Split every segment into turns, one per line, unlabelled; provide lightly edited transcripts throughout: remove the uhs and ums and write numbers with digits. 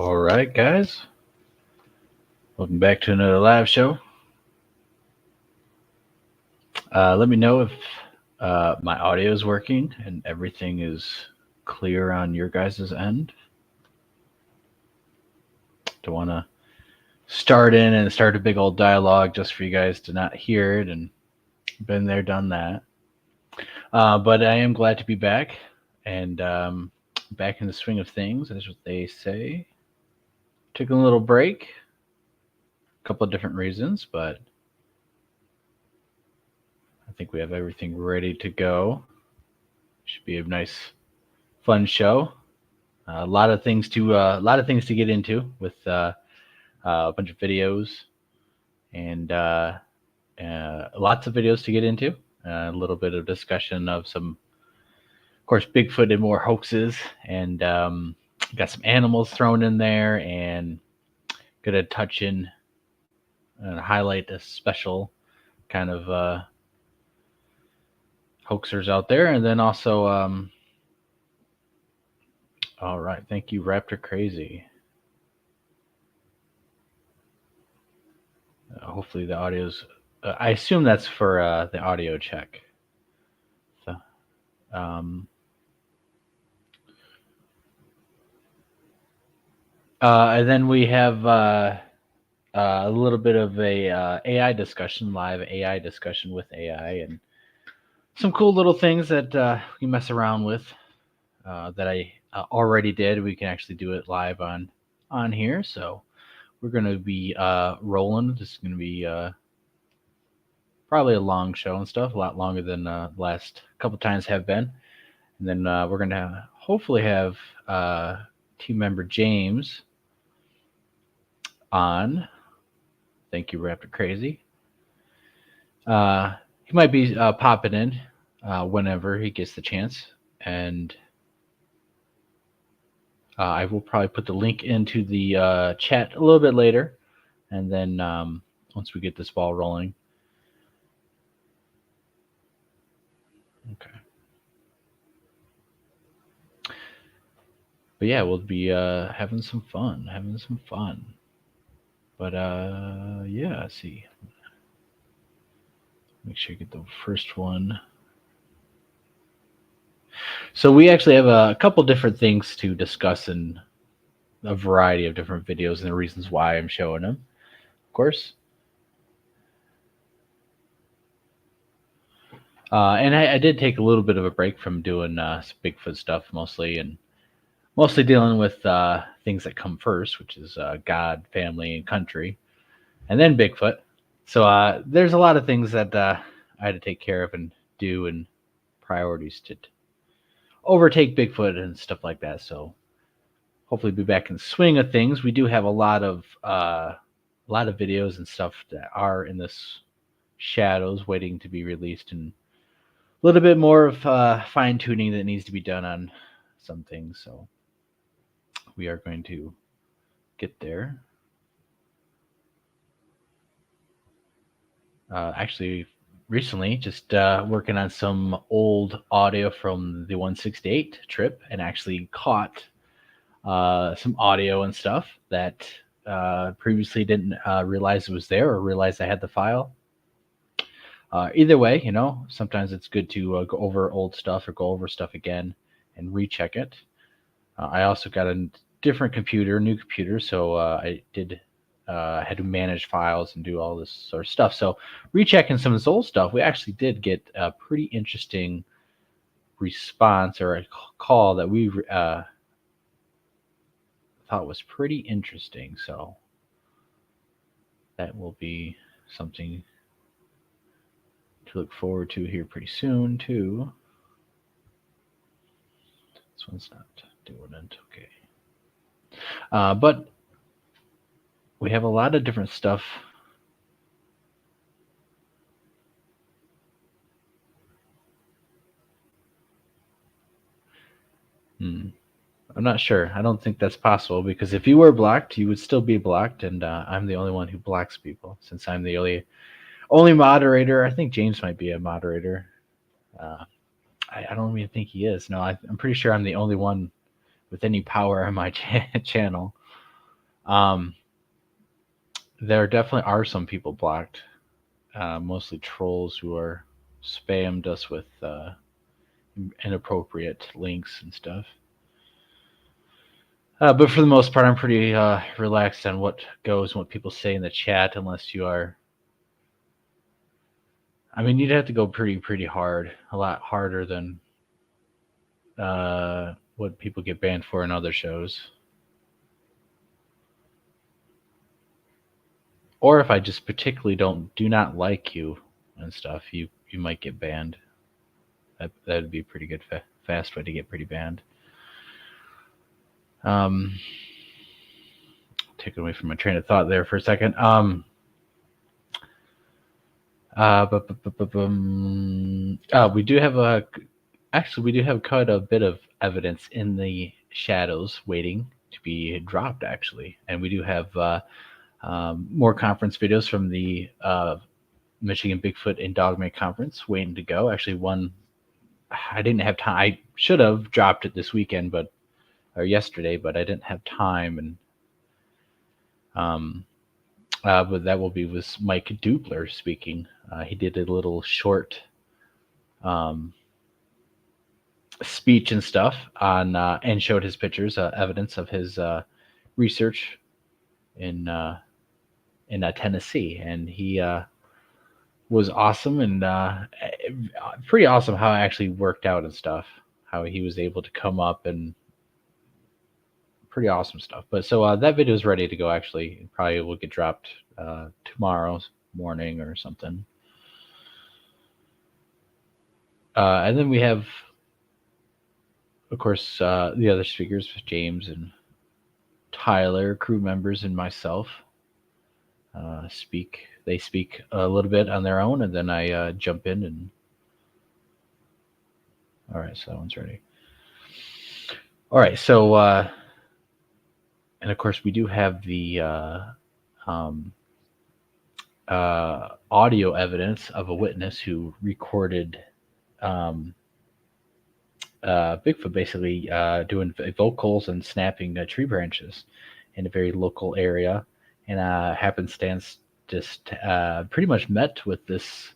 All right, guys. Welcome back to another live show. Let me know if my audio is working and everything is clear on your guys' end. Don't want to start in and start a big old dialogue just for you guys to not hear it, and been there, done that. But I am glad to be back and back in the swing of things. That's what they say. Took a little break, a couple of different reasons, but I think we have everything ready to go. Should be a nice, fun show. A lot of things to get into with a bunch of videos and lots of videos to get into. A little bit of discussion of some, of course, Bigfoot and more hoaxes, and got some animals thrown in there, and gonna touch in and highlight a special kind of hoaxers out there, and then also all right, thank you, Raptor Crazy. Hopefully the audio's. I assume that's for the audio check. So, um, and then we have a little bit of a AI discussion, live AI discussion with AI, and some cool little things that we mess around with that I already did. We can actually do it live on here, so we're gonna be rolling. This is gonna be probably a long show and stuff, a lot longer than the last couple times have been. And then we're gonna hopefully have team member James on. Thank you, Raptor Crazy. He might be popping in whenever he gets the chance, and I will probably put the link into the chat a little bit later, and then once we get this ball rolling. Okay. But yeah, we'll be having some fun, But yeah, let's see. Make sure you get the first one. So we actually have a couple different things to discuss in a variety of different videos and the reasons why I'm showing them, of course. And I did take a little bit of a break from doing some Bigfoot stuff mostly, and mostly dealing with things that come first, which is God, family, and country, and then Bigfoot. So there's a lot of things that I had to take care of and do, and priorities to overtake Bigfoot and stuff like that. So hopefully be back in the swing of things. We do have a lot of videos and stuff that are in this shadows waiting to be released, and a little bit more of fine tuning that needs to be done on some things. So we are going to get there. Actually, recently, just working on some old audio from the 168 trip, and actually caught some audio and stuff that previously didn't realize it was there, or realize I had the file. Either way, sometimes it's good to go over old stuff or go over stuff again and recheck it. I also got a different computer, new computer, so I had to manage files and do all this sort of stuff. So rechecking some of this old stuff, we actually did get a pretty interesting response, or a call that we thought was pretty interesting. So that will be something to look forward to here pretty soon too. This one's not doing it. Okay. But we have a lot of different stuff. I'm not sure. I don't think that's possible, because if you were blocked, you would still be blocked, and I'm the only one who blocks people, since I'm the only moderator. I think James might be a moderator. I don't even think he is. No, I'm pretty sure I'm the only one with any power on my channel. Um, there definitely are some people blocked, mostly trolls who are spammed us with inappropriate links and stuff. But for the most part, I'm pretty relaxed on what goes and what people say in the chat, unless you are. I mean, you'd have to go pretty hard, a lot harder than what people get banned for in other shows. Or if I just particularly do not like you and stuff, you might get banned. That'd be a pretty good fast way to get pretty banned. Um, Taken away from my train of thought there for a second. We do have we do have quite a bit of evidence in the shadows waiting to be dropped, actually, and we do have more conference videos from the Michigan Bigfoot and Dogman Conference waiting to go. Actually, one I didn't have time. I should have dropped it this weekend, or yesterday, but I didn't have time, and but that will be with Mike Dupler speaking. He did a little short um, speech and stuff on and showed his pictures, evidence of his research in Tennessee, and he was awesome and pretty awesome how it actually worked out and stuff. How he was able to come up and pretty awesome stuff. But so that video is ready to go. Actually, it probably will get dropped tomorrow morning or something. And then we have, of course, the other speakers, James and Tyler, crew members, and myself. They speak a little bit on their own, and then I jump in and. All right, so that one's ready. All right, so and of course we do have the audio evidence of a witness who recorded Bigfoot basically doing vocals and snapping tree branches in a very local area, and happenstance just pretty much met with this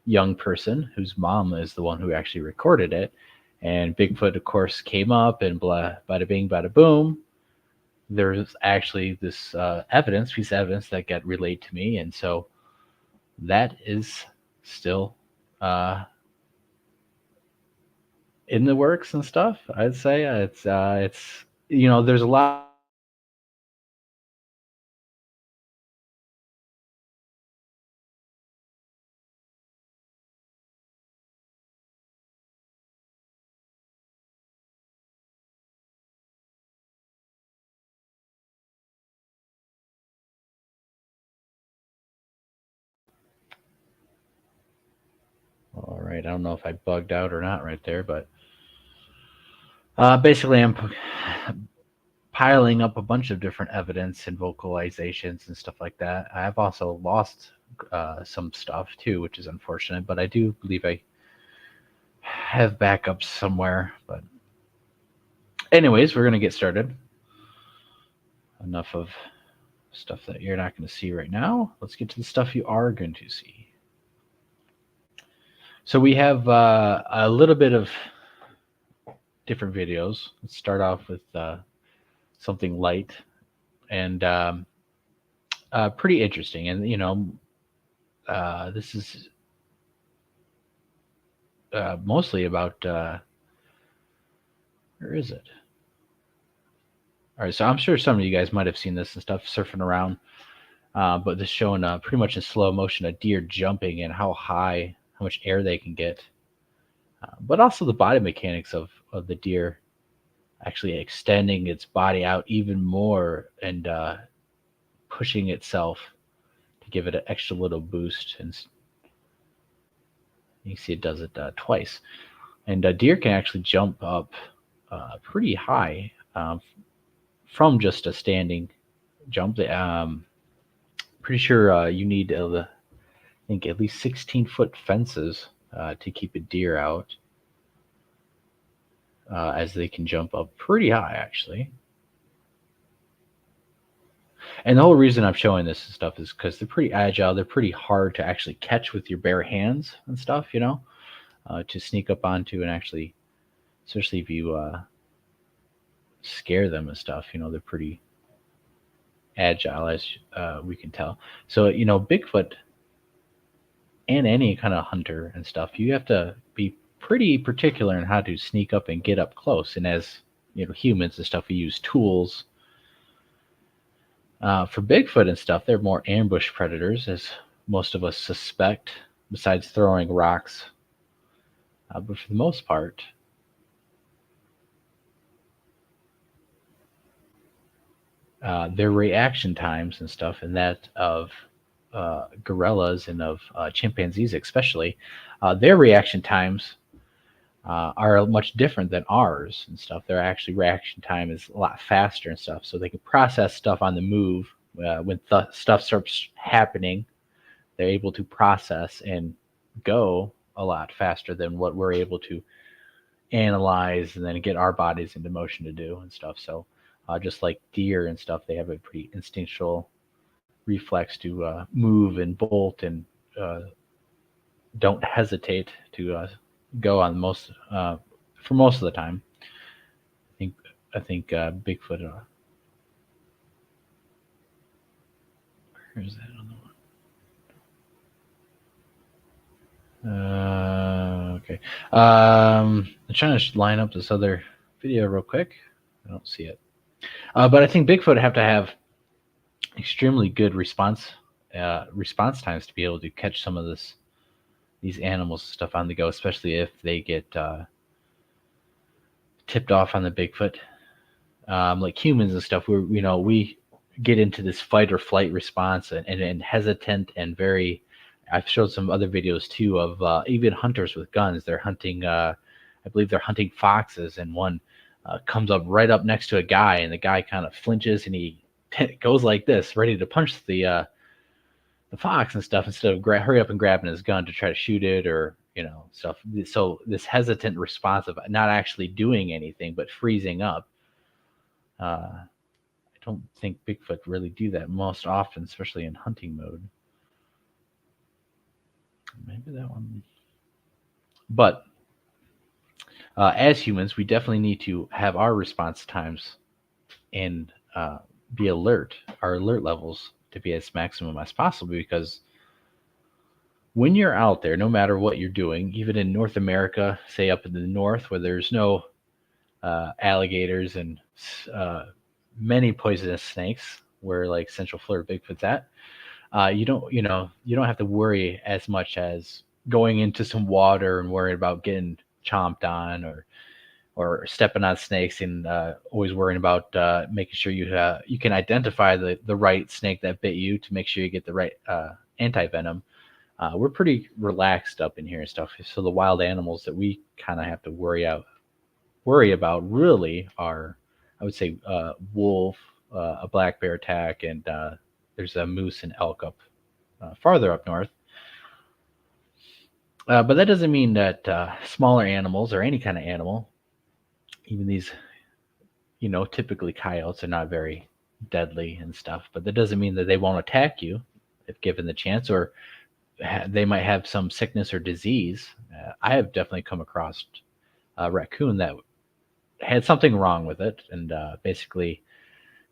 young person whose mom is the one who actually recorded it. And Bigfoot, of course, came up and bada bing, bada boom. There's actually this piece of evidence that got relayed to me, and so that is still in the works and stuff. I'd say it's there's a lot. All right, I don't know if I bugged out or not right there, but basically I'm piling up a bunch of different evidence and vocalizations and stuff like that. I've also lost some stuff too, which is unfortunate, but I do believe I have backups somewhere. But anyways, we're gonna get started. Enough of stuff that you're not going to see right now. Let's get to the stuff you are going to see. So we have a little bit of different videos. Let's start off with something light and pretty interesting. And this is mostly about where is it? All right, so I'm sure some of you guys might have seen this and stuff surfing around, but this showing pretty much in slow motion a deer jumping and how much air they can get, but also the body mechanics of the deer actually extending its body out even more and pushing itself to give it an extra little boost. And you see it does it twice. And deer can actually jump up pretty high from just a standing jump. Pretty sure you need, I think, at least 16-foot fences to keep a deer out, as they can jump up pretty high, actually. And the whole reason I'm showing this stuff is because they're pretty agile. They're pretty hard to actually catch with your bare hands and stuff, to sneak up onto and actually, especially if you scare them and stuff, they're pretty agile, as we can tell. So, Bigfoot and any kind of hunter and stuff, you have to be pretty particular in how to sneak up and get up close. And as humans and stuff, we use tools. For Bigfoot and stuff, they're more ambush predators, as most of us suspect, besides throwing rocks. But for the most part, their reaction times and stuff, and that of gorillas and of chimpanzees especially, their reaction times are much different than ours and stuff. Their actually reaction time is a lot faster and stuff, so they can process stuff on the move. When stuff starts happening, they're able to process and go a lot faster than what we're able to analyze and then get our bodies into motion to do and stuff. So just like deer and stuff, they have a pretty instinctual reflex to move and bolt and don't hesitate to go on most for most of the time. I think Bigfoot. Where's that on the one? Okay. I'm trying to line up this other video real quick. I don't see it. But I think Bigfoot have to have extremely good response times to be able to catch some of these animals and stuff on the go, especially if they get tipped off on the Bigfoot. Like humans and stuff, we get into this fight or flight response and hesitant and very. I've showed some other videos too of even hunters with guns. They're hunting. I believe they're hunting foxes, and one comes up right up next to a guy, and the guy kind of flinches and he goes like this, ready to punch the fox and stuff, instead of hurry up and grabbing his gun to try to shoot it or stuff. So this hesitant response of not actually doing anything but freezing up. I don't think Bigfoot really do that most often, especially in hunting mode. Maybe that one. But as humans, we definitely need to have our response times and be alert, our alert levels to be as maximum as possible, because when you're out there, no matter what you're doing, even in North America, say up in the north where there's no alligators and many poisonous snakes, where like Central Florida Bigfoot's at, you don't have to worry as much as going into some water and worrying about getting chomped on or stepping on snakes, and always worrying about making sure you can identify the right snake that bit you to make sure you get the right anti-venom. We're pretty relaxed up in here and stuff. So the wild animals that we kind of have to worry about really are, I would say, wolf, a black bear attack, and there's a moose and elk up farther up north. But that doesn't mean that smaller animals or any kind of animal, even these, typically coyotes, are not very deadly and stuff. But that doesn't mean that they won't attack you if given the chance, or they might have some sickness or disease. I have definitely come across a raccoon that had something wrong with it, and basically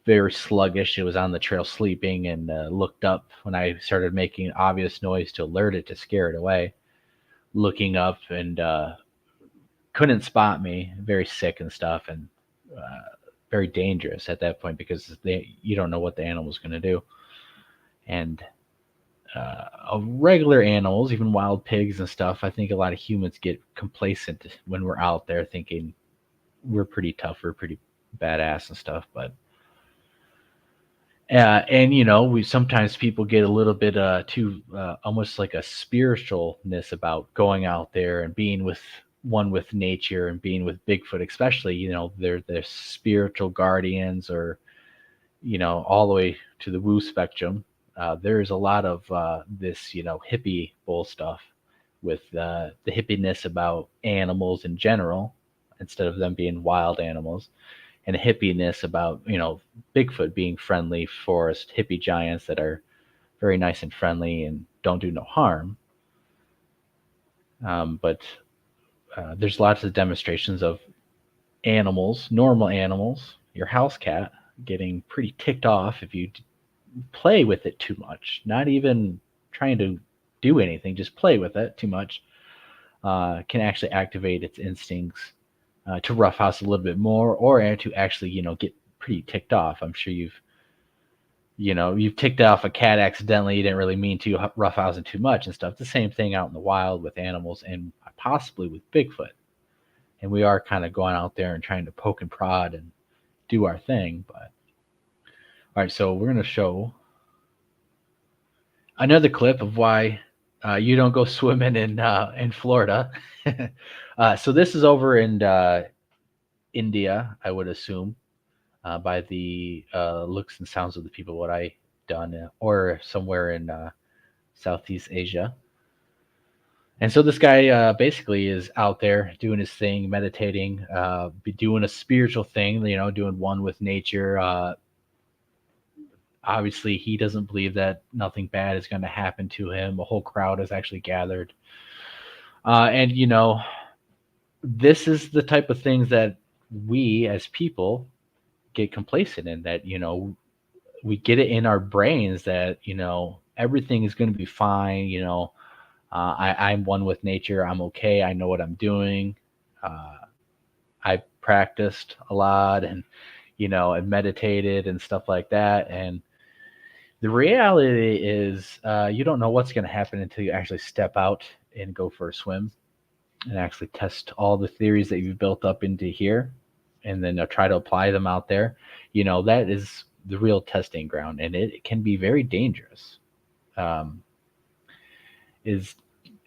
very sluggish. It was on the trail sleeping, and looked up when I started making obvious noise to alert it, to scare it away. Looking up, and couldn't spot me, very sick and stuff, and very dangerous at that point, because you don't know what the animal's going to do. And regular animals, even wild pigs and stuff, I think a lot of humans get complacent when we're out there, thinking we're pretty tough, we're pretty badass and stuff. But and we sometimes people get a little bit too almost like a spiritualness about going out there and being with nature, and being with Bigfoot especially. They're spiritual guardians, or all the way to the woo spectrum. There's a lot of this hippie bull stuff with the hippiness about animals in general, instead of them being wild animals. and a hippiness about, Bigfoot being friendly forest hippie giants that are very nice and friendly and don't do no harm. But there's lots of demonstrations of animals, normal animals, your house cat, getting pretty ticked off if you play with it too much. Not even trying to do anything, just play with it too much. Can actually activate its instincts to roughhouse a little bit more, or to actually, get pretty ticked off. I'm sure you've ticked off a cat accidentally. You didn't really mean to roughhouse it too much and stuff. The same thing out in the wild with animals and possibly with Bigfoot. And we are kind of going out there and trying to poke and prod and do our thing. But all right, so we're going to show another clip of why you don't go swimming in Florida. So this is over in India, I would assume, by the looks and sounds of the people, what I done, or somewhere in Southeast Asia. And so this guy basically is out there doing his thing, meditating, be doing a spiritual thing, doing one with nature. Obviously, he doesn't believe that nothing bad is going to happen to him. A whole crowd is actually gathered. And, this is the type of things that we as people get complacent in, that, we get it in our brains that, everything is going to be fine. I'm one with nature. I'm okay. I know what I'm doing. I practiced a lot and, and meditated and stuff like that. And the reality is you don't know what's going to happen until you actually step out and go for a swim and actually test all the theories that you've built up into here, and then try to apply them out there. That is the real testing ground, and it can be very dangerous. It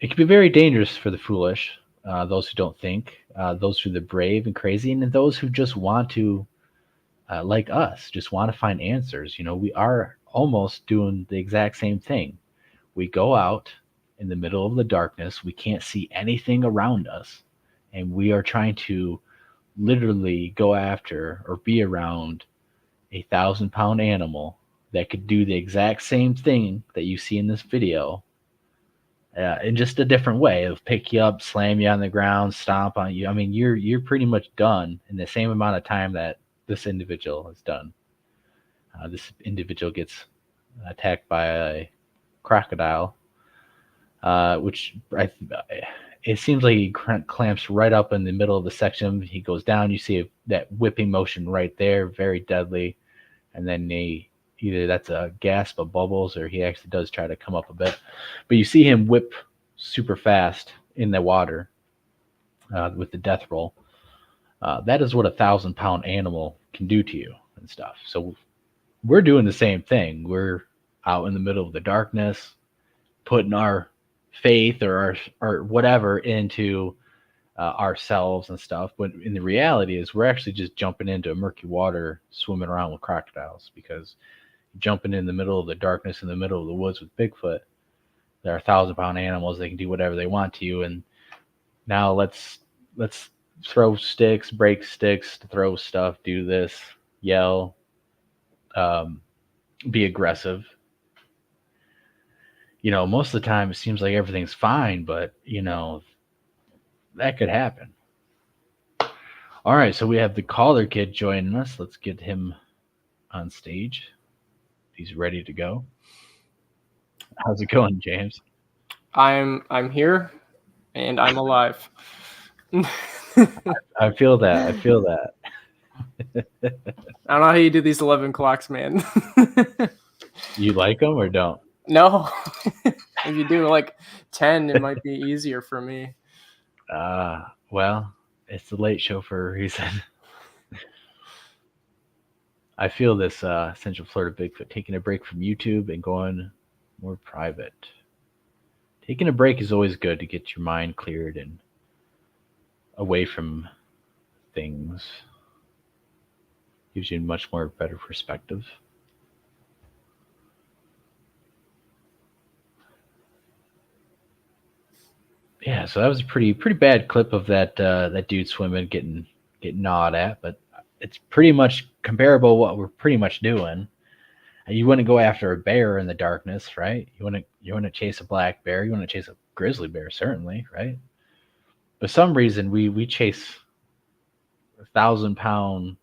can be very dangerous for the foolish, those who don't think, those who are the brave and crazy, and those who just want to, like us, just want to find answers. We are almost doing the exact same thing. We go out in the middle of the darkness, we can't see anything around us, and we are trying to literally go after or be around 1,000-pound animal that could do the exact same thing that you see in this video, in just a different way of pick you up, slam you on the ground, stomp on you. I mean, you're pretty much done in the same amount of time that this individual has done. This individual gets attacked by a crocodile, which it seems like he clamps right up in the middle of the section. He goes down. You see that whipping motion right there, very deadly. And then either that's a gasp of bubbles or he actually does try to come up a bit. But you see him whip super fast in the water with the death roll. That is what 1,000-pound animal can do to you and stuff. So we're doing the same thing. We're out in the middle of the darkness, putting our faith or our whatever into ourselves and stuff. But in the reality is we're actually just jumping into murky water, swimming around with crocodiles, because jumping in the middle of the darkness in the middle of the woods with Bigfoot, there are 1,000-pound animals. They can do whatever they want to you. And now let's throw sticks, break sticks, throw stuff, do this, yell, be aggressive. Most of the time it seems like everything's fine, but that could happen. All right, so we have the caller kid joining us. Let's get him on stage. He's ready to go. How's it going, James?
I'm here, and I'm alive.
I feel that. I feel that.
I don't know how you do these 11 clocks, man.
You like them or don't?
No. If you do like 10, it might be easier for me.
Well, it's the late show for a reason. I feel this Central Florida Bigfoot taking a break from YouTube and going more private. Taking a break is always good to get your mind cleared and away from things. Gives you a much more better perspective. Yeah, so that was a pretty bad clip of that dude swimming, getting gnawed at. But it's pretty much comparable what we're pretty much doing. You wouldn't go after a bear in the darkness, right? You wouldn't chase a black bear. You wouldn't chase a grizzly bear, certainly, right? For some reason, we chase 1,000-pound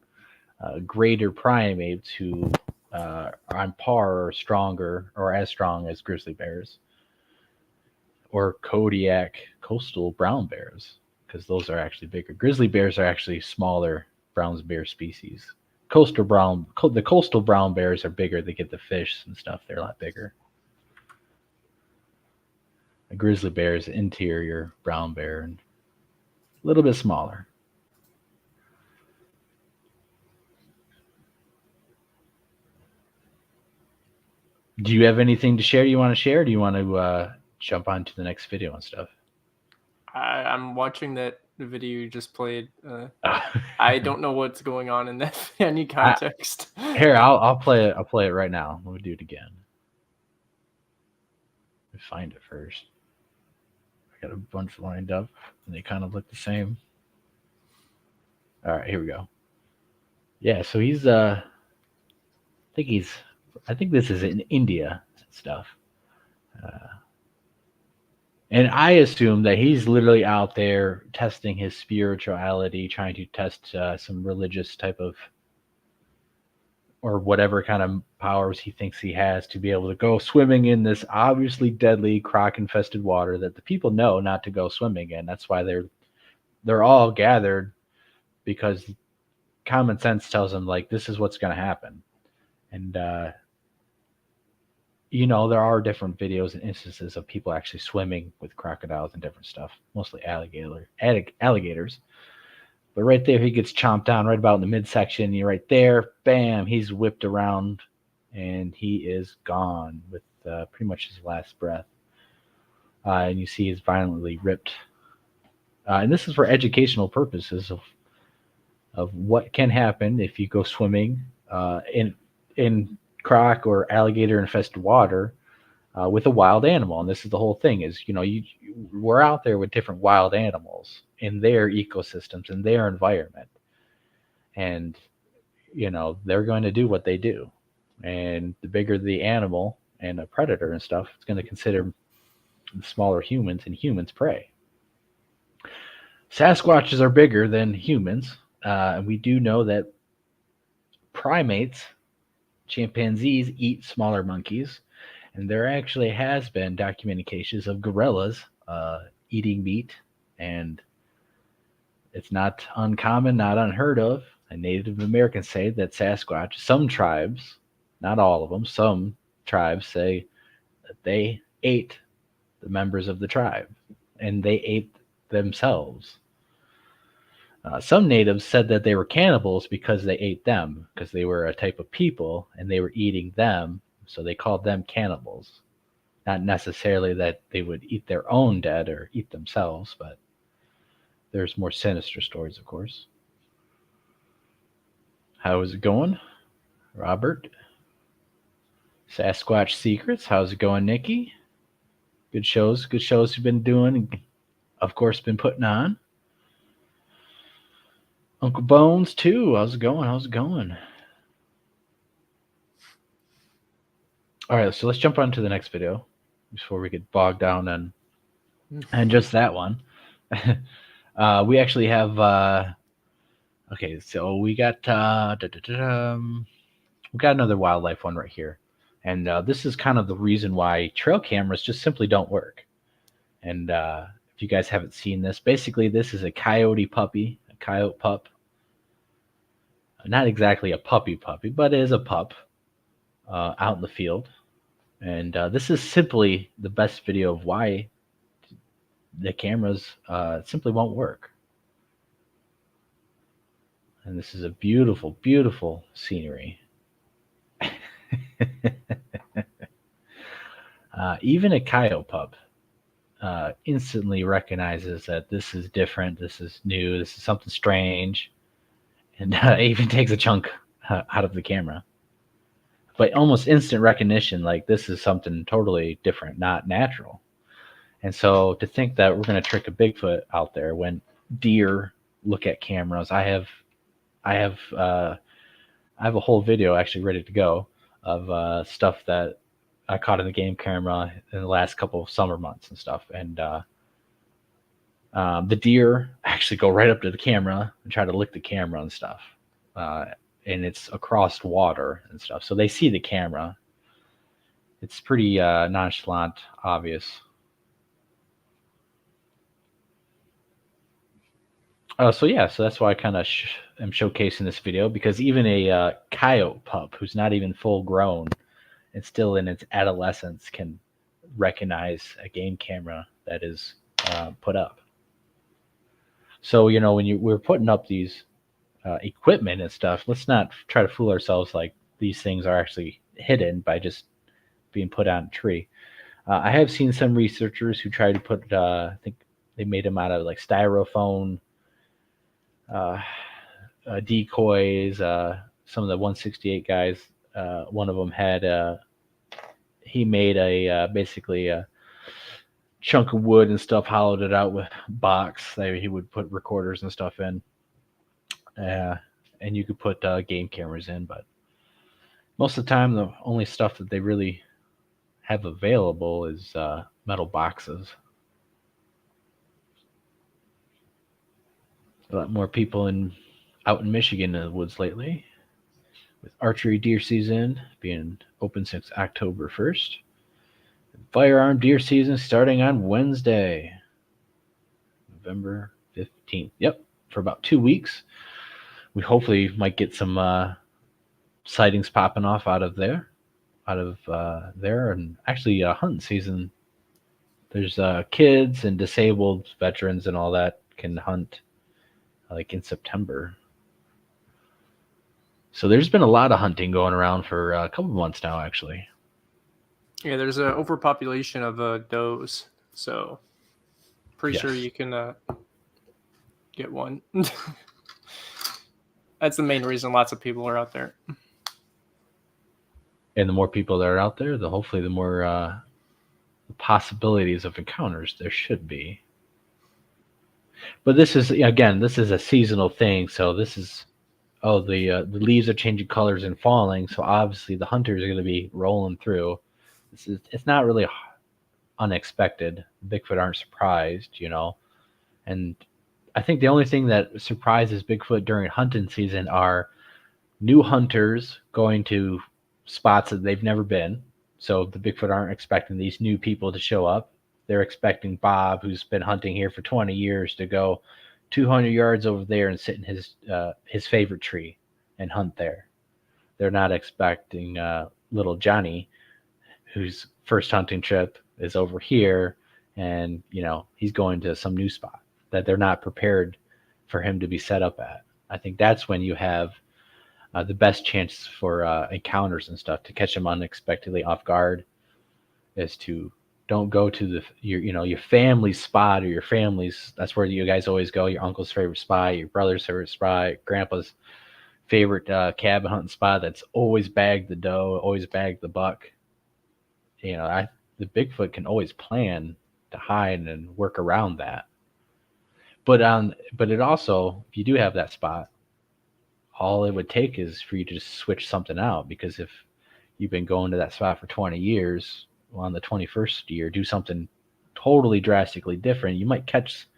greater primates who are on par or stronger or as strong as grizzly bears or Kodiak coastal brown bears, because those are actually bigger. Grizzly bears are actually smaller brown bear species. The coastal brown bears are bigger. They get the fish and stuff. They're a lot bigger. A grizzly bear is an interior brown bear and a little bit smaller. Do you have anything to share you want to share? Do you want to jump on to the next video and stuff?
I'm watching the video you just played. I don't know what's going on in that any context.
Here, I'll play it. I'll play it right now. Let me do it again. Let me find it first. I got a bunch lined up, and they kind of look the same. All right, here we go. Yeah, so he's I think this is in India and stuff. And I assume that he's literally out there testing his spirituality, trying to test some religious type of, or whatever kind of powers he thinks he has to be able to go swimming in this obviously deadly croc-infested water that the people know not to go swimming in. That's why they're all gathered, because common sense tells them, like, this is what's going to happen. And there are different videos and instances of people actually swimming with crocodiles and different stuff, mostly alligators. But right there, he gets chomped down right about in the midsection. You're right there, bam, he's whipped around, and he is gone with pretty much his last breath. And you see he's violently ripped. And this is for educational purposes of what can happen if you go swimming in croc or alligator infested water with a wild animal. And this is the whole thing is, we're out there with different wild animals in their ecosystems, in their environment. And, they're going to do what they do. And the bigger the animal and a predator and stuff, it's going to consider the smaller humans and humans prey. Sasquatches are bigger than humans. And we do know that primates, chimpanzees, eat smaller monkeys, and there actually has been documented cases of gorillas eating meat, and it's not uncommon, not unheard of. And Native Americans say that Sasquatch, some tribes, not all of them, some tribes say that they ate the members of the tribe, and they ate themselves. Some natives said that they were cannibals because they ate them, because they were a type of people and they were eating them, so they called them cannibals. Not necessarily that they would eat their own dead or eat themselves, but there's more sinister stories, of course. How is it going, Robert? Sasquatch Secrets, how's it going, Nikki? Good shows you've been doing, and of course been putting on. Uncle Bones too. How's it going? All right, so let's jump on to the next video before we get bogged down and just that one. We actually have okay, so we got another wildlife one right here, and this is kind of the reason why trail cameras just simply don't work. And if you guys haven't seen this, basically this is a coyote puppy. Coyote pup. Not exactly a puppy, but it is a pup out in the field. And this is simply the best video of why the cameras simply won't work. And this is a beautiful, beautiful scenery. Even a coyote pup instantly recognizes that this is different, this is new, this is something strange, and even takes a chunk out of the camera. But almost instant recognition, like this is something totally different, not natural. And so to think that we're going to trick a Bigfoot out there when deer look at cameras, I have I have a whole video actually ready to go of stuff that I caught in the game camera in the last couple of summer months and stuff. And the deer actually go right up to the camera and try to lick the camera and stuff. Uh, and it's across water and stuff, so they see the camera. It's pretty nonchalant, obvious. So yeah, so that's why I kind of am showcasing this video, because even a coyote pup who's not even full grown and still in its adolescence can recognize a game camera that is put up. So when we're putting up these equipment and stuff, let's not try to fool ourselves like these things are actually hidden by just being put on a tree. I have seen some researchers who try to put, I think they made them out of like styrofoam uh, decoys. Some of the 168 guys, one of them had, he made basically a chunk of wood and stuff, hollowed it out with box that he would put recorders and stuff in. And you could put game cameras in, but most of the time, the only stuff that they really have available is metal boxes. A lot more people out in Michigan in the woods lately, with archery deer season being open since October 1st. Firearm deer season starting on Wednesday, November 15th. Yep, for about 2 weeks. We hopefully might get some sightings popping off out of there. And actually hunting season. There's kids and disabled veterans and all that can hunt like in September. So there's been a lot of hunting going around for a couple of months now, actually.
Yeah, there's an overpopulation of does, so pretty sure you can get one. That's the main reason lots of people are out there.
And the more people that are out there, hopefully the more possibilities of encounters there should be. But this is a seasonal thing, so this is the leaves are changing colors and falling, so obviously the hunters are going to be rolling through. It's not really unexpected. Bigfoot aren't surprised, and I think the only thing that surprises Bigfoot during hunting season are new hunters going to spots that they've never been. So the Bigfoot aren't expecting these new people to show up. They're expecting Bob, who's been hunting here for 20 years, to go 200 yards over there and sit in his favorite tree and hunt there. They're not expecting little Johnny, whose first hunting trip is over here, and he's going to some new spot that they're not prepared for him to be set up at. I think that's when you have the best chance for encounters and stuff, to catch them unexpectedly off guard, is to don't go to your family's spot, or your family's, that's where you guys always go, your uncle's favorite spot, your brother's favorite spot, grandpa's favorite cabin hunting spot that's always bagged the doe, always bagged the buck. The Bigfoot can always plan to hide and work around that. But it also, if you do have that spot, all it would take is for you to just switch something out, because if you've been going to that spot for 20 years, well, on the 21st year, do something totally drastically different, you might catch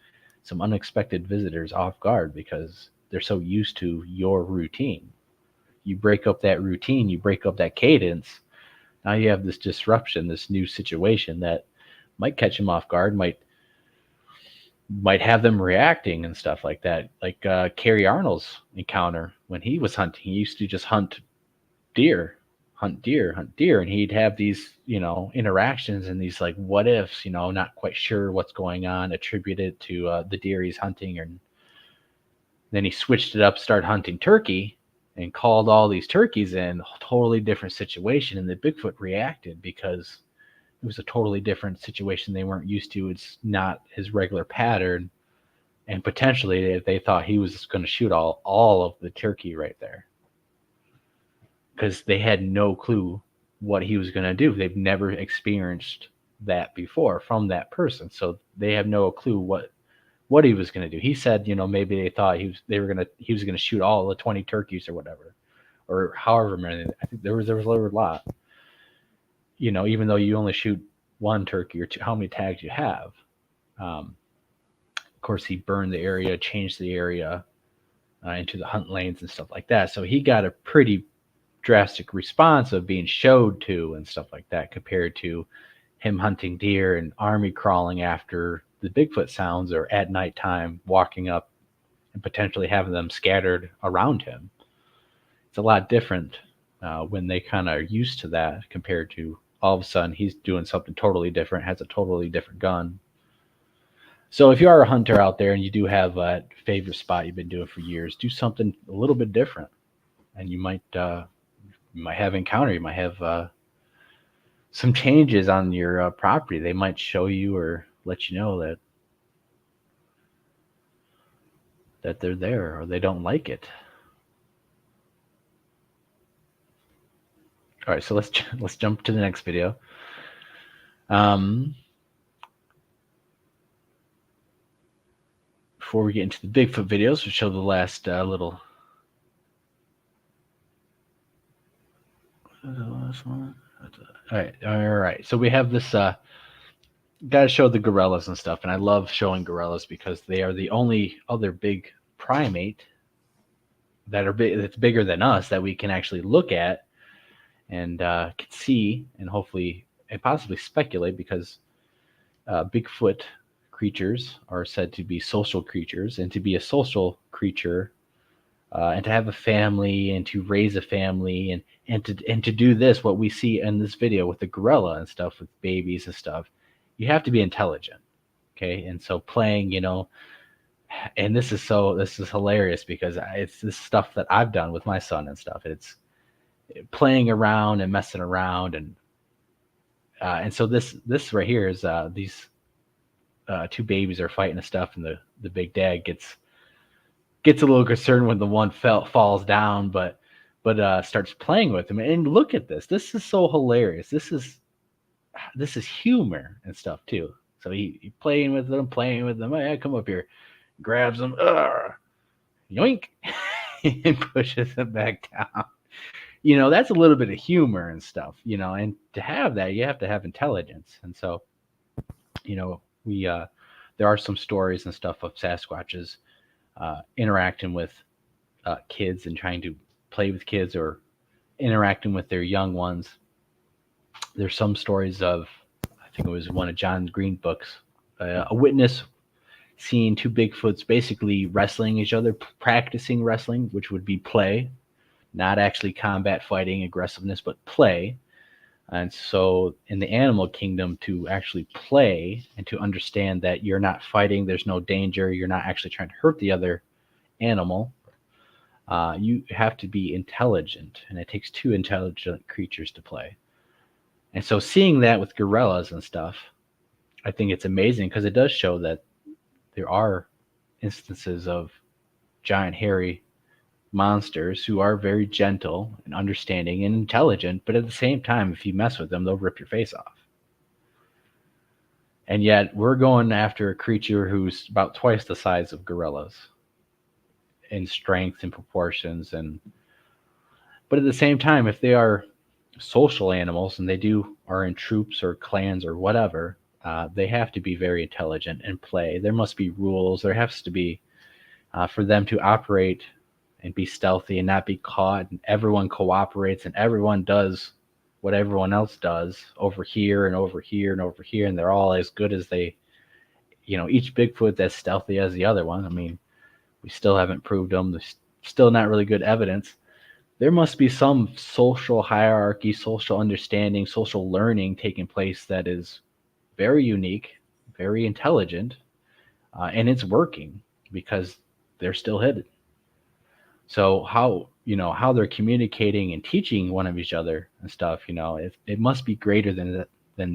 some unexpected visitors off guard because they're so used to your routine. You break up that routine, you break up that cadence. Now you have this disruption, this new situation that might catch them off guard, might have them reacting and stuff like that. Like Kerry Arnold's encounter when he was hunting, he used to just hunt deer, and he'd have these, interactions and these like what ifs, not quite sure what's going on, attributed to the deer he's hunting. And then he switched it up, started hunting turkey, and called all these turkeys in, totally different situation. And the Bigfoot reacted because it was a totally different situation they weren't used to. It's not his regular pattern. And potentially they thought he was going to shoot all of the turkey right there, because they had no clue what he was going to do. They've never experienced that before from that person. So they have no clue what what he was going to do. He said, maybe they thought he was going to shoot all the 20 turkeys or whatever, or however many. I think there was a lot. Even though you only shoot one turkey or two, how many tags you have. Of course, he burned the area, changed the area into the hunt lanes and stuff like that. So he got a pretty drastic response of being showed to and stuff like that, compared to him hunting deer and army crawling after the Bigfoot sounds, or at nighttime walking up and potentially having them scattered around him. It's a lot different when they kind of are used to that, compared to all of a sudden he's doing something totally different, has a totally different gun. So if you are a hunter out there and you do have a favorite spot you've been doing for years, do something a little bit different, and you might have encounter. You might have some changes on your property. They might show you or let you know that they're there, or they don't like it. All right, so let's jump to the next video. Before we get into the Bigfoot videos, we'll show the last little. The last one. All right. So we have this. Got to show the gorillas and stuff, and I love showing gorillas because they are the only other big primate that are big, that's bigger than us, that we can actually look at and can see, and hopefully and possibly speculate, because Bigfoot creatures are said to be social creatures, and to be a social creature and to have a family and to raise a family and to do this, what we see in this video with the gorilla and stuff, with babies and stuff, you have to be intelligent. Okay. And so playing, and this is hilarious, because it's this stuff that I've done with my son and stuff. It's playing around and messing around, and so this right here is these two babies are fighting and stuff, and the big dad gets a little concerned when the one falls down, but starts playing with him. And look at this. This is so hilarious. This is humor and stuff too. So he playing with them. Hey, come up here, grabs them, yoink, and pushes them back down. That's a little bit of humor and stuff. And to have that, you have to have intelligence. And so, we there are some stories and stuff of Sasquatches interacting with kids and trying to play with kids, or interacting with their young ones. There's some stories of, I think it was one of John Green books, a witness seeing two Bigfoots basically wrestling each other, practicing wrestling, which would be play, not actually combat fighting, aggressiveness, but play. And so in the animal kingdom, to actually play and to understand that you're not fighting, there's no danger, you're not actually trying to hurt the other animal, you have to be intelligent, and it takes two intelligent creatures to play. And so seeing that with gorillas and stuff, I think it's amazing, because it does show that there are instances of giant hairy monsters who are very gentle and understanding and intelligent, but at the same time, if you mess with them, they'll rip your face off. And yet we're going after a creature who's about twice the size of gorillas in strength and proportions. But at the same time, if they are social animals and they are in troops or clans or whatever, they have to be very intelligent and play. There must be rules. There has to be, for them to operate and be stealthy and not be caught, and everyone cooperates and everyone does what everyone else does over here and over here and over here, and they're all as good as they, each Bigfoot's as stealthy as the other one. I mean, we still haven't proved them. There's still not really good evidence. There must be some social hierarchy, social understanding, social learning taking place that is very unique, very intelligent, and it's working, because they're still hidden. So how they're communicating and teaching one of each other and stuff, it must be greater than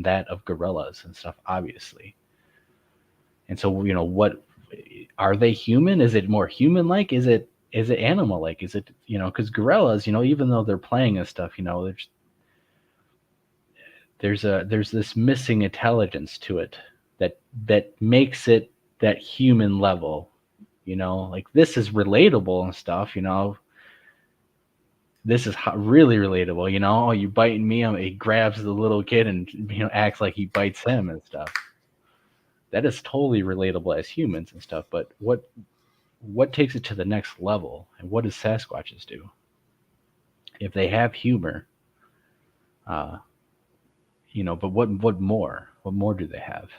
that of gorillas and stuff, obviously. And so, what are they human? Is it more human-like? Is it animal-like? Is it, because gorillas, even though they're playing and stuff, there's this missing intelligence to it that makes it that human level, like this is relatable and stuff, this is really relatable, oh, you biting me, he grabs the little kid and acts like he bites him and stuff. That is totally relatable as humans and stuff. But what takes it to the next level, and what does Sasquatches do if they have humor? But what more do they have?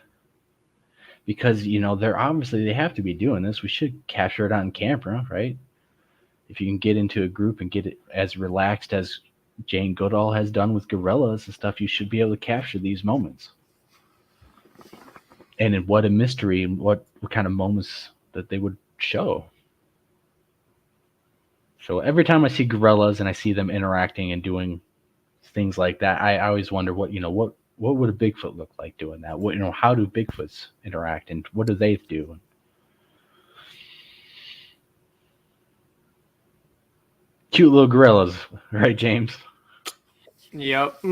Because they're obviously, they have to be doing this. We should capture it on camera, right? If you can get into a group and get it as relaxed as Jane Goodall has done with gorillas and stuff, you should be able to capture these moments. And what a mystery, and what kind of moments that they would show. So every time I see gorillas and I see them interacting and doing things like that, I always wonder what would a Bigfoot look like doing that? How do Bigfoots interact, and what do they do? Cute little gorillas, right, James?
Yep.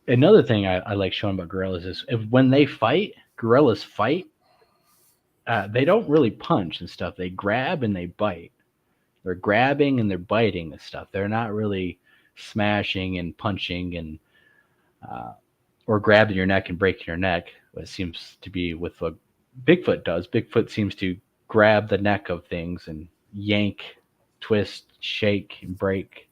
Another thing I like showing about gorillas is when they fight, gorillas fight, they don't really punch and stuff. They grab and they bite. They're grabbing and they're biting and stuff. They're not really smashing and punching and or grabbing your neck and breaking your neck. It seems to be with what Bigfoot does. Bigfoot seems to grab the neck of things and yank, twist, shake, and break,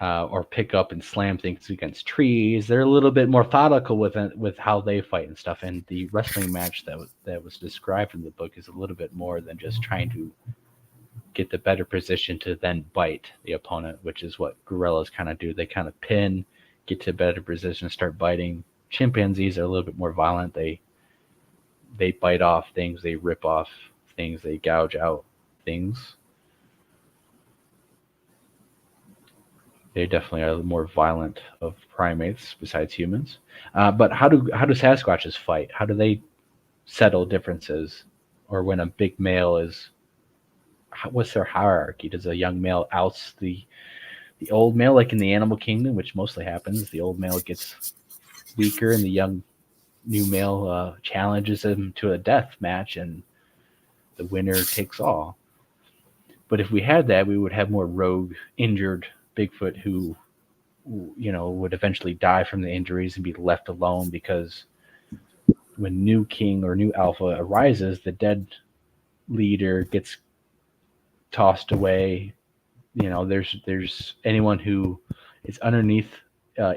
or pick up and slam things against trees. They're a little bit more methodical with how they fight and stuff. And the wrestling match that was described in the book is a little bit more than just trying to get the better position to then bite the opponent, which is what gorillas kind of do. They kind of pin, get to a better position, start biting. Chimpanzees are a little bit more violent. They bite off things, they rip off things, they gouge out things. They definitely are the more violent of primates besides humans. But how do Sasquatches fight? How do they settle differences? Or when a big male is, what's their hierarchy? Does a young male oust the old male, like in the animal kingdom, which mostly happens? The old male gets weaker, and the new male challenges him to a death match, and the winner takes all. But if we had that, we would have more rogue, injured Bigfoot who, would eventually die from the injuries and be left alone, because when new king or new alpha arises, the dead leader gets tossed away. There's anyone who is underneath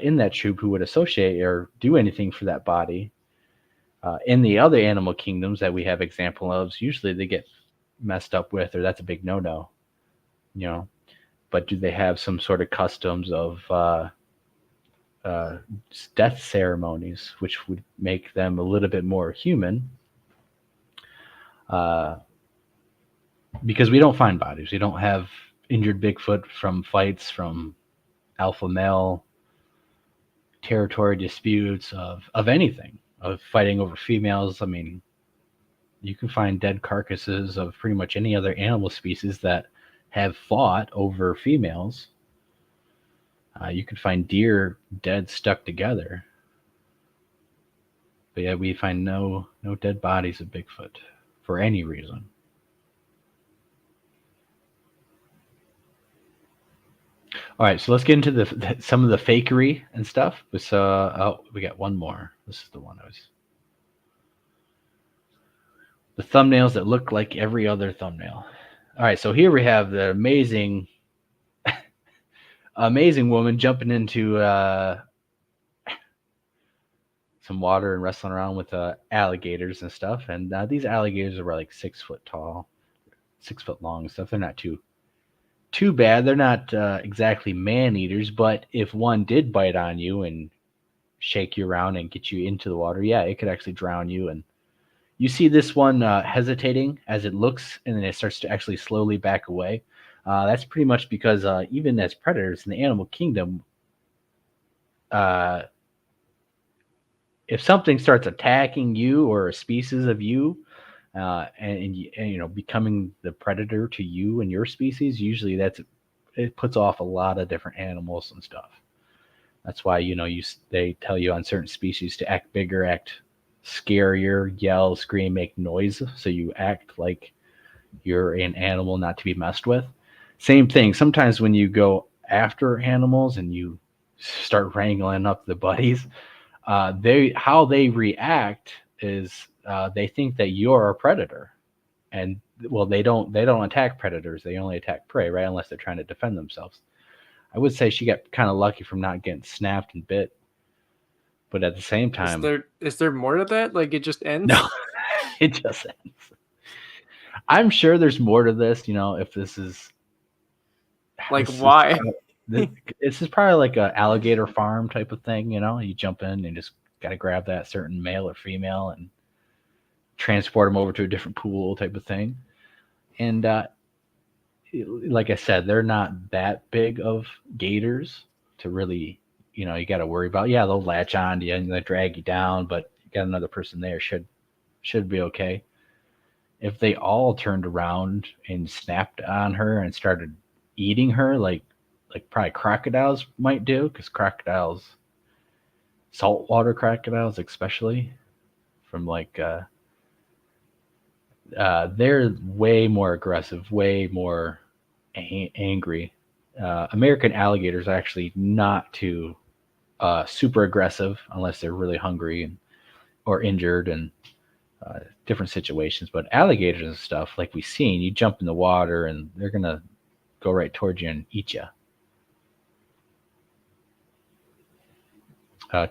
in that troop who would associate or do anything for that body. In the other animal kingdoms that we have example of, usually they get messed up with, or that's a big no-no. But do they have some sort of customs of death ceremonies, which would make them a little bit more human? Because we don't find bodies. We don't have injured Bigfoot from fights, from alpha male territory disputes, of anything, of fighting over females. I mean, you can find dead carcasses of pretty much any other animal species that have fought over females. You can find deer dead stuck together. But yeah, we find no dead bodies of Bigfoot for any reason. All right, so let's get into some of the fakery and stuff. So, we got one more. This is the one the thumbnails that look like every other thumbnail. All right, so here we have the amazing woman jumping into some water and wrestling around with alligators and stuff. And these alligators are like 6 foot tall, 6 foot long and stuff. They're not too bad. They're not exactly man eaters, but if one did bite on you and shake you around and get you into the water, yeah, it could actually drown you. And you see this one hesitating as it looks, and then it starts to actually slowly back away. That's pretty much because even as predators in the animal kingdom, if something starts attacking you or a species of you, and becoming the predator to you and your species, usually it puts off a lot of different animals and stuff. That's why they tell you on certain species to act bigger, act scarier, yell, scream, make noise, so you act like you're an animal not to be messed with. Same thing. Sometimes when you go after animals and you start wrangling up the buddies, they react is they think that you're a predator, and well, they don't attack predators. They only attack prey, right? Unless they're trying to defend themselves. I would say she got kind of lucky from not getting snapped and bit, but at the same time,
Is there more to that? Like it just ends?
no, it just ends. I'm sure there's more to this. If this is
Like
this is
why?
probably, this is probably like a alligator farm type of thing. You jump in and just got to grab that certain male or female and transport them over to a different pool type of thing. And like I said, they're not that big of gators to really, you got to worry about. Yeah, they'll latch on to you and they drag you down, but you got another person there, should be okay. If they all turned around and snapped on her and started eating her, like probably crocodiles might do, because saltwater crocodiles especially, from like they're way more aggressive, way more angry. American alligators are actually not too super aggressive unless they're really hungry or injured and different situations. But alligators and stuff, like we've seen, you jump in the water and they're gonna go right towards you and eat you.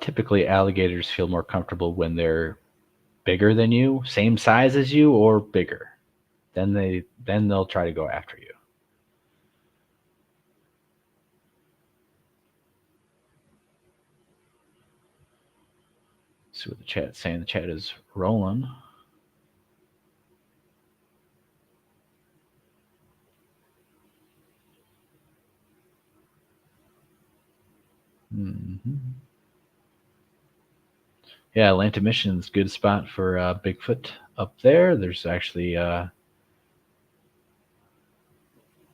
Typically, alligators feel more comfortable when they're bigger than you, same size as you, or bigger. Then they'll try to go after you. See what the chat's saying. The chat is rolling. Mm-hmm. Yeah, Atlanta Mission's a good spot for Bigfoot up there. There's actually a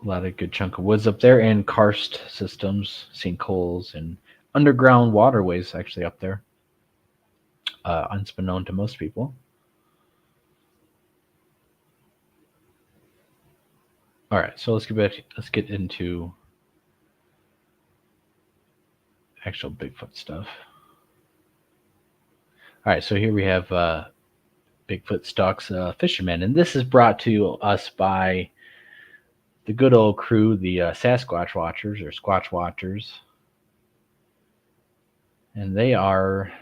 lot of good chunk of woods up there and karst systems, sinkholes, and underground waterways actually up there. Unbeknown to most people. All right, so let's get into actual Bigfoot stuff. All right, so here we have Bigfoot stalks fishermen, and this is brought to us by the good old crew, the Sasquatch Watchers or Squatch Watchers, and they are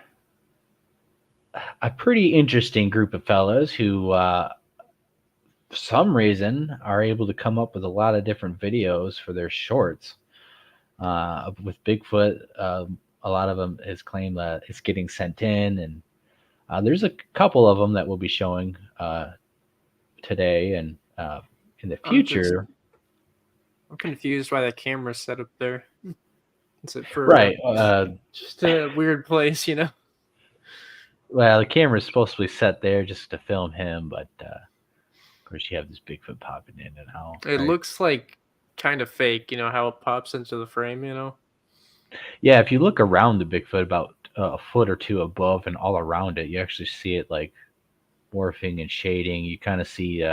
a pretty interesting group of fellows who, for some reason, are able to come up with a lot of different videos for their shorts. With Bigfoot, a lot of them is claimed that it's getting sent in, and there's a couple of them that we'll be showing today and in the future.
I'm confused why that camera's set up there. Is it for
right?
Just a weird place,
Well, the camera's supposed to be set there just to film him, but of course you have this Bigfoot popping in and out.
It
right?
looks like kind of fake, how it pops into the frame,
Yeah, if you look around the Bigfoot about a foot or two above and all around it, you actually see it like morphing and shading. You kind of see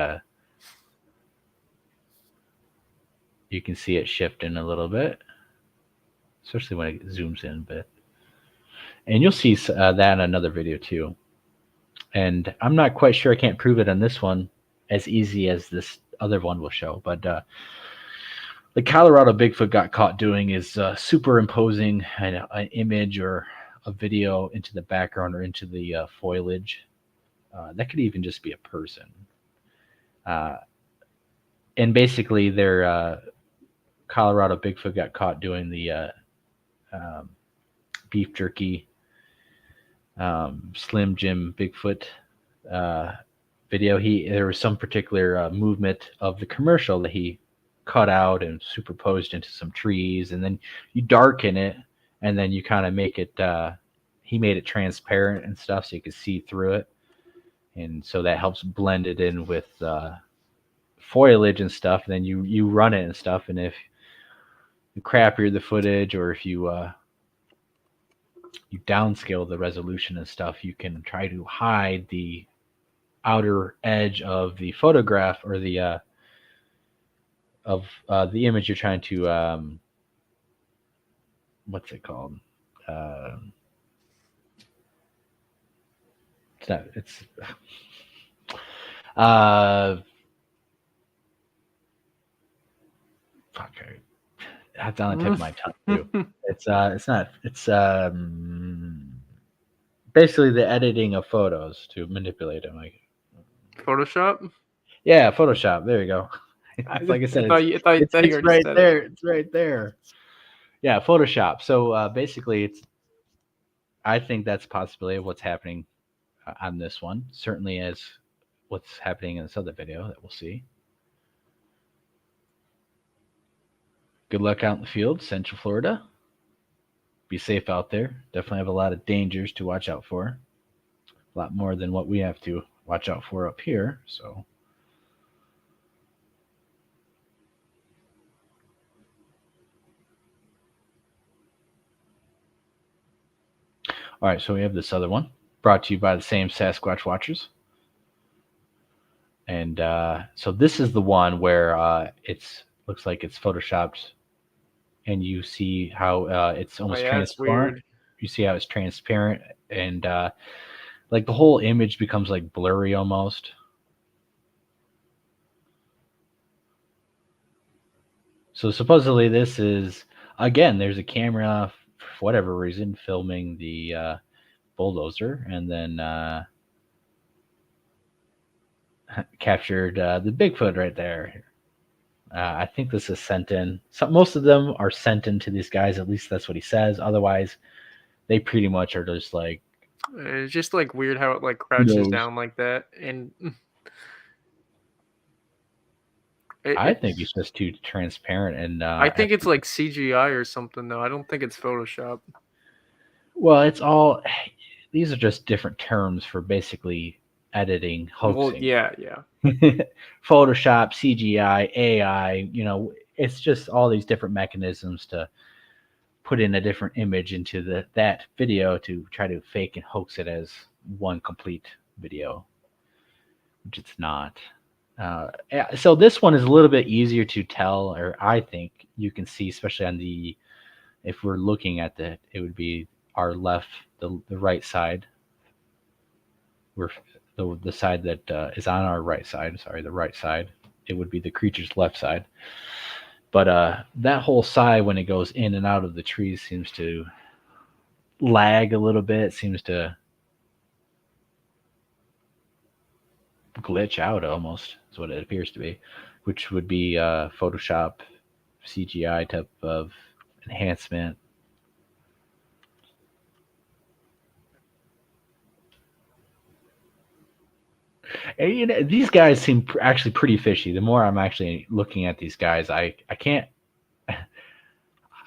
you can see it shifting a little bit, especially when it zooms in a bit. And you'll see that in another video too. And I'm not quite sure, I can't prove it on this one as easy as this other one will show, but the Colorado Bigfoot got caught doing is superimposing an image or a video into the background or into the foliage. That could even just be a person. And basically, their Colorado Bigfoot got caught doing the beef jerky Slim Jim Bigfoot video. There was some particular movement of the commercial that he cut out and superposed into some trees, and then you darken it, and then you kind of make it he made it transparent and stuff so you could see through it, and so that helps blend it in with foliage and stuff. And then you run it and stuff, and if the crappier the footage, or if you you downscale the resolution and stuff, you can try to hide the outer edge of the photograph or the image you're trying to what's it called? Uh, it's not. It's uh, fuck. That's on the tip of my tongue too. It's not. It's basically the editing of photos to manipulate them. Like
Photoshop.
yeah, Photoshop. There you go. Like I said,
I thought you
it's
already
right
said
there.
it.
It's right there. Yeah, Photoshop. So basically, it's. I think that's a possibility of what's happening on this one. Certainly, as what's happening in this other video that we'll see. Good luck out in the field, Central Florida. Be safe out there. Definitely have a lot of dangers to watch out for. A lot more than what we have to watch out for up here. So. All right, so we have this other one brought to you by the same Sasquatch Watchers. And so this is the one where it's looks like it's photoshopped, and you see how it's almost transparent.
Weird.
You see how it's transparent, and like the whole image becomes like blurry almost. So supposedly this is again. There's a camera for whatever reason filming the bulldozer, and then captured the Bigfoot right there. I think this is sent in. So most of them are sent in to these guys. At least that's what he says. Otherwise, they pretty much are just like.
It's just like weird how it like crouches down like that, and
I think it's just too transparent, and
I think it's like CGI or something. Though I don't think it's Photoshop.
Well, it's all. These are just different terms for basically editing, hoaxing.
Well, yeah.
Photoshop, CGI, AI. It's just all these different mechanisms to put in a different image into that video to try to fake and hoax it as one complete video, which it's not. So this one is a little bit easier to tell, or I think you can see, especially on the, if we're looking at it would be our left, the right side. We're the side that is on our right side. Sorry, the right side. It would be the creature's left side. But that whole side, when it goes in and out of the trees, seems to lag a little bit. Seems to glitch out almost, is what it appears to be, which would be Photoshop, CGI type of enhancement. And, these guys seem actually pretty fishy. The more I'm actually looking at these guys, I can't.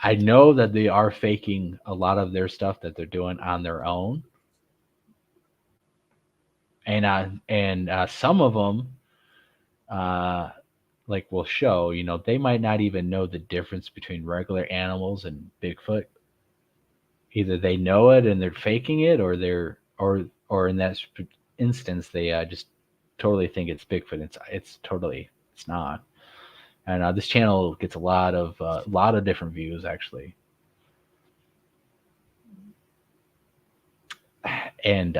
I know that they are faking a lot of their stuff that they're doing on their own, and some of them, like will show, they might not even know the difference between regular animals and Bigfoot. Either they know it and they're faking it, or or in that instance they just totally think it's Bigfoot. It's not. And this channel gets a lot of different views actually. And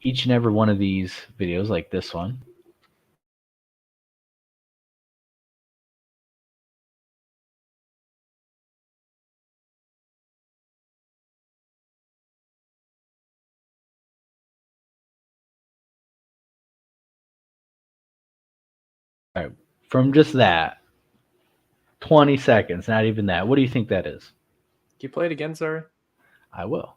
each and every one of these videos, like this one, from just that 20 seconds, not even that. What do you think that is?
Can you play it again, sorry?
I will.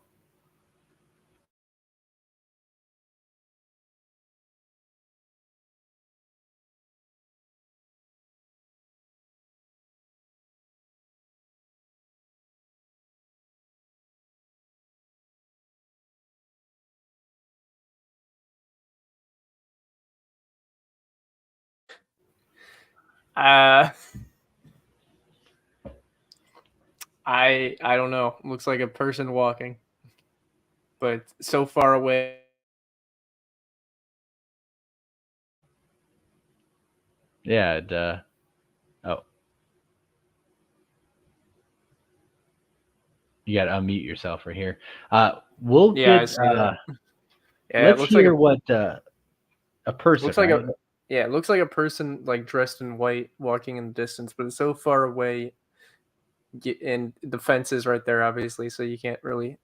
I don't know. Looks like a person walking. but so far away.
Yeah. Oh, you got to unmute yourself right here. We'll
Yeah, I
get.
see that. Yeah, it
Let's
looks like
hear what a person,
looks like a
right?
yeah, it looks like a person like dressed in white walking in the distance, but it's so far away. And the fence is right there, obviously, so you can't really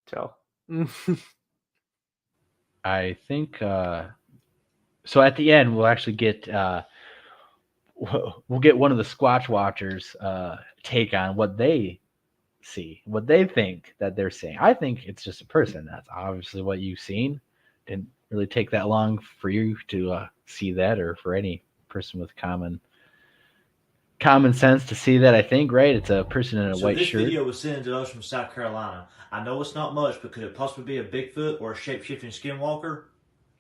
tell.
I think. So at the end, we'll actually get. We'll get one of the Squatch Watchers' take on what they see, what they think that they're seeing. I think it's just a person. That's obviously what you've seen. Didn't really take that long for you to see that, or for any person with common sense to see that. I think, right? It's a person in a
So
white
this
shirt.
video was sent to us from South Carolina. I know it's not much, but could it possibly be a Bigfoot or a shape-shifting skinwalker?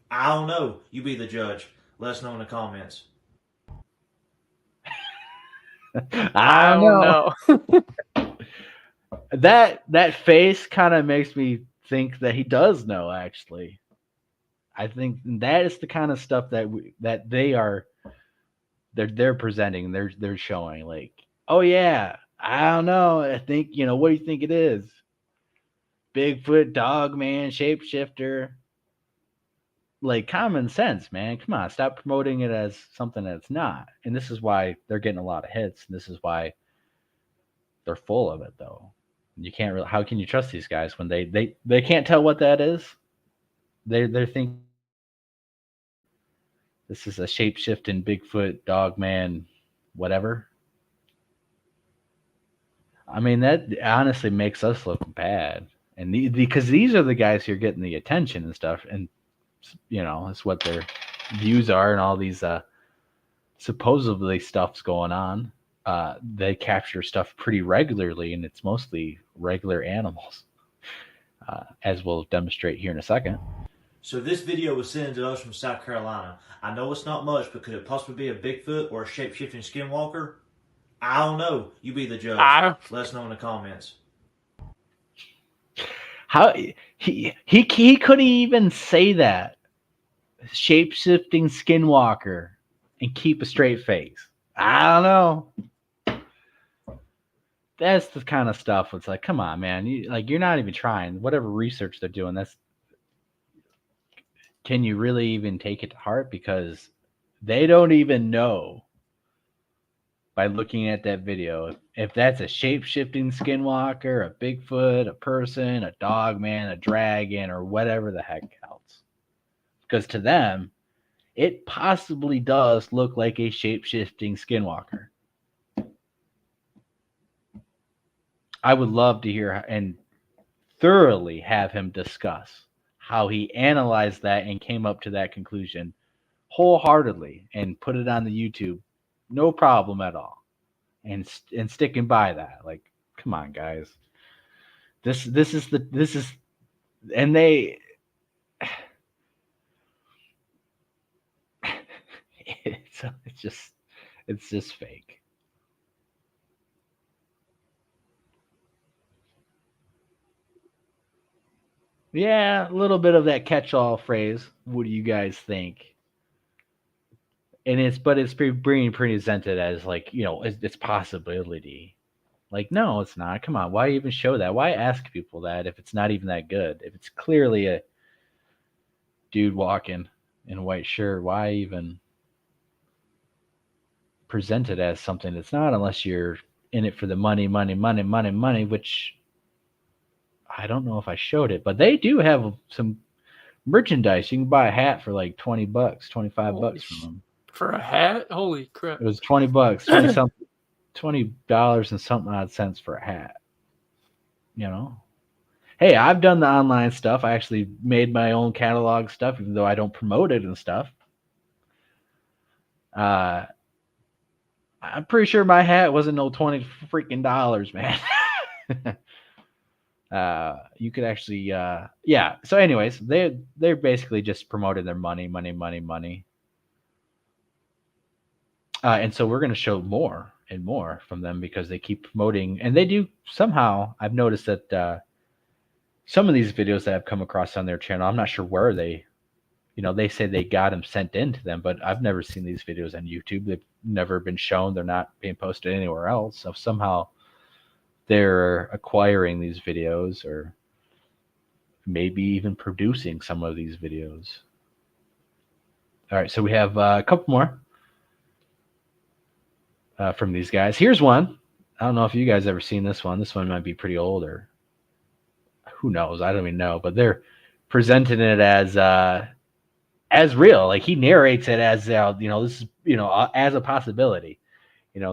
I don't know. You be the judge. Let us know in the comments.
I don't
don't
know.
know.
That face kind of makes me think that he does know. Actually, I think that is the kind of stuff that they're presenting. They're showing like, oh yeah, I don't know. I think what do you think it is? Bigfoot, dog man, shapeshifter. Like common sense, man. Come on, stop promoting it as something that's not. And this is why they're getting a lot of hits. And this is why they're full of it, though. You can't really. How can you trust these guys when they can't tell what that is? They're thinking this is a shape shifting Bigfoot dog man, whatever. I mean that honestly makes us look bad, and because these are the guys who are getting the attention and stuff, and it's what their views are, and all these supposedly stuff's going on. They capture stuff pretty regularly, and it's mostly regular animals, as we'll demonstrate here in a second.
So this video was sent to us from South Carolina. I know it's not much, but could it possibly be a Bigfoot or a shape-shifting skinwalker? I don't know. You be the judge. Let us know in the comments.
How he couldn't even say that shape shifting skinwalker and keep a straight face. I don't know. That's the kind of stuff. It's like, come on, man. You're not even trying. Whatever research they're doing, can you really even take it to heart? Because they don't even know by looking at that video if that's a shape-shifting skinwalker, a Bigfoot, a person, a dog man, a dragon, or whatever the heck else. Because to them, it possibly does look like a shape-shifting skinwalker. I would love to hear and thoroughly have him discuss how he analyzed that and came up to that conclusion wholeheartedly and put it on the YouTube, no problem at all, and sticking by that. Like, come on, guys, this is, and they. It's just fake. Yeah, a little bit of that catch-all phrase. What do you guys think? And it's being presented as like it's possibility. Like no, it's not. Come on, why even show that? Why ask people that if it's not even that good? If it's clearly a dude walking in a white shirt, why even present it as something that's not? Unless you're in it for the money, money, money, money, money. Which I don't know if I showed it, but they do have some merchandise. You can buy a hat for like $20, $25 from them.
For a hat? Holy crap!
It was $20, 20 something, $20 and something odd cents for a hat. Hey, I've done the online stuff. I actually made my own catalog stuff, even though I don't promote it and stuff. I'm pretty sure my hat wasn't no $20 freaking dollars, man. You could actually, yeah. So, anyways, they're basically just promoting their money. And so we're going to show more and more from them because they keep promoting, and they do somehow. I've noticed that some of these videos that I've come across on their channel, I'm not sure where they, they say they got them sent in to them, but I've never seen these videos on YouTube. They've never been shown. They're not being posted anywhere else. So somehow they're acquiring these videos or maybe even producing some of these videos. All right, so we have a couple more from these guys. Here's one. I don't know if you guys ever seen this one. This one might be pretty old, or who knows? I don't even know. But they're presenting it as real. Like he narrates it as this is as a possibility.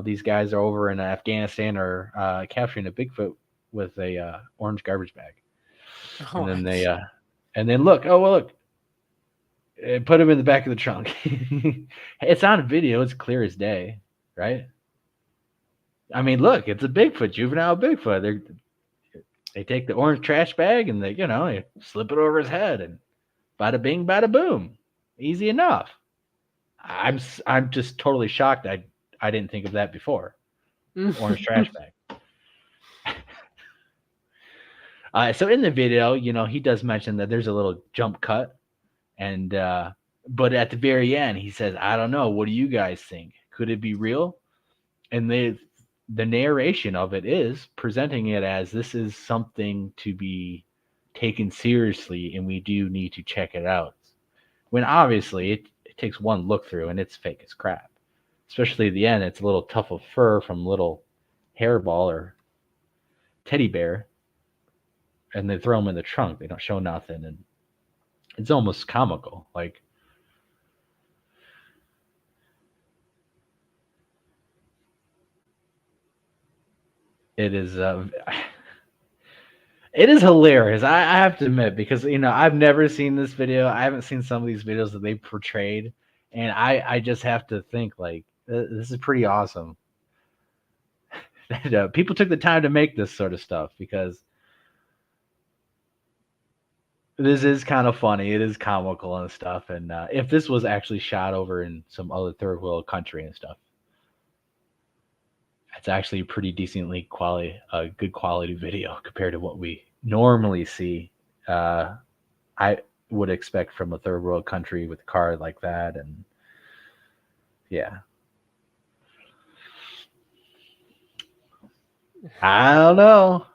These guys are over in Afghanistan or capturing a Bigfoot with a orange garbage bag, and then look. Oh well, look. Put him in the back of the trunk. It's on video. It's clear as day, right? I mean, look, it's a Bigfoot, juvenile Bigfoot. They take the orange trash bag and they slip it over his head and bada bing, bada boom. Easy enough. I'm just totally shocked. I didn't think of that before. Orange trash bag. So in the video, he does mention that there's a little jump cut. And but at the very end, he says, "I don't know. What do you guys think? Could it be real?" And the narration of it is presenting it as this is something to be taken seriously, and we do need to check it out. When obviously it takes one look through, and it's fake as crap. Especially at the end, it's a little tuft of fur from little hairball or teddy bear, and they throw them in the trunk. They don't show nothing, and it's almost comical. Like, it is hilarious. I have to admit, because I've never seen this video. I haven't seen some of these videos that they portrayed, and I just have to think like this is pretty awesome. That people took the time to make this sort of stuff, because this is kind of funny. It is comical and stuff. And if this was actually shot over in some other third world country and stuff, it's actually pretty decently good quality video compared to what we normally see. I would expect from a third world country with a car like that. And yeah, I don't know.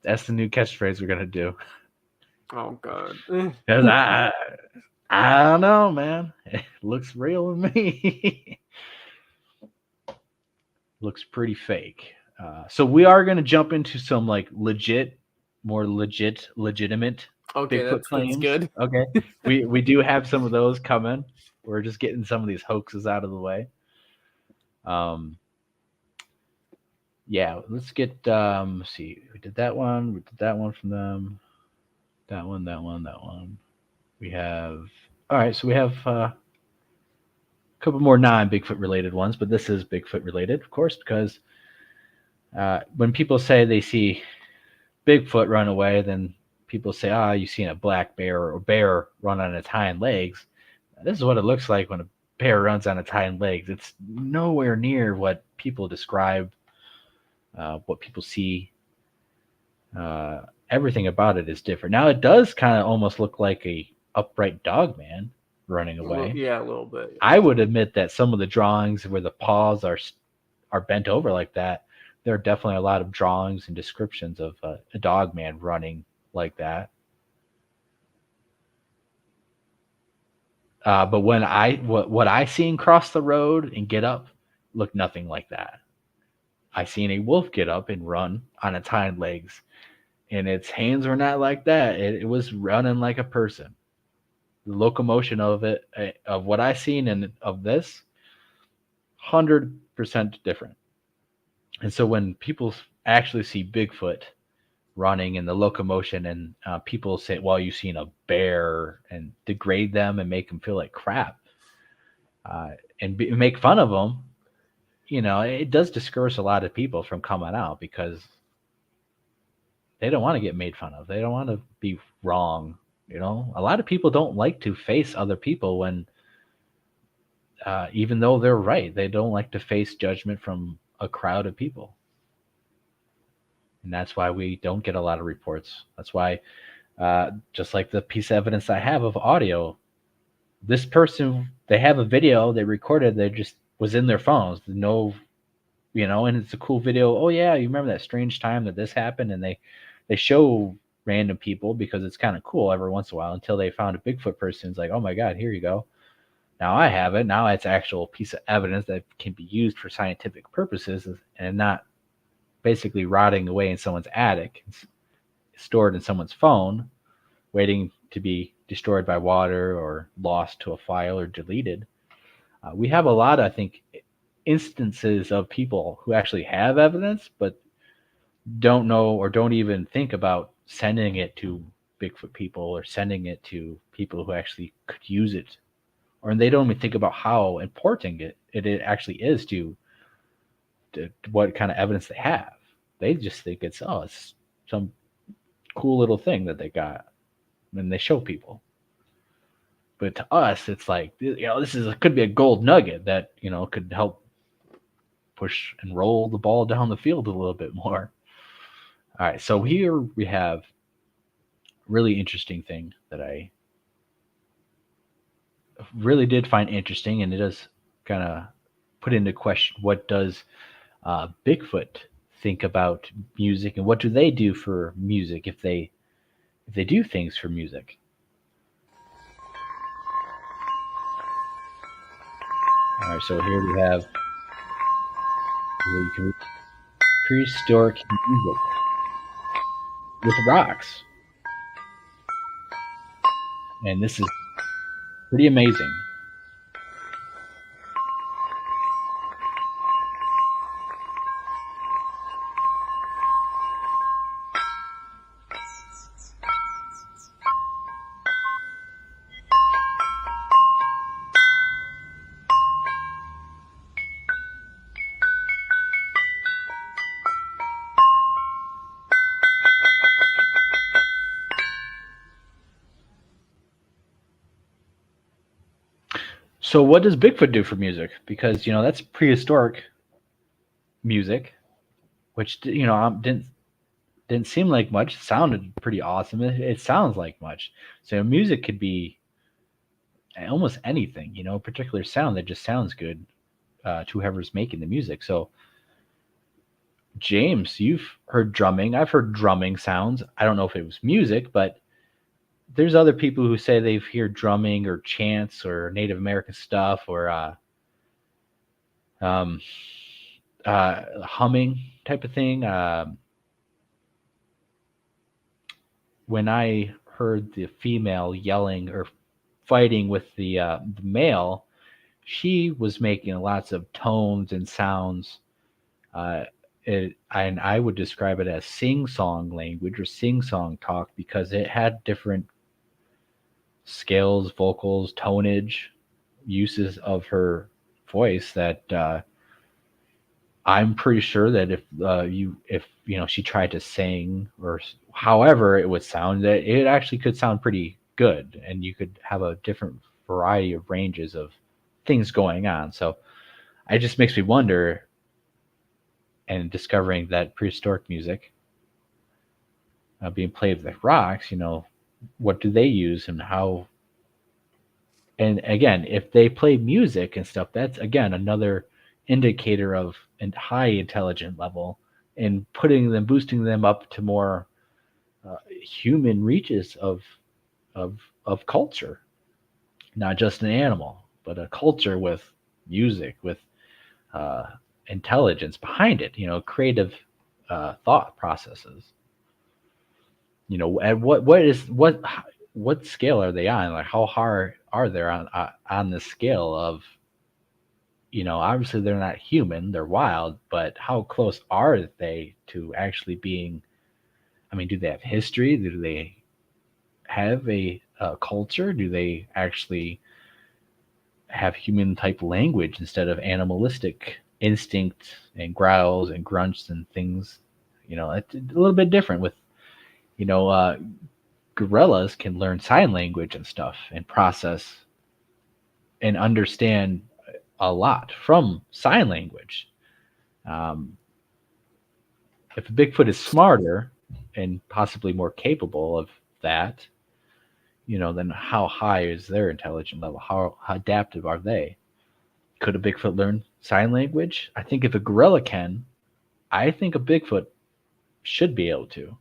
That's the new catchphrase we're gonna do.
Oh God!
I don't know, man. It looks real to me. Looks pretty fake. So we are gonna jump into some like more legitimate Bigfoot claims.
That's good.
Okay, we do have some of those coming. We're just getting some of these hoaxes out of the way. Yeah, let's get let's see. We did that one. We did that one from them. That one. We have all right, so we have a couple more non-Bigfoot related ones, but this is Bigfoot related, of course, because when people say they see Bigfoot run away, then people say, you've seen a black bear or bear run on its hind legs. This is what it looks like when a bear runs on its hind legs. It's nowhere near what people describe. What people see, everything about it is different. Now it does kind of almost look like a upright dog man running away.
Yeah, a little bit.
I would admit that some of the drawings where the paws are bent over like that, there are definitely a lot of drawings and descriptions of a dog man running like that. But when what I seen cross the road and get up looked nothing like that. I seen a wolf get up and run on its hind legs, and its hands were not like that. It was running like a person. The locomotion of it, of what I seen and of this, 100% different. And so when people actually see Bigfoot running and the locomotion, and people say, well, you've seen a bear, and degrade them and make them feel like crap, and make fun of them, it does discourage a lot of people from coming out, because they don't want to get made fun of. They don't want to be wrong. A lot of people don't like to face other people when even though they're right, they don't like to face judgment from a crowd of people. And that's why we don't get a lot of reports. That's why, just like the piece of evidence I have of audio, this person, they have a video they recorded, they just was in their phones. No, and it's a cool video. Oh yeah, you remember that strange time that this happened? And they show random people because it's kind of cool every once in a while until they found a Bigfoot person. It's like, oh my God, here you go. Now I have it. Now it's actual piece of evidence that can be used for scientific purposes and not basically rotting away in someone's attic, stored in someone's phone, waiting to be destroyed by water or lost to a file or deleted. We have a lot, I think, instances of people who actually have evidence but don't know or don't even think about sending it to Bigfoot people or sending it to people who actually could use it, or they don't even think about how important it actually is to what kind of evidence they have. They just think it's some cool little thing that they got and they show people. But to us, it's like, this could be a gold nugget that could help push and roll the ball down the field a little bit more. All right, so here we have a really interesting thing that I really did find interesting, and it does kind of put into question, what does Bigfoot think about music, and what do they do for music if they do things for music? All right, so here we have prehistoric music with rocks, and this is pretty amazing. So what does Bigfoot do for music? Because that's prehistoric music, which didn't seem like much. It sounded pretty awesome. It sounds like much. So music could be almost anything, a particular sound that just sounds good to whoever's making the music. So James, you've heard drumming. I've heard drumming sounds. I don't know if it was music, but there's other people who say they've heard drumming or chants or Native American stuff or humming type of thing. When I heard the female yelling or fighting with the male, she was making lots of tones and sounds. And I would describe it as sing-song language or sing-song talk because it had different scales, vocals, tonnage, uses of her voice that I'm pretty sure that if she tried to sing or however it would sound, that it actually could sound pretty good, and you could have a different variety of ranges of things going on. So it just makes me wonder, and discovering that prehistoric music being played with rocks, what do they use and how? And again, if they play music and stuff, that's again another indicator of a high intelligent level and boosting them up to more human reaches of culture, not just an animal, but a culture with music, with intelligence behind it, creative thought processes. And what scale are they on? Like, how hard are they on the scale of, obviously they're not human, they're wild, but how close are they to actually being? I mean, do they have history? Do they have a culture? Do they actually have human type language instead of animalistic instinct and growls and grunts and things? It's a little bit different with, gorillas can learn sign language and stuff and process and understand a lot from sign language. If a Bigfoot is smarter and possibly more capable of that, then how high is their intelligence level? How adaptive are they? Could a Bigfoot learn sign language? I think if a gorilla can, I think a Bigfoot should be able to.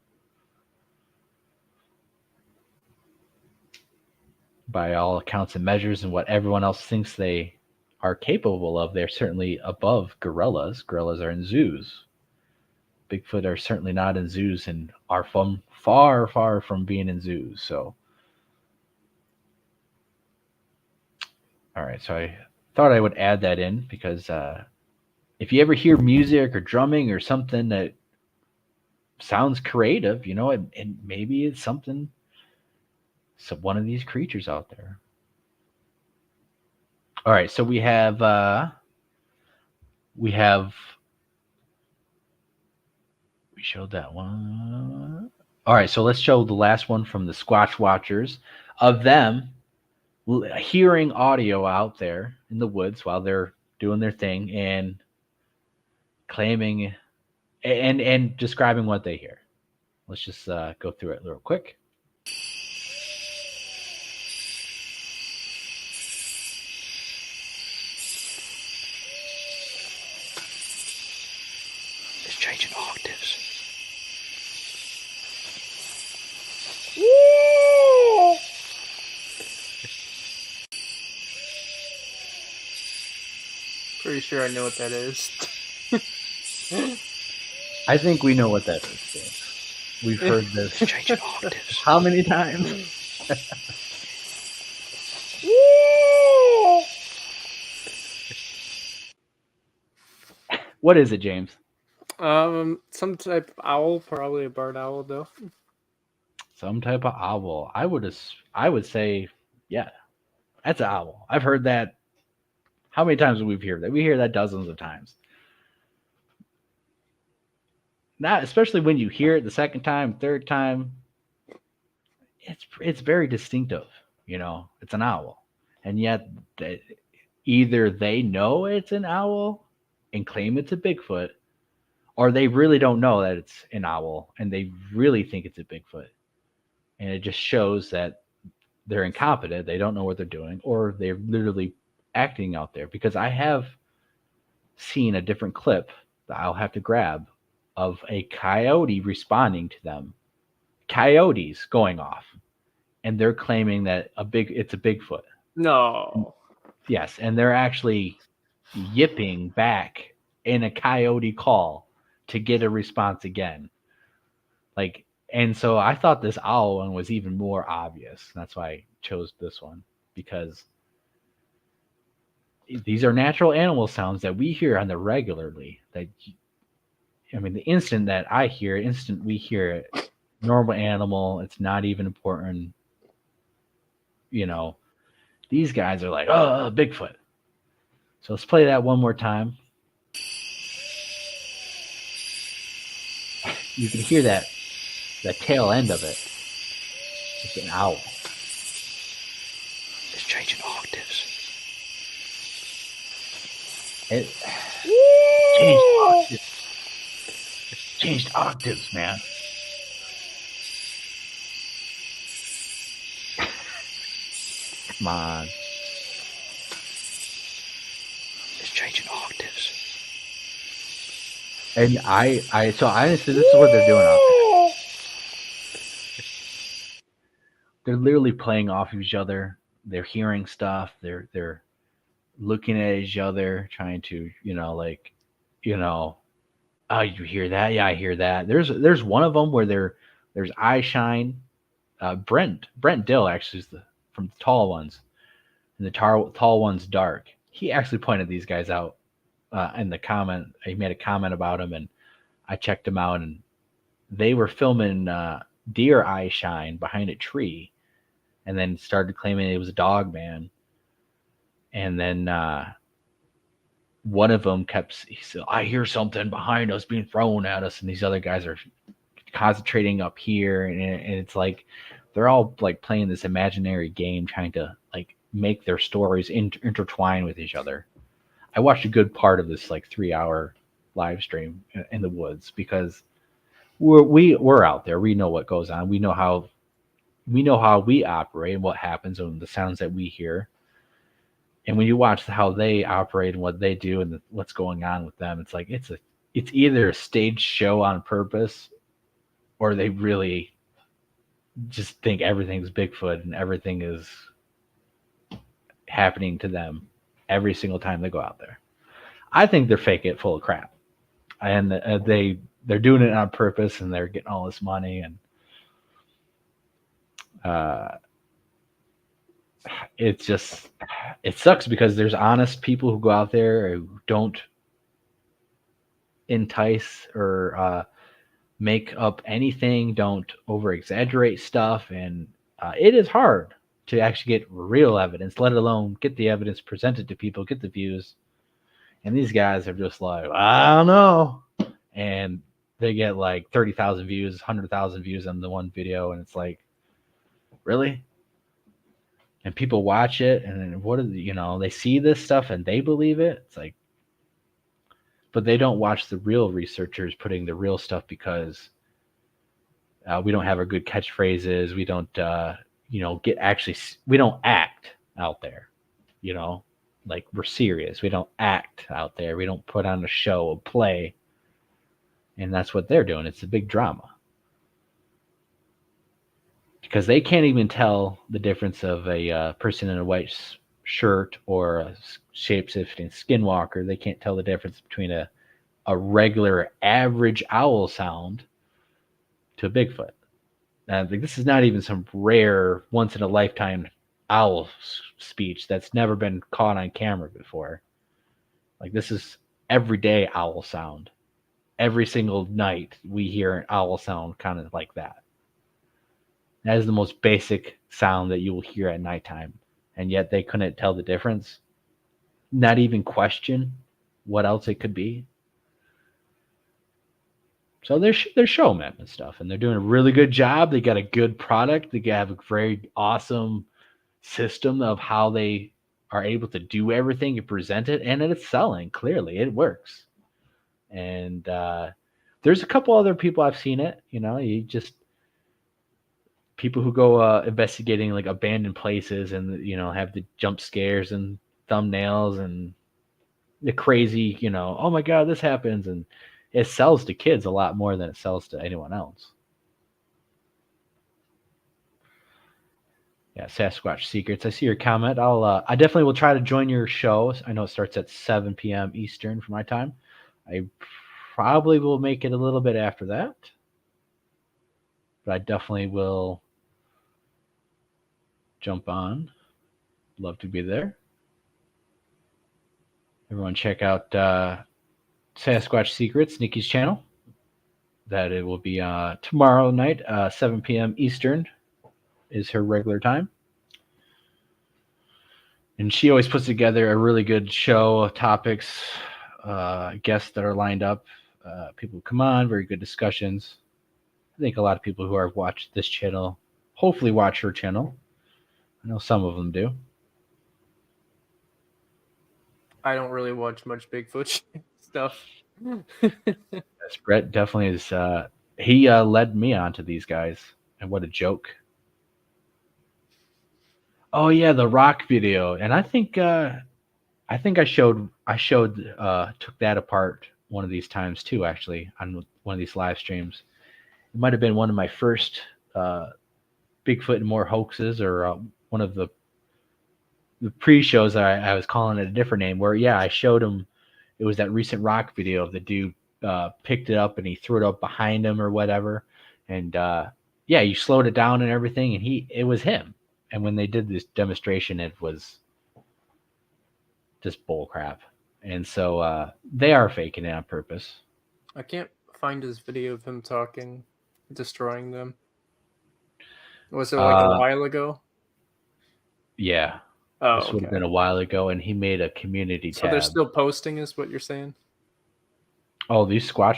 By all accounts and measures and what everyone else thinks they are capable of, they're certainly above gorillas. Gorillas are in zoos. Bigfoot are certainly not in zoos and are from far, far from being in zoos. So, all right. So I thought I would add that in because if you ever hear music or drumming or something that sounds creative, and maybe it's something, one of these creatures out there. All right. So we showed that one. All right, so let's show the last one from the Squatch Watchers of them hearing audio out there in the woods while they're doing their thing and claiming and describing what they hear. Let's just go through it real quick.
It's changing octaves.
Pretty sure I know what that is.
I think we know what that is, James. We've heard this
Changing octaves.
how many times? What is it, James?
Some type of owl, probably a barred owl, though.
Some type of owl. I would say, yeah, that's an owl. I've heard that. How many times have we heard that? We hear that dozens of times. Not especially when you hear it the second time, third time. It's very distinctive. It's an owl, and yet either they know it's an owl and claim it's a Bigfoot, or they really don't know that it's an owl and they really think it's a Bigfoot. And it just shows that they're incompetent. They don't know what they're doing, or they're literally acting out there. Because I have seen a different clip that I'll have to grab of a coyote responding to them. Coyotes going off, and they're claiming that it's a Bigfoot.
No.
Yes, and they're actually yipping back in a coyote call to get a response again. And so I thought this owl one was even more obvious. That's why I chose this one, because these are natural animal sounds that we hear on the regularly. The instant that I hear it, we hear it. Normal animal, it's not even important. These guys are like, oh, Bigfoot. So let's play that one more time. You can hear that tail end of it. It's an owl.
It's changing octaves.
It changed octaves, man. Come on.
It's changing octaves.
And so honestly, this is what they're doing out there. They're literally playing off each other. They're hearing stuff. They're looking at each other, trying to, oh, you hear that? Yeah, I hear that. There's one of them where there's eye shine. Brent Dill actually is from the tall ones, and the tall one's dark. He actually pointed these guys out in the comment. He made a comment about them, and I checked them out, and they were filming deer eye shine behind a tree, and then started claiming it was a dog man. And then one of them he said, I hear something behind us being thrown at us, and these other guys are concentrating up here, and it's like they're all like playing this imaginary game, trying to like make their stories intertwine with each other. I watched a good part of this like 3 hour live stream in the woods because we're out there. We know what goes on. We know how we operate and what happens and the sounds that we hear. And when you watch how they operate and what they do and what's going on with them, it's like it's either a staged show on purpose or they really just think everything's Bigfoot and everything is happening to them every single time they go out there. I think they're faking it full of crap, and they're doing it on purpose, and they're getting all this money, and it sucks because there's honest people who go out there who don't entice or make up anything, don't over exaggerate stuff, and it is hard to actually get real evidence, let alone get the evidence presented to people, get the views. And these guys are just like, I don't know. And they get like 30,000 views, 100,000 views on the one video. And it's like, really? And people watch it and then they see this stuff and they believe it. It's like, but they don't watch the real researchers putting the real stuff because we don't have our good catchphrases. We don't, we don't act out there, like we're serious. We don't act out there. We don't put on a show, a play. And that's what they're doing. It's a big drama. Because they can't even tell the difference of a person in a white shirt or a shape-shifting skinwalker. They can't tell the difference between a regular average owl sound to a Bigfoot. This is not even some rare once-in-a-lifetime owl speech that's never been caught on camera before. Like, this is everyday owl sound. Every single night we hear an owl sound kind of like that. That is the most basic sound that you will hear at nighttime. And yet they couldn't tell the difference. Not even question what else it could be. So they're showmen and stuff. And they're doing a really good job. They got a good product. They have a very awesome system of how they are able to do everything and present it. And it's selling. Clearly, it works. And there's a couple other people I've seen it. People who go investigating like abandoned places and have the jump scares and thumbnails and the crazy oh my god, this happens, and it sells to kids a lot more than it sells to anyone else. Yeah, Sasquatch Secrets, I see your comment. I definitely will try to join your show. I know it starts at 7 p.m. Eastern for my time. I probably will make it a little bit after that, but I definitely will jump on. Love to be there. Everyone check out Sasquatch Secrets, Nikki's channel. That it will be tomorrow night, 7 p.m. Eastern is her regular time. And she always puts together a really good show of topics, guests that are lined up. People come on, very good discussions. I think a lot of people who have watched this channel hopefully watch her channel. I know some of them do.
I don't really watch much Bigfoot stuff.
Yes, Brett definitely is. He led me on to these guys, and what a joke! Oh yeah, the rock video, and I think I took that apart one of these times too. Actually, on one of these live streams, it might have been one of my first Bigfoot and More hoaxes, or one of the pre-shows. I was calling it a different name. Where I showed him. It was that recent rock video of the dude picked it up and he threw it up behind him or whatever, and you slowed it down and everything, and it was him. And when they did this demonstration, it was just bull crap. And so they are faking it on purpose.
I can't find his video of him talking, destroying them. Was it like a while ago?
Yeah.
Oh,
this would have been a while ago, and he made a community tab.
So they're still posting, is what you're saying?
Oh, these Squatch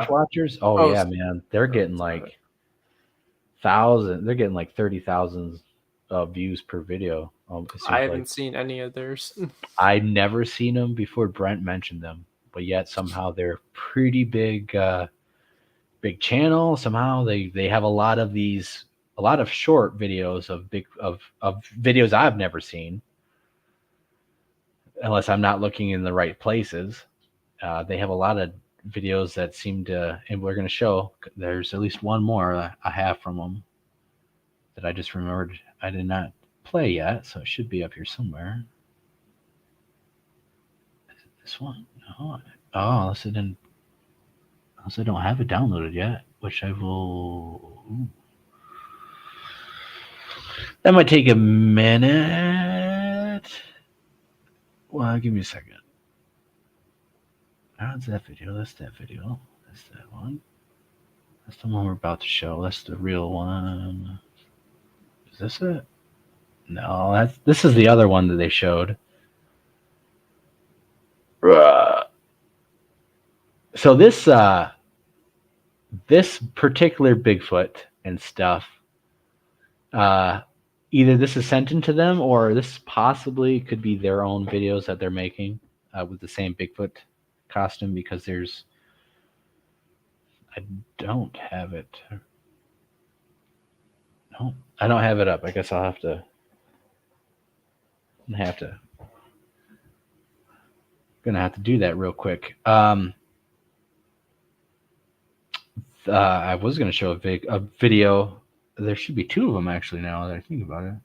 watchers? Yeah, man. They're getting like thousands. They're getting like 30,000 views per video.
I haven't seen any of theirs.
I've never seen them before. Brent mentioned them, but yet somehow they're pretty big, big channel. Somehow they have a lot of short videos of videos I've never seen, unless I'm not looking in the right places. They have a lot of videos that seem to, and we're going to show. There's at least one more I have from them that I just remembered I did not play yet, so it should be up here somewhere. Is it this one? No. Oh, unless I don't have it downloaded yet, which I will. Ooh. That might take a minute. Well, give me a second. That's that video. That's that video. That's that one. That's the one we're about to show. That's the real one. Is this it? No, this is the other one that they showed. So this particular Bigfoot and stuff, either this is sent into them or this possibly could be their own videos that they're making with the same Bigfoot costume, because I don't have it. No, I don't have it up. I guess I'll have to. Gonna have to do that real quick. I was gonna show a video. There should be two of them actually. Now that I think about it,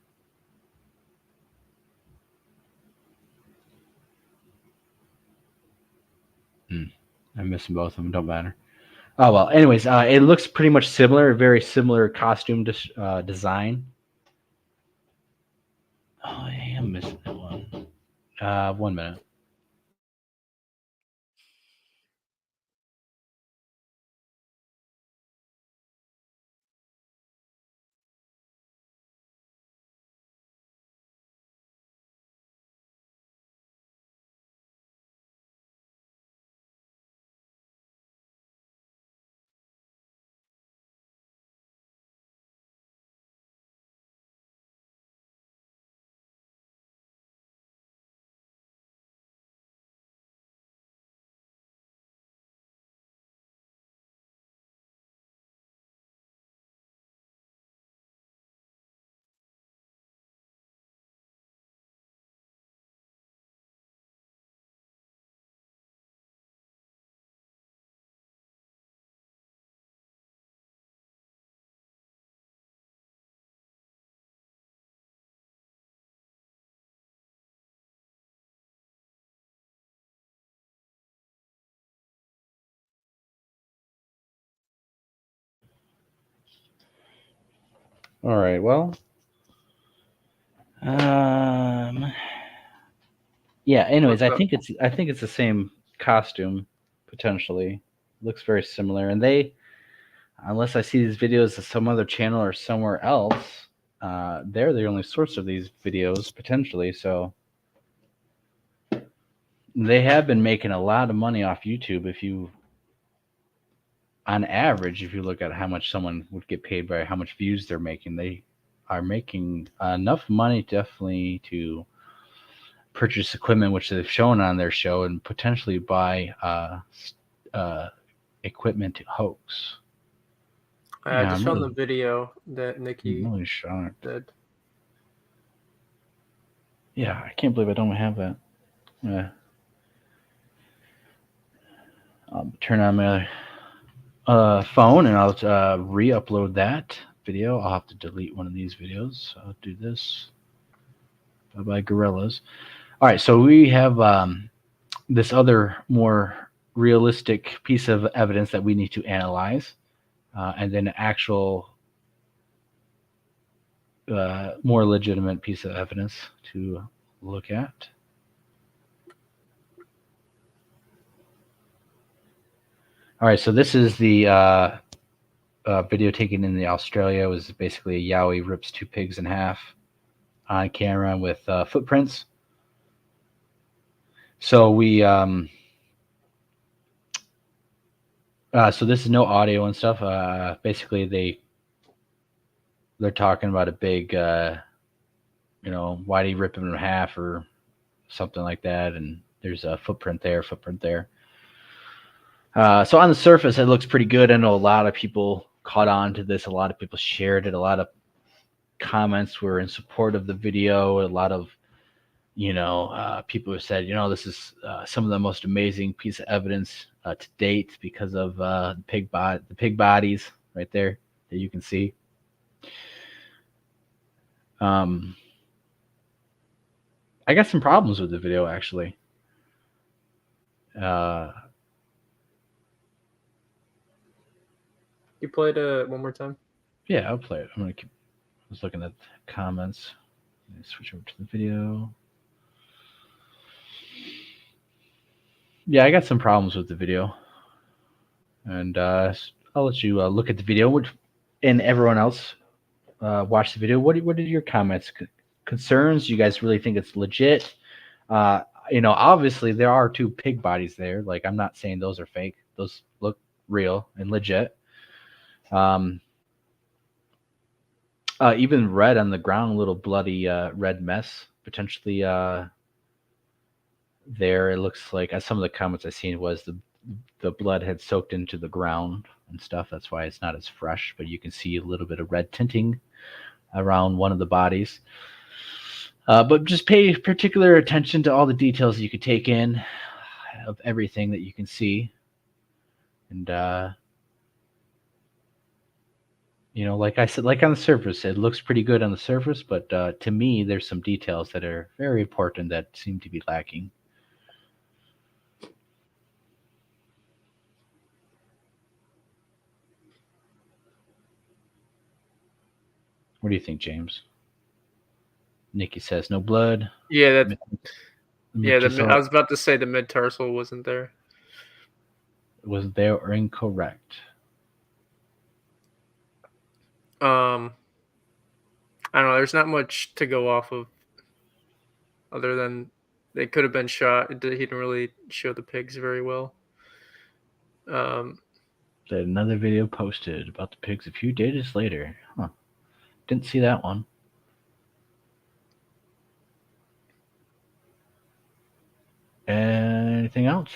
I'm missing both of them. Don't matter. Oh well. Anyways, it looks pretty much similar. Very similar costume design. Oh, I am missing that one. 1 minute. All right. Well. Yeah. Anyways, I think it's the same costume potentially. Looks very similar, and unless I see these videos of some other channel or somewhere else, they're the only source of these videos potentially. So they have been making a lot of money off YouTube. On average, if you look at how much someone would get paid by how much views they're making, they are making enough money definitely to purchase equipment, which they've shown on their show, and potentially buy equipment to hoax.
I just found the video that Nikki did.
Yeah, I can't believe I don't have that. I'll turn on my phone and I'll re-upload that video. I'll have to delete one of these videos. So I'll do this. Bye-bye, gorillas. All right, so we have this other more realistic piece of evidence that we need to analyze, and then an actual more legitimate piece of evidence to look at. All right, so this is the video taken in Australia. It was basically a Yowie rips two pigs in half on camera with footprints. So we, so this is no audio and stuff. Basically, they're talking about a big why did he rip him in half or something like that? And there's a footprint there. So on the surface, it looks pretty good. I know a lot of people caught on to this. A lot of people shared it. A lot of comments were in support of the video. A lot of, people have said, this is some of the most amazing piece of evidence to date because of the pig bodies right there that you can see. I got some problems with the video, actually.
You played it one more time?
Yeah, I'll play it. I was looking at the comments. Let me switch over to the video. Yeah, I got some problems with the video. And I'll let you look at the video. And everyone else watch the video. What are your comments? Concerns? You guys really think it's legit? Obviously there are 2 pig bodies there. Like, I'm not saying those are fake. Those look real and legit. Even red on the ground, a little bloody red mess potentially there. It looks like, as some of the comments I've seen, was the blood had soaked into the ground and stuff. That's why it's not as fresh, but you can see a little bit of red tinting around one of the bodies. But just pay particular attention to all the details you could take in of everything that you can see. And, like I said, like on the surface, it looks pretty good on the surface, but to me, there's some details that are very important that seem to be lacking. What do you think, James? Nikki says no blood.
Yeah, I was about to say the mid-tarsal wasn't there.
Wasn't there or incorrect?
I don't know. There's not much to go off of, other than they could have been shot. He didn't really show the pigs very well.
Another video posted about the pigs a few days later. Huh. Didn't see that one. Anything else?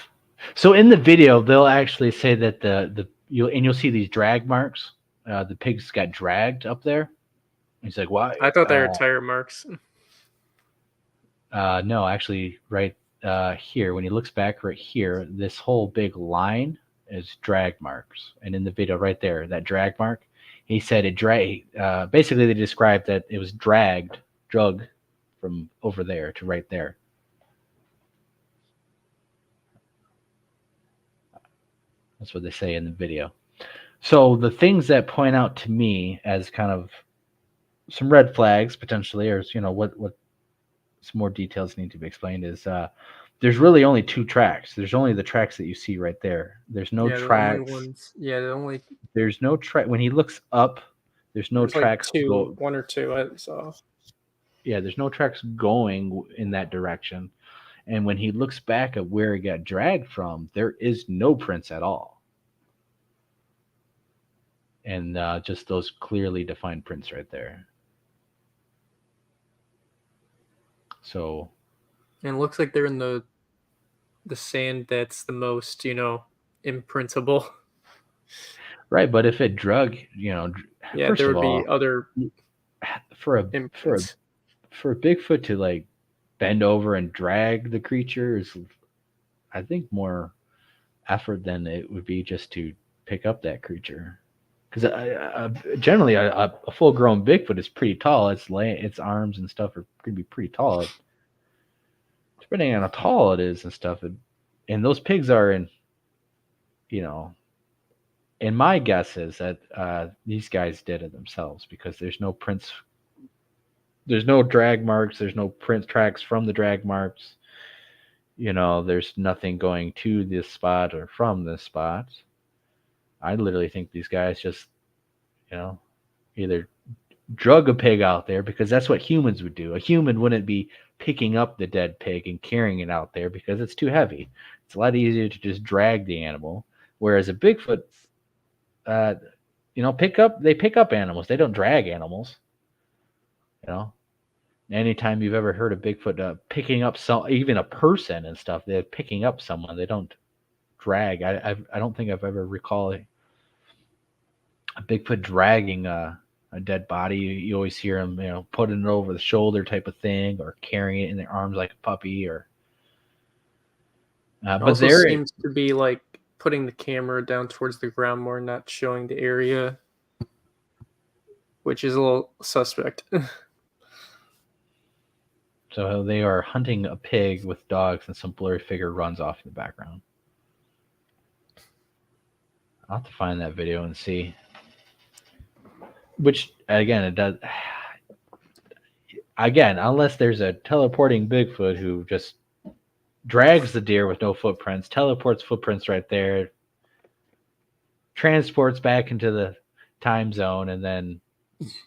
So in the video, they'll actually say that you'll see these drag marks. The pigs got dragged up there. He's like, why?
I thought they were tire marks.
No, actually, right here, when he looks back right here, this whole big line is drag marks. And in the video right there, that drag mark, he said it basically they described that it was drug from over there to right there. That's what they say in the video. So the things that point out to me as kind of some red flags potentially, or what some more details need to be explained, is there's really only 2 tracks. There's only the tracks that you see right there. There's no tracks. There's no track when he looks up. There's no tracks.
Like 1 or 2 I saw.
Yeah, there's no tracks going in that direction. And when he looks back at where he got dragged from, there is no prints at all. And just those clearly defined prints right there. So.
And it looks like they're in the sand that's the most, imprintable.
Right, but if it drug,
yeah, there would be other
for a Bigfoot to like bend over and drag the creature is, I think, more effort than it would be just to pick up that creature. Because generally a full-grown Bigfoot is pretty tall. Its arms and stuff are going to be pretty tall. Depending on how tall it is and stuff, and those pigs are in, and my guess is that these guys did it themselves, because there's no prints. There's no drag marks. There's no print tracks from the drag marks. There's nothing going to this spot or from this spot. I literally think these guys just, either drug a pig out there, because that's what humans would do. A human wouldn't be picking up the dead pig and carrying it out there because it's too heavy. It's a lot easier to just drag the animal. Whereas a Bigfoot, they pick up animals. They don't drag animals. Anytime you've ever heard of Bigfoot picking up even a person and stuff, they're picking up someone. They don't drag. I don't think I've ever recall a Bigfoot dragging a dead body. You always hear them, putting it over the shoulder type of thing, or carrying it in their arms like a puppy, or.
It
But
also
there,
seems to be like putting the camera down towards the ground more, not showing the area, which is a little suspect.
So they are hunting a pig with dogs, and some blurry figure runs off in the background. I'll have to find that video and see. Which, again, it does. Again, unless there's a teleporting Bigfoot who just drags the deer with no footprints, teleports footprints right there, transports back into the time zone, and then, it's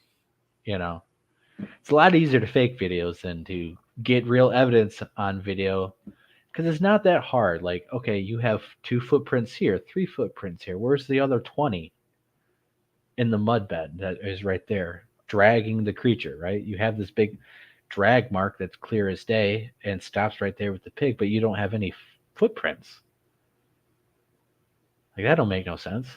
a lot easier to fake videos than to get real evidence on video, because it's not that hard. Like, okay, you have 2 footprints here, 3 footprints here. Where's the other 20? In the mud bed that is right there, dragging the creature, right? You have this big drag mark that's clear as day and stops right there with the pig, but you don't have any footprints. Like, that don't make no sense.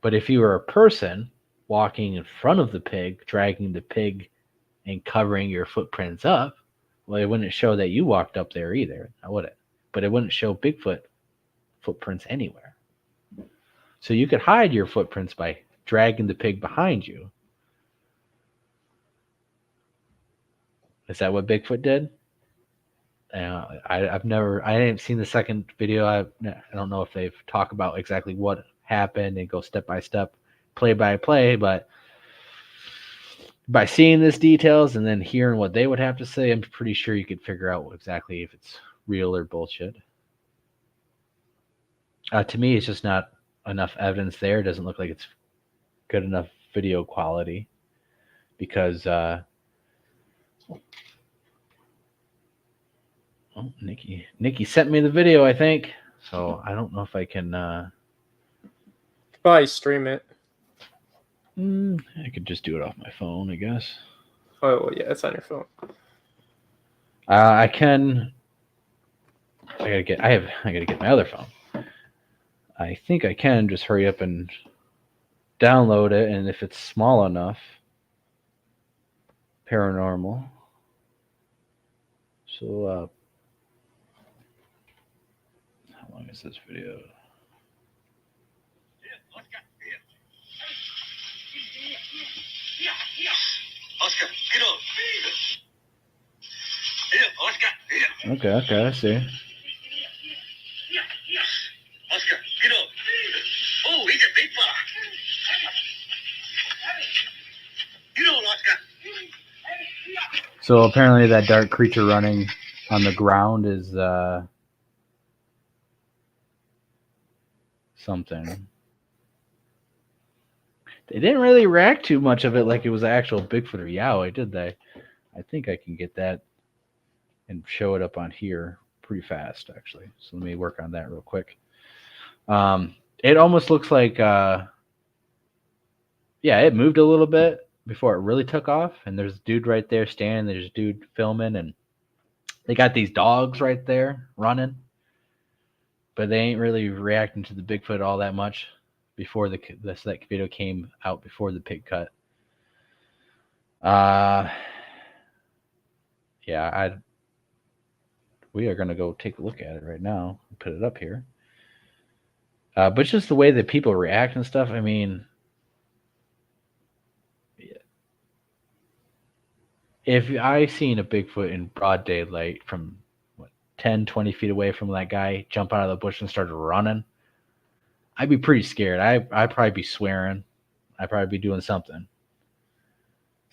But if you were a person walking in front of the pig, dragging the pig and covering your footprints up, well, it wouldn't show that you walked up there either, would it? But it wouldn't show Bigfoot footprints anywhere. So you could hide your footprints by dragging the pig behind you. Is that what Bigfoot did? I haven't seen the second video. I don't know if they've talked about exactly what happened and go step by step, play by play, but by seeing these details and then hearing what they would have to say, I'm pretty sure you could figure out exactly if it's real or bullshit. To me, it's just not enough evidence there. It doesn't look like it's good enough video quality, because Nikki sent me the video, I think, so I don't know if I can
Probably stream it.
I could just do it off my phone, I guess.
Oh well, yeah, it's on your phone.
I can. I gotta get my other phone. I think I can just hurry up and download it, and if it's small enough, paranormal. So, how long is this video?
Oscar, get up. Oscar,
Okay, I see.
Oscar, get up. Oh, he's a big fella. Get on, Oscar.
So apparently that dark creature running on the ground is something. They didn't really react too much of it like it was actual Bigfoot or Yowie, did they? I think I can get that and show it up on here pretty fast, actually. So let me work on that real quick. It almost looks like, it moved a little bit before it really took off. And there's a dude right there standing. There's a dude filming, and they got these dogs right there running. But they ain't really reacting to the Bigfoot all that much before that video came out before the pig cut. We are going to go take a look at it right now. Put it up here. But just the way that people react and stuff, I mean, if I seen a Bigfoot in broad daylight from 10, 20 feet away from that guy, jump out of the bush and started running, I'd be pretty scared. I'd probably be swearing. I'd probably be doing something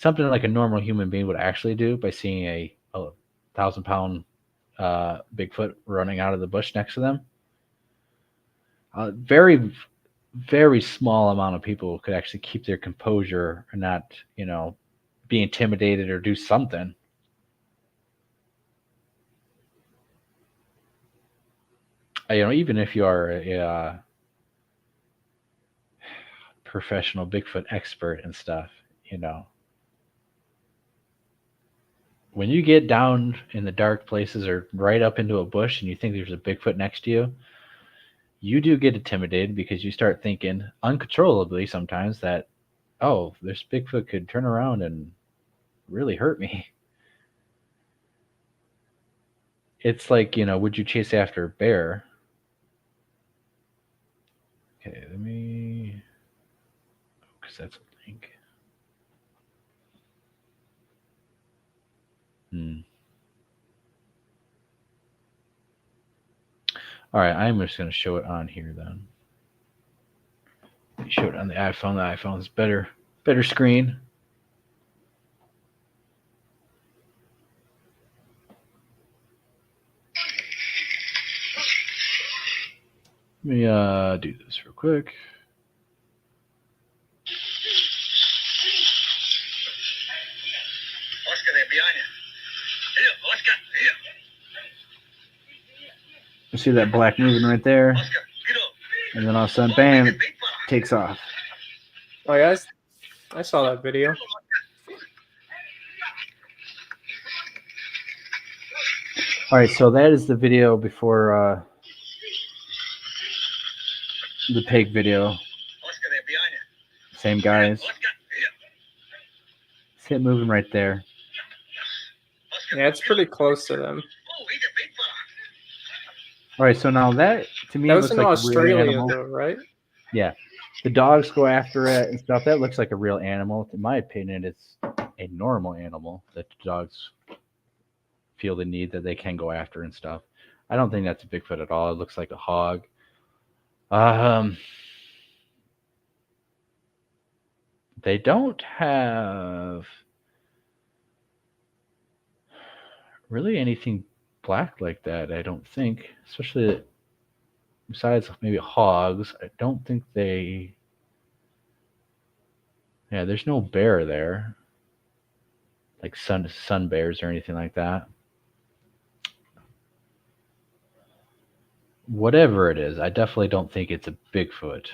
like a normal human being would actually do by seeing a 1,000-pound Bigfoot running out of the bush next to them. Very, very small amount of people could actually keep their composure and not, be intimidated or do something. Even if you are a professional Bigfoot expert and stuff, when you get down in the dark places or right up into a bush and you think there's a Bigfoot next to you, you do get intimidated because you start thinking uncontrollably sometimes that, oh, this Bigfoot could turn around and really hurt me. It's like, would you chase after a bear? Okay, let me, because that's a link. All right, I'm just going to show it on here then. Show it on the iPhone. The iPhone's better screen. Let me do this real quick.
Oscar, they're behind you. Here, Oscar, here.
You see that black moving right there?
Oscar, get up.
And then all of a sudden, bam, it takes off.
Oh yeah, I saw that video.
All right, so that is the video before the pig video.
Oscar, they're behind you.
Same guys.
Oscar, here.
See it moving right there.
Oscar,
Yeah, it's pretty close to them.
oh, he's a big fella.
All right, so now that to me
That
looks
was in
like a real
Australia,
animal.
though, right?
Yeah, the dogs go after it and stuff. That looks like a real animal. In my opinion, it's a normal animal that the dogs feel the need that they can go after and stuff. I don't think that's a Bigfoot at all. It looks like a hog. They don't have really anything black like that, I don't think. Especially besides maybe hogs. I don't think they... Yeah, there's no bear there. Like sun bears or anything like that. Whatever it is, I definitely don't think it's a Bigfoot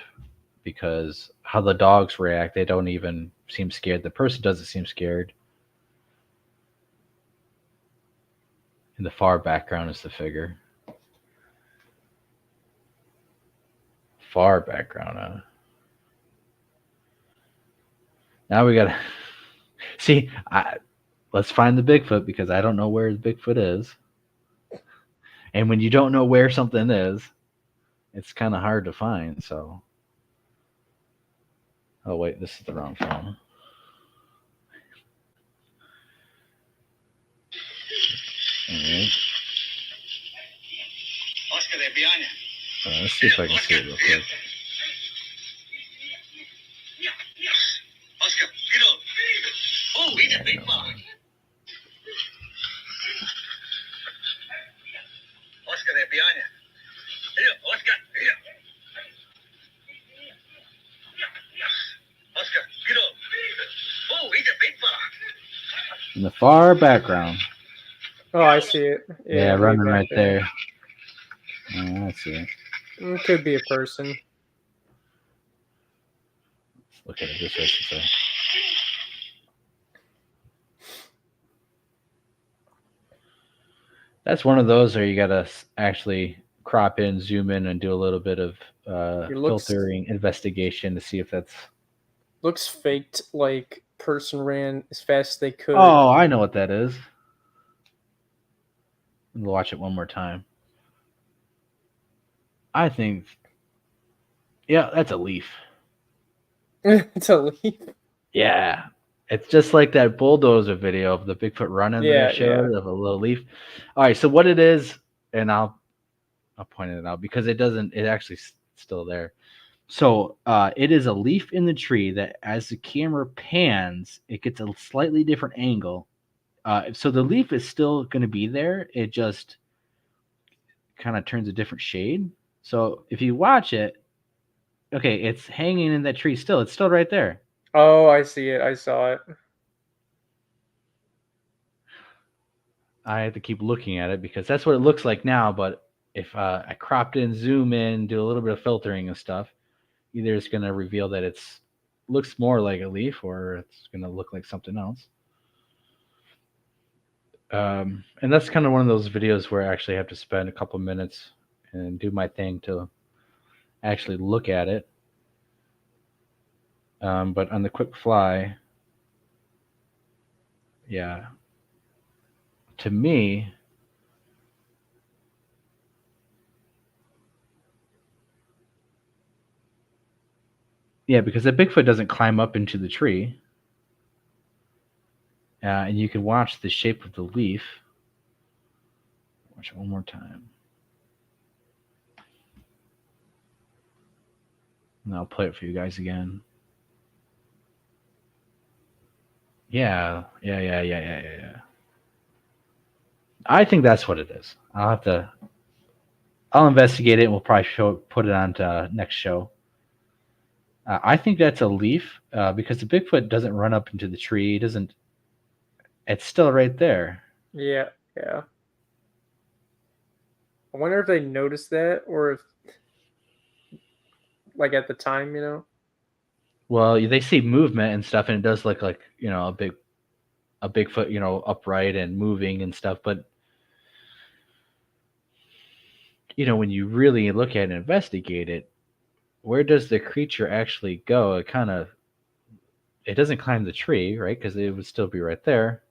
because how the dogs react, they don't even seem scared. The person doesn't seem scared. In the far background is the figure. Far background, huh? Now we gotta see. Let's find the Bigfoot because I don't know where the Bigfoot is. And when you don't know where something is, it's kind of hard to find. So, oh wait, this is the wrong phone. All right.
Oscar, they're behind you.
Let's see if I can see it real quick.
Oscar, get up. Oh, he's a big fella. Oscar, they're behind you. Here, Oscar, here. Oscar, get up. Oh, he's a big fella.
In the far background.
Oh, I see it.
Yeah,
way
running
back
right there. Oh, I see it.
It could be a person.
Let's look at it this way. So. That's one of those where you gotta actually crop in, zoom in, and do a little bit of filtering, investigation to see if that's.
Looks faked, like person ran as fast as they could.
Oh, I know what that is. We'll watch it one more time. I think, yeah, that's a leaf.
It's a leaf.
Yeah, it's just like that bulldozer video of the Bigfoot running that I showed of a little leaf. All right, so what it is, and I'll point it out because it actually still there. So it is a leaf in the tree that as the camera pans, it gets a slightly different angle. So the leaf is still going to be there. It just kind of turns a different shade. So if you watch it, okay, it's hanging in that tree still. It's still right there.
Oh, I see it. I saw it.
I have to keep looking at it because that's what it looks like now. But if I cropped in, zoom in, do a little bit of filtering and stuff, either it's going to reveal that it's looks more like a leaf or it's going to look like something else. And that's kind of one of those videos where I actually have to spend a couple minutes and do my thing to actually look at it. But on the quick fly, yeah, to me, yeah, because the Bigfoot doesn't climb up into the tree. And you can watch the shape of the leaf. Watch it one more time. And I'll play it for you guys again. Yeah. I think that's what it is. I'll investigate it and we'll probably put it on to next show. I think that's a leaf because the Bigfoot doesn't run up into the tree. It's still right there.
Yeah. I wonder if they noticed that, or if, like, at the time, you know.
Well, they see movement and stuff, and it does look like a Bigfoot, upright and moving and stuff. But when you really look at it and investigate it, where does the creature actually go? It doesn't climb the tree, right? Because it would still be right there.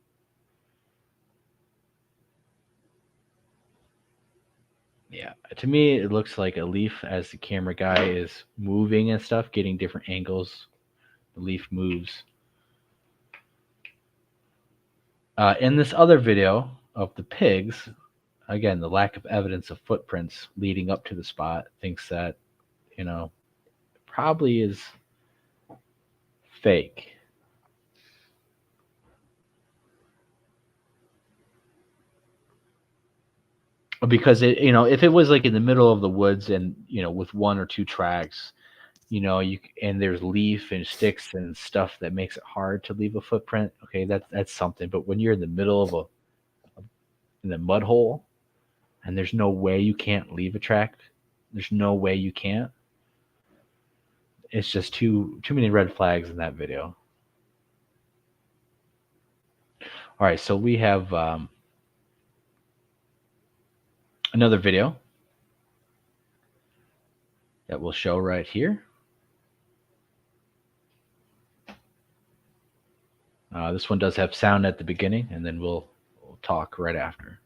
Yeah, to me, it looks like a leaf as the camera guy is moving and stuff, getting different angles. The leaf moves. In this other video of the pigs, again, the lack of evidence of footprints leading up to the spot thinks that, probably is fake. Because if it was like in the middle of the woods and with one or two tracks, and there's leaf and sticks and stuff that makes it hard to leave a footprint. Okay, that's something. But when you're in the middle of in the mud hole, and there's no way you can't leave a track, there's no way you can't. It's just too many red flags in that video. All right, so we have another video that we'll show right here. This one does have sound at the beginning, and then we'll talk right after.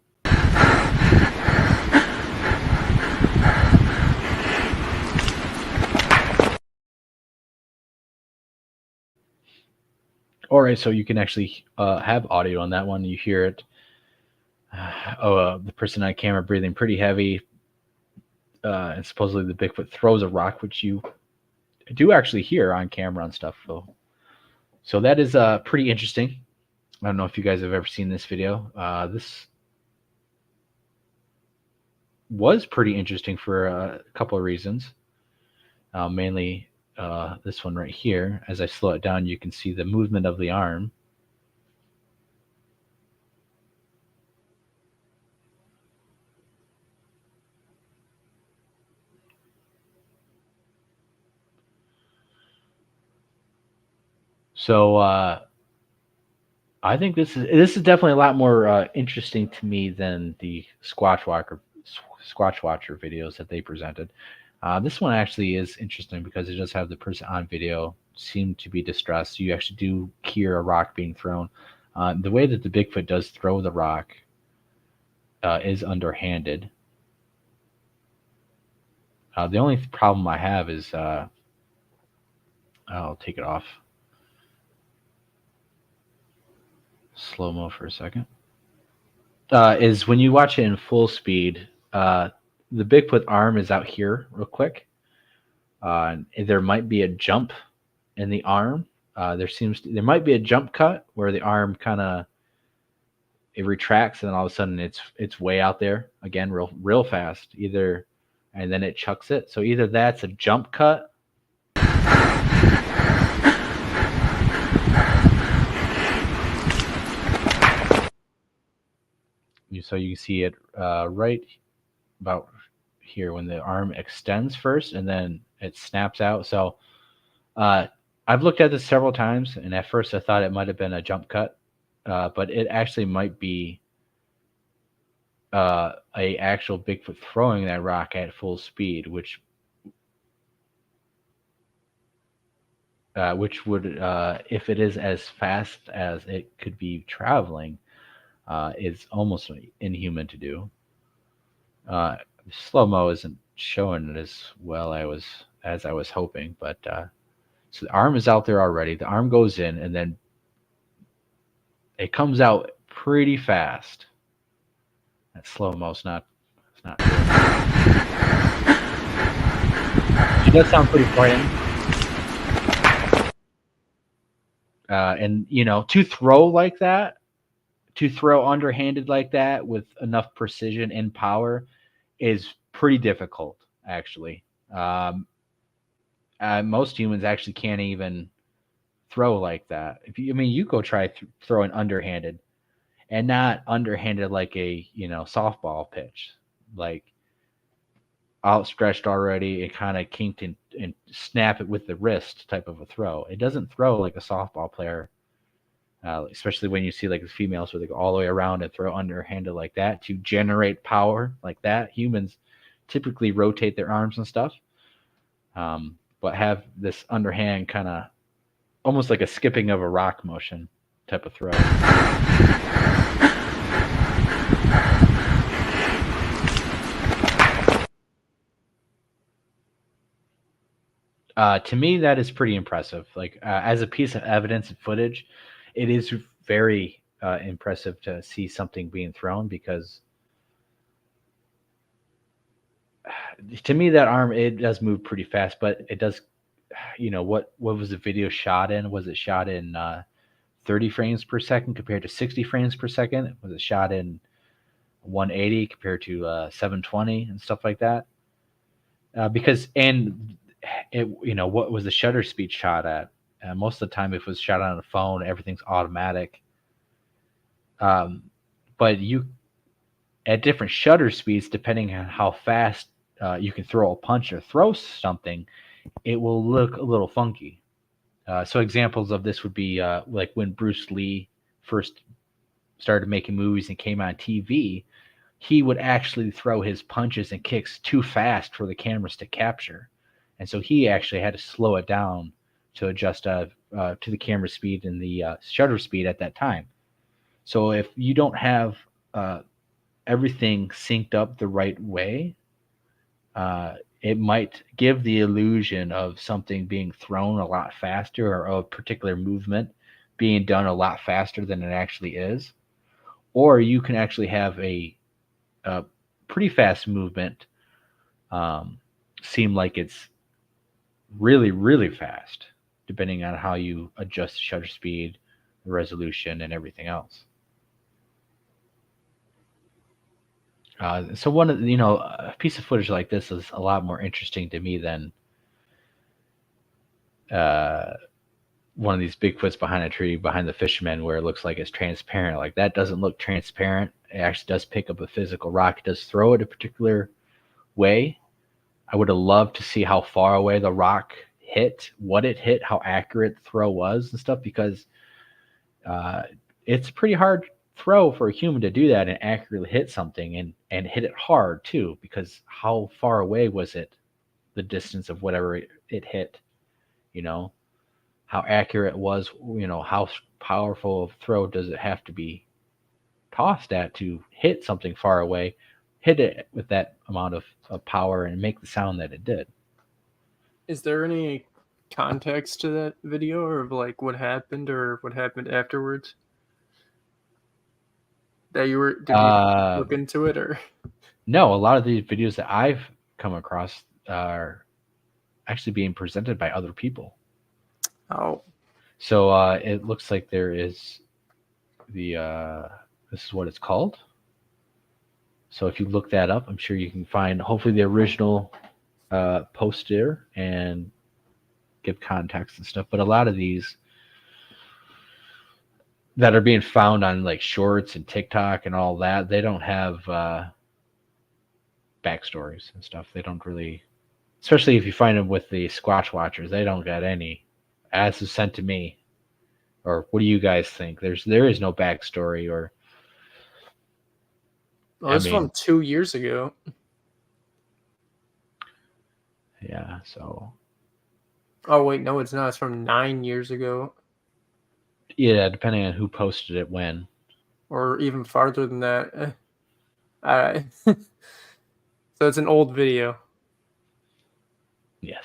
All right, so you can actually have audio on that one. You hear it. The person on camera breathing pretty heavy. And supposedly the Bigfoot throws a rock, which you do actually hear on camera and stuff. So that is pretty interesting. I don't know if you guys have ever seen this video. This was pretty interesting for a couple of reasons. Mainly this one right here. As I slow it down, you can see the movement of the arm. So I think this is definitely a lot more interesting to me than the Squatch Watcher videos that they presented. This one actually is interesting because it does have the person on video seem to be distressed. You actually do hear a rock being thrown. The way that the Bigfoot does throw the rock is underhanded. The only problem I have is I'll take it off slow-mo for a second. Is when you watch it in full speed, the Bigfoot arm is out here real quick. There might be a jump in the arm. There might be a jump cut where the arm it retracts and then all of a sudden it's way out there again real fast and then it chucks it. So either that's a jump cut. So you can see it right about here when the arm extends first and then it snaps out. So I've looked at this several times, and at first I thought it might have been a jump cut, but it actually might be a actual Bigfoot throwing that rock at full speed, which would, if it is as fast as it could be traveling, is almost inhuman to do. Slow mo isn't showing it as well as I was hoping, but so the arm is out there already. The arm goes in, and then it comes out pretty fast. That slow mo's not. It's not. She does sound pretty frightened. And to throw like that, to throw underhanded like that with enough precision and power is pretty difficult, actually. Most humans actually can't even throw like that. You go try throwing underhanded, and not underhanded like a softball pitch, like outstretched already and kind of kinked and snap it with the wrist type of a throw. It doesn't throw like a softball player, especially when you see like the females where they go all the way around and throw underhanded like that to generate power like that. Humans typically rotate their arms and stuff, but have this underhand kind of almost like a skipping of a rock motion type of throw. To me, that is pretty impressive. Like as a piece of evidence and footage, it is very impressive to see something being thrown, because to me that arm, it does move pretty fast, but it does. What was the video shot in? Was it shot in 30 frames per second compared to 60 frames per second? Was it shot in 180 compared to 720 and stuff like that? What was the shutter speed shot at? Most of the time, if it was shot on a phone, everything's automatic. But you, at different shutter speeds, depending on how fast you can throw a punch or throw something, it will look a little funky. So examples of this would be like when Bruce Lee first started making movies and came on TV, he would actually throw his punches and kicks too fast for the cameras to capture. And so he actually had to slow it down to adjust to the camera speed and the shutter speed at that time. So if you don't have everything synced up the right way, it might give the illusion of something being thrown a lot faster, or a particular movement being done a lot faster than it actually is. Or you can actually have a pretty fast movement seem like it's really, really fast, depending on how you adjust the shutter speed, the resolution, and everything else. So a piece of footage like this is a lot more interesting to me than one of these Bigfoots behind a tree, behind the fisherman, where it looks like it's transparent. Like that doesn't look transparent. It actually does pick up a physical rock. It does throw it a particular way. I would have loved to see how far away the rock hit, what it hit, how accurate the throw was and stuff, because it's pretty hard throw for a human to do that and accurately hit something and hit it hard too, because how far away was it, the distance of whatever it hit, how accurate it was, how powerful of a throw does it have to be tossed at to hit something far away, hit it with that amount of power and make the sound that it did.
Is there any context to that video, or like what happened or what happened afterwards? That did you look into it, or?
No, a lot of these videos that I've come across are actually being presented by other people.
Oh.
So it looks like there is this is what it's called. So if you look that up, I'm sure you can find hopefully the original post there and give context and stuff. But a lot of these that are being found on like shorts and TikTok and all that, they don't have backstories and stuff. They don't really, especially if you find them with the Squatch Watchers, they don't got any. As is sent to me, or what do you guys think? There is no backstory, or
Well, it's from 2 years ago.
Yeah, so.
Oh, wait, no, it's not. It's from 9 years ago.
Yeah, depending on who posted it when.
Or even farther than that. Alright. So it's an old video.
Yes.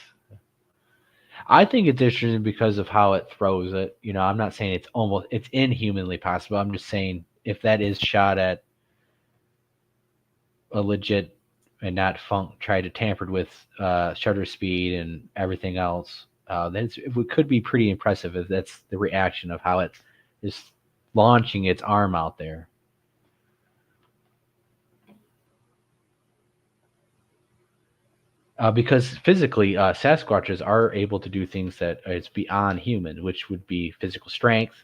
I think it's interesting because of how it throws it. You know, I'm not saying it's inhumanly possible. I'm just saying if that is shot at a legit and not tried to tampered with shutter speed and everything else, then it could be pretty impressive if that's the reaction of how it is launching its arm out there. Because physically, Sasquatches are able to do things that is beyond human, which would be physical strength.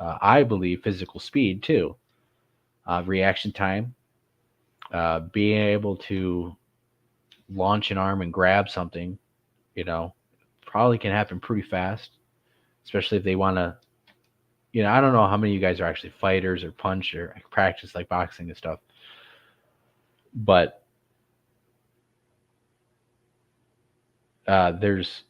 I believe physical speed too, reaction time, being able to launch an arm and grab something. You know, probably can happen pretty fast, especially if they want to. You know, I don't know how many of you guys are actually fighters or punch or practice like boxing and stuff, but there's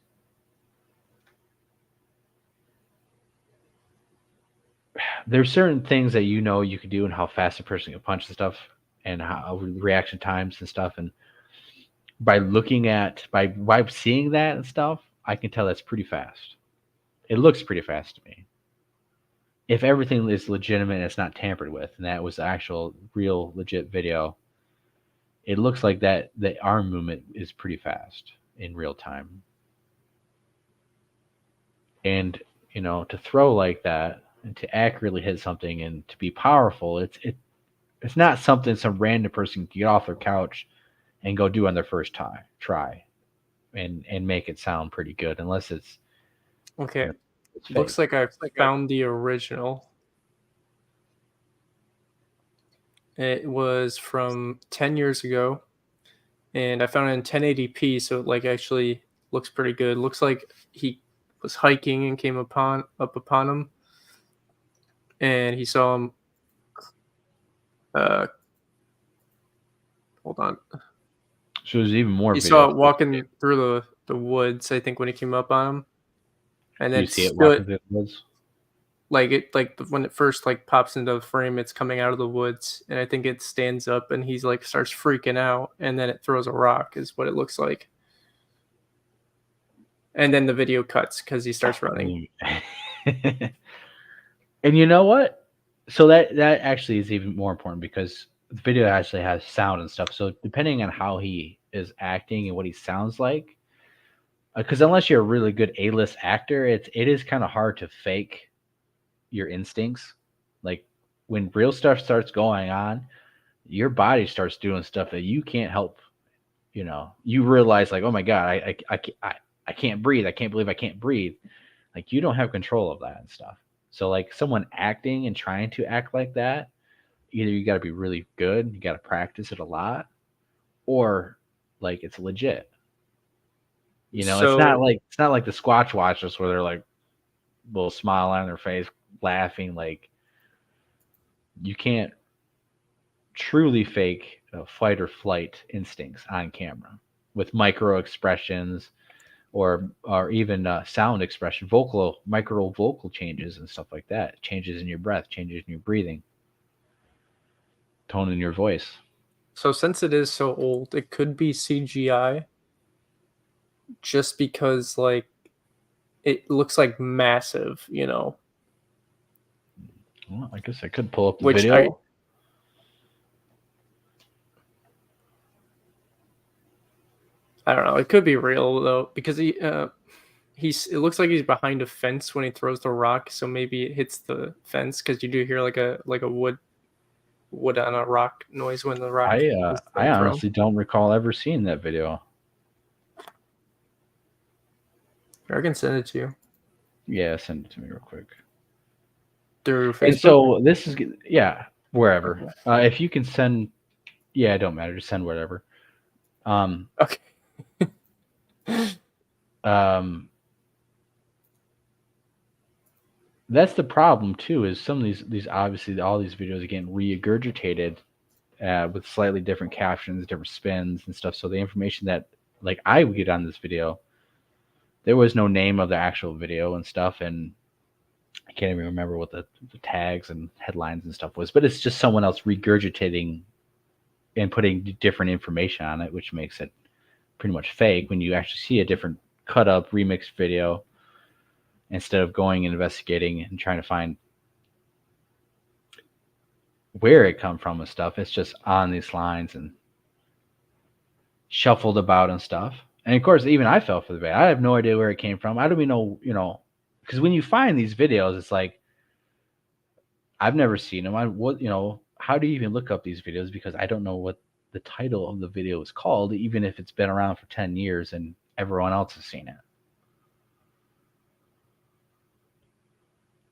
certain things that you can do and how fast a person can punch and stuff and how reaction times and stuff. And by seeing that and stuff, I can tell that's pretty fast. It looks pretty fast to me. If everything is legitimate and it's not tampered with, and that was actual real legit video, it looks like that the arm movement is pretty fast in real time. And, you know, to throw like that and to accurately hit something and to be powerful, it's not something some random person can get off their couch and go do on their first try and make it sound pretty good, unless it's
okay.
You know, it's
Looks
fake.
like I found the original. It was from 10 years ago, and I found it in 1080p, so it like actually looks pretty good. Looks like he was hiking and came up upon him, and he saw him. Hold on.
So there's even more.
He saw it walking through the woods. I think when he came up on him, and
Do
then
you see it walking through the woods?
like when it first like pops into the frame, it's coming out of the woods, and I think it stands up and he's like starts freaking out, and then it throws a rock is what it looks like, and then the video cuts because he starts running.
And you know what? So that actually is even more important because the video actually has sound and stuff. So depending on how he is acting and what he sounds like, because unless you're a really good A-list actor, it is kind of hard to fake your instincts. Like when real stuff starts going on, your body starts doing stuff that you can't help. You know, you realize like, oh my God, I can't breathe. I can't believe I can't breathe. Like you don't have control of that and stuff. So like someone acting and trying to act like that, either you got to be really good, you got to practice it a lot, or like it's legit. You know, it's not like the Squatch Watchers where they're like little smile on their face, laughing. Like you can't truly fake fight or flight instincts on camera with micro expressions or even sound expression, micro vocal changes and stuff like that, changes in your breath, changes in your breathing, tone in your voice.
So since it is so old, it could be CGI, just because like it looks like massive, you know.
Well, I guess I could pull up the video.
I don't know. It could be real though, because it looks like he's behind a fence when he throws the rock, so maybe it hits the fence because you do hear like a wood on a rock noise when the rock.
I honestly don't recall ever seeing that video.
I can send it to you.
Yeah, send it to me real quick.
Through Facebook.
And so this is wherever. Okay. If you can send, it don't matter. Just send whatever.
Okay.
That's the problem too. Is some of these obviously all these videos are getting regurgitated with slightly different captions, different spins and stuff. So the information that like I would get on this video, there was no name of the actual video and stuff, and I can't even remember what the tags and headlines and stuff was, but it's just someone else regurgitating and putting different information on it, which makes it pretty much fake when you actually see a different cut up remixed video instead of going and investigating and trying to find where it come from and stuff. It's just on these lines and shuffled about and stuff. And of course, even I fell for the bait. I have no idea where it came from. I don't even know, because when you find these videos, it's like I've never seen them. How do you even look up these videos? Because I don't know what the title of the video is called, even if it's been around for 10 years and everyone else has seen it.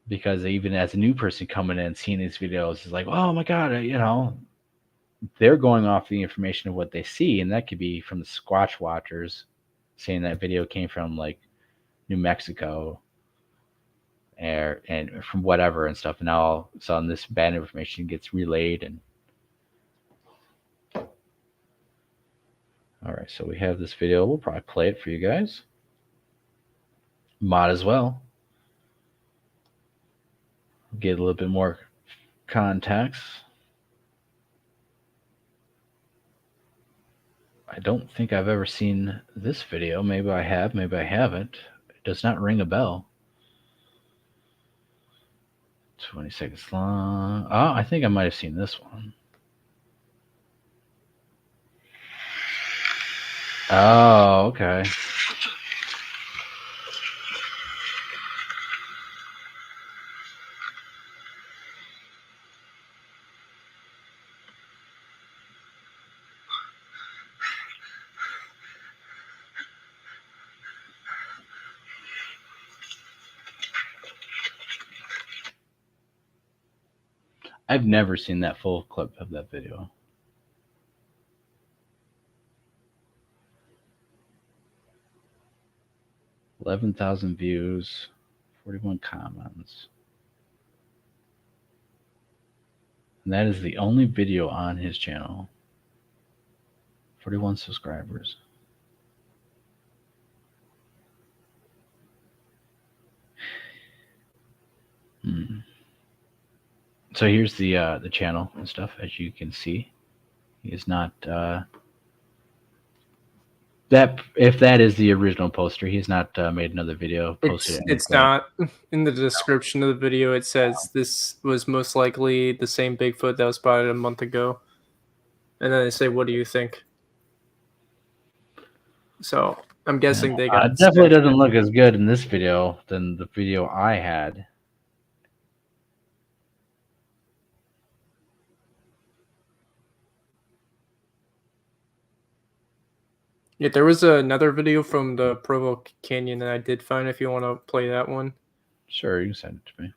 Because even as a new person coming in and seeing these videos, it's like, oh my God, they're going off the information of what they see. And that could be from the Squatch Watchers saying that video came from like New Mexico and from whatever and stuff. And now all of a sudden this bad information gets relayed. And all right, so we have this video. We'll probably play it for you guys. Might as well get a little bit more context. I don't think I've ever seen this video. Maybe I have, maybe I haven't. It does not ring a bell. 20 seconds long. Oh, I think I might have seen this one. Oh, okay. I've never seen that full clip of that video. $11,000 views, 41 comments. And that is the only video on his channel. 41 subscribers. So here's the channel and stuff. As you can see, he is not that. If that is the original poster, he's not made another video. Posted
It's not. In the description of the video, it says this was most likely the same Bigfoot that was spotted a month ago, and then they say, "What do you think?" So I'm guessing they got.
It definitely doesn't look as good in this video than the video I had.
Yeah, there was another video from the Provo Canyon that I did find. If you want to play that one,
Sure, you can send it to me.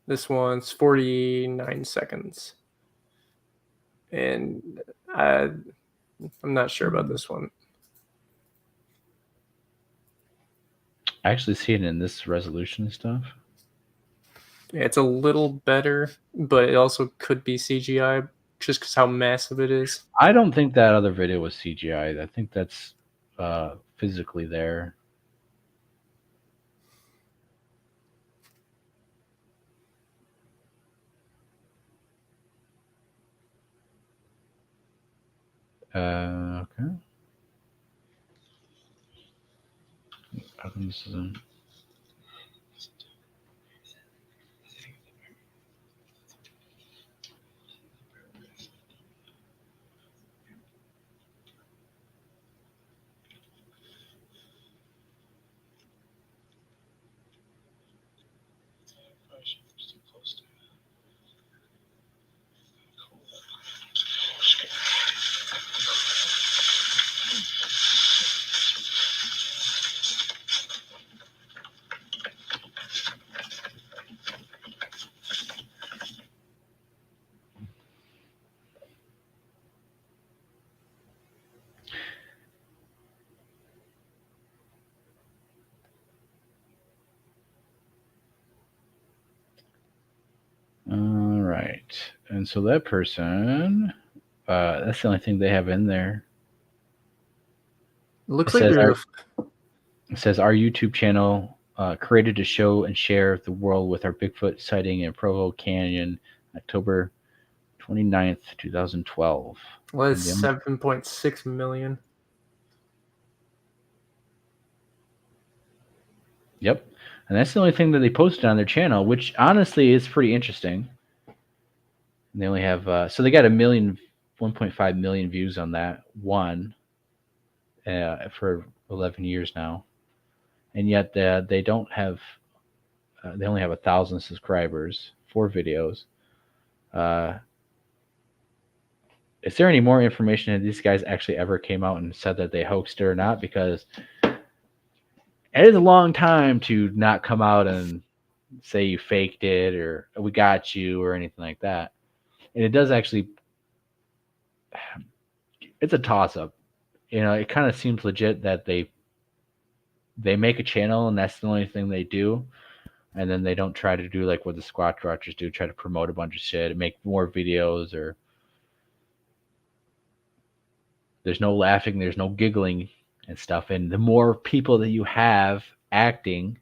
this one's 49 seconds, and I'm not sure about this one.
I actually see it in this resolution and stuff.
Yeah, it's a little better, but it also could be CGI just because how massive it is.
I don't think that other video was CGI. I think that's physically there. Okay. I think this is in. And so that person, that's the only thing they have in there.
It looks
It
like
says
there's
It says our YouTube channel created to show and share the world with our Bigfoot sighting in Provo Canyon, October 29th, 2012.
was
And
7.6 million.
Yep. And that's the only thing that they posted on their channel, which honestly is pretty interesting. And they only have, so they got 1.5 million views on that one for 11 years now. And yet they don't have, they only have 1,000 subscribers, 4 videos. Is there any more information that these guys actually ever came out and said that they hoaxed it or not? Because it is a long time to not come out and say you faked it or we got you or anything like that. And it does actually, it's a toss up. You know, it kind of seems legit that they make a channel and that's the only thing they do. And then they don't try to do like what the Squatch Watchers do, try to promote a bunch of shit and make more videos, or there's no laughing, there's no giggling and stuff. And the more people that you have acting,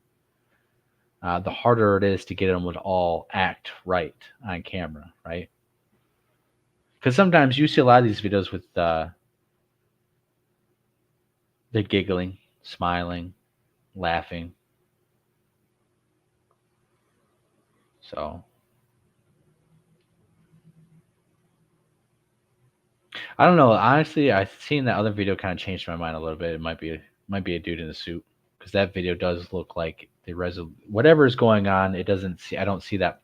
the harder it is to get them to all act right on camera, right? Because sometimes you see a lot of these videos with the giggling, smiling, laughing. So I don't know. Honestly, I've seen that other video kind of changed my mind a little bit. It might be a dude in a suit, because that video does look like the whatever is going on. It doesn't see. I don't see that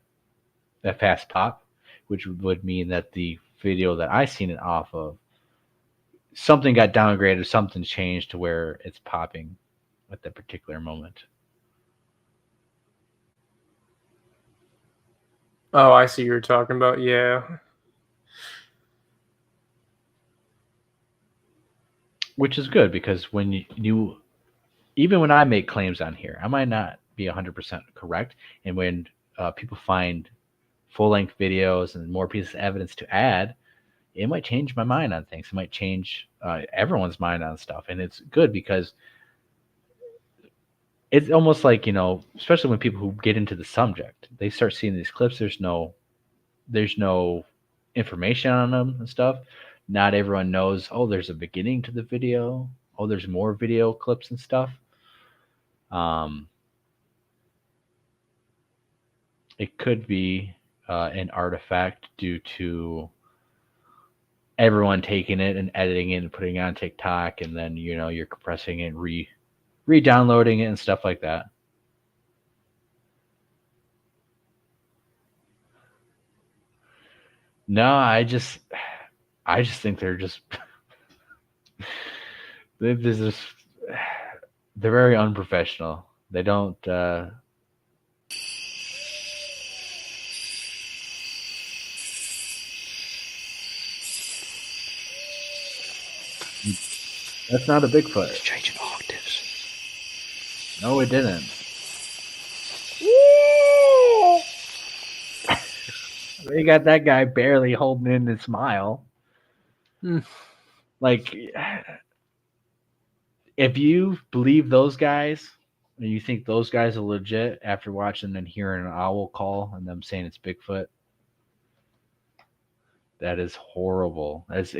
fast pop, which would mean that the video that I seen it off of, something got downgraded, something changed to where it's popping at that particular moment.
Oh, I see what you're talking about. Yeah.
Which is good, because when you even when I make claims on here, I might not be 100% correct. And when people find full-length videos and more pieces of evidence to add, it might change my mind on things. It might change everyone's mind on stuff. And it's good, because it's almost like, especially when people who get into the subject, they start seeing these clips. There's no information on them and stuff. Not everyone knows, oh, there's a beginning to the video. Oh, there's more video clips and stuff. It could be an artifact due to everyone taking it and editing it and putting it on TikTok, and then you're compressing it and re-downloading it and stuff like that. No, I just think they're just they're very unprofessional. They don't that's not a Bigfoot.
It's changing octaves.
No, it didn't. They got that guy barely holding in his smile. Like, if you believe those guys and you think those guys are legit after watching and hearing an owl call and them saying it's Bigfoot, that is horrible. It's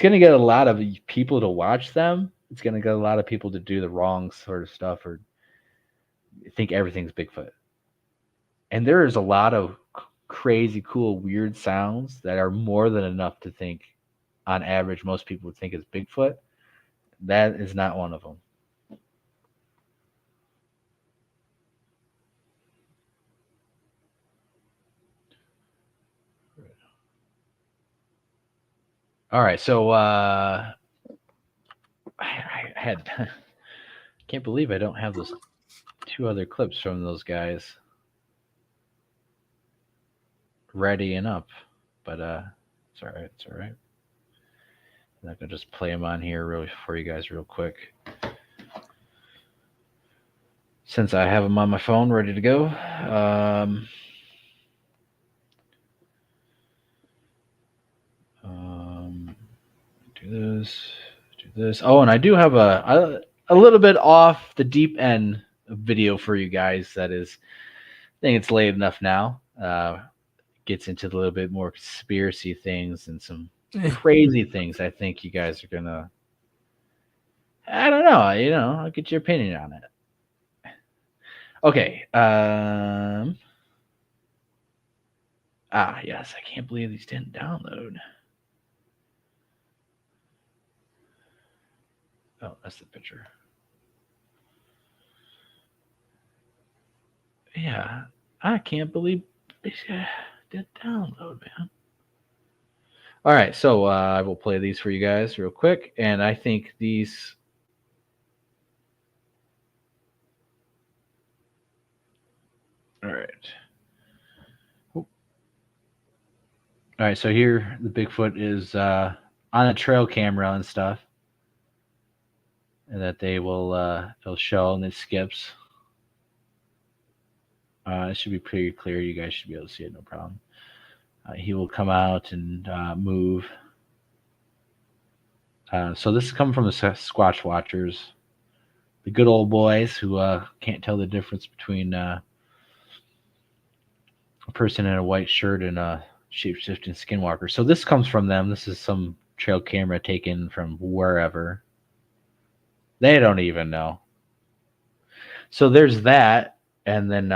going to get a lot of people to watch them. It's going to get a lot of people to do the wrong sort of stuff or think everything's Bigfoot. And there is a lot of crazy, cool, weird sounds that are more than enough to think, on average, most people would think it's Bigfoot. That is not one of them. All right, so I had can't believe I don't have those 2 other clips from those guys ready and up, but it's all right. It's all right. I'm not gonna just play them on here really for you guys real quick, since I have them on my phone ready to go. this. Oh, and I do have a little bit off the deep end video for you guys. That is, I think it's late enough now. Gets into a little bit more conspiracy things and some crazy things. I think you guys are gonna. I don't know. I'll get your opinion on it. Okay. Yes. I can't believe these didn't download. Oh, that's the picture. Yeah. I can't believe it didn't download, man. All right. So I will play these for you guys real quick. And I think these. All right. All right, so here the Bigfoot is on a trail camera and stuff, and that they'll show, and it skips. It should be pretty clear. You guys should be able to see it, no problem. He will come out and move. So this is coming from the Squatch Watchers, the good old boys who can't tell the difference between a person in a white shirt and a shape-shifting skinwalker. So this comes from them. This is some trail camera taken from wherever. They don't even know. So there's that, and then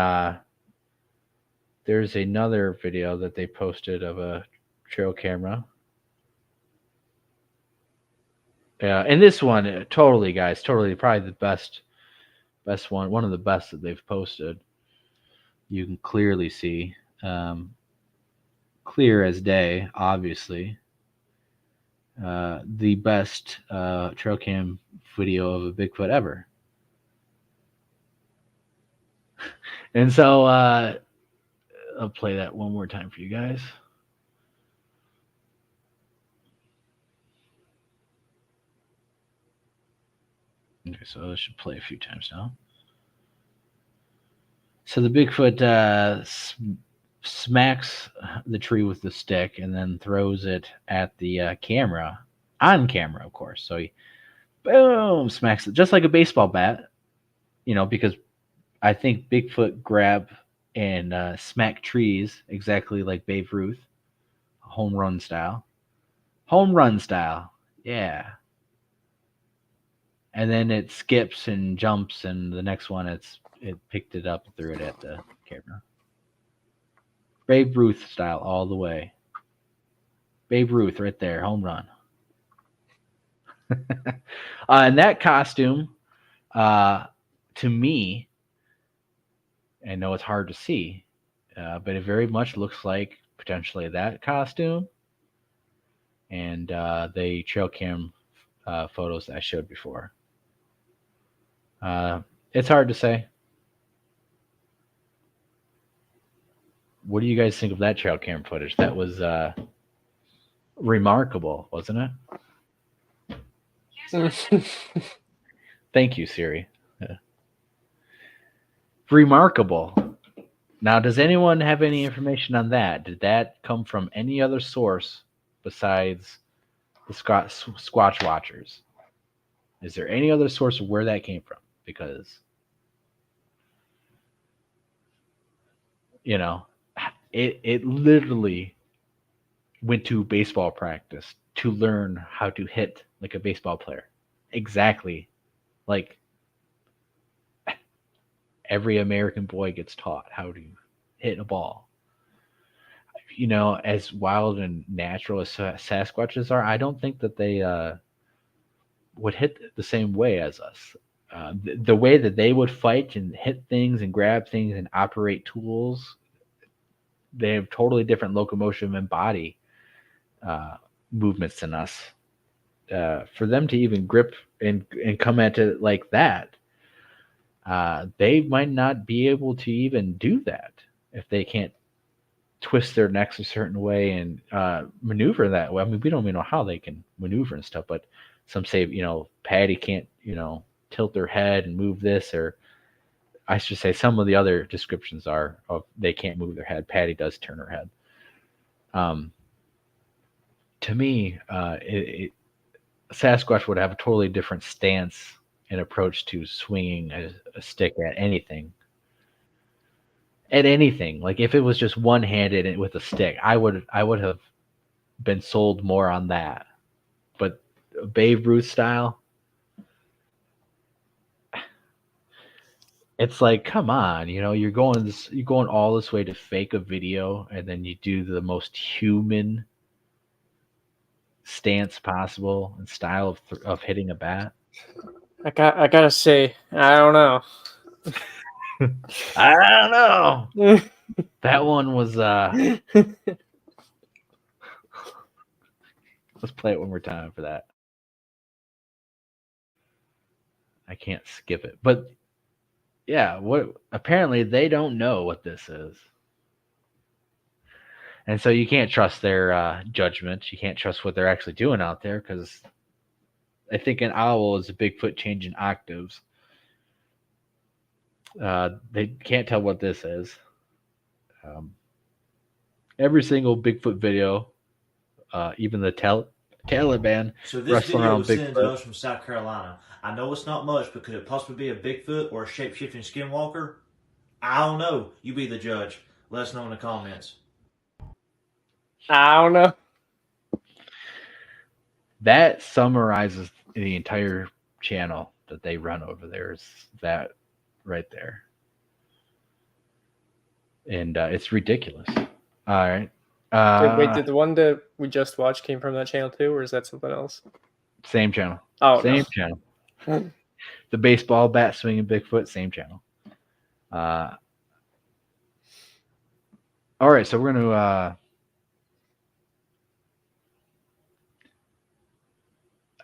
there's another video that they posted of a trail camera. Yeah, and this one, totally, guys, totally, probably the best one of the best that they've posted. You can clearly see. Clear as day, obviously. The best trail cam video of a Bigfoot ever. And so I'll play that one more time for you guys. Okay, so I should play a few times now. So the Bigfoot smacks the tree with the stick and then throws it at the camera, on camera, of course. So he, boom, smacks it just like a baseball bat, because I think Bigfoot grab and smack trees exactly like Babe Ruth, home run style. Home run style, yeah. And then it skips and jumps, and the next one it picked it up and threw it at the camera. Babe Ruth style all the way. Babe Ruth right there, home run. And that costume, to me, I know it's hard to see, but it very much looks like potentially that costume and the trail cam photos that I showed before. It's hard to say. What do you guys think of that trail cam footage? That was remarkable, wasn't it? Thank you, Siri. Remarkable. Now, does anyone have any information on that? Did that come from any other source besides the Squatch Watchers? Is there any other source of where that came from? Because, it literally went to baseball practice to learn how to hit like a baseball player. Exactly. Like every American boy gets taught how to hit a ball. As wild and natural as Sasquatches are, I don't think that they would hit the same way as us. The way that they would fight and hit things and grab things and operate tools, they have totally different locomotion and body movements than us. For them to even grip and come at it like that, they might not be able to even do that if they can't twist their necks a certain way and maneuver that way. I mean, we don't even know how they can maneuver and stuff, but some say, Patty can't, tilt their head and move this, or I should say some of the other descriptions are of they can't move their head. Patty does turn her head. To me, Sasquatch would have a totally different stance and approach to swinging a stick at anything. At anything, like if it was just one-handed and with a stick, I would have been sold more on that. But Babe Ruth style, it's like, come on, you're going all this way to fake a video, and then you do the most human stance possible and style of hitting a bat.
I gotta say, I don't know.
I don't know. That one was let's play it one more time for that. I can't skip it. But yeah, apparently they don't know what this is. And so you can't trust their judgment. You can't trust what they're actually doing out there, because I think an owl is a Bigfoot changing octaves. They can't tell what this is. Every single Bigfoot video, even the Taliban
So this
wrestling
video
around
was sent to
Bigfoot.
us from South Carolina. I know it's not much, but could it possibly be a Bigfoot or a shape-shifting skinwalker? I don't know. You be the judge. Let us know in the comments.
I don't know.
That summarizes the entire channel that they run over there. Is that right there? And it's ridiculous. All right.
Wait, did the one that we just watched came from that channel too, or is that something else?
Same channel.
Oh,
Same
no.
channel. The baseball bat swinging Bigfoot, same channel. All right, so we're going to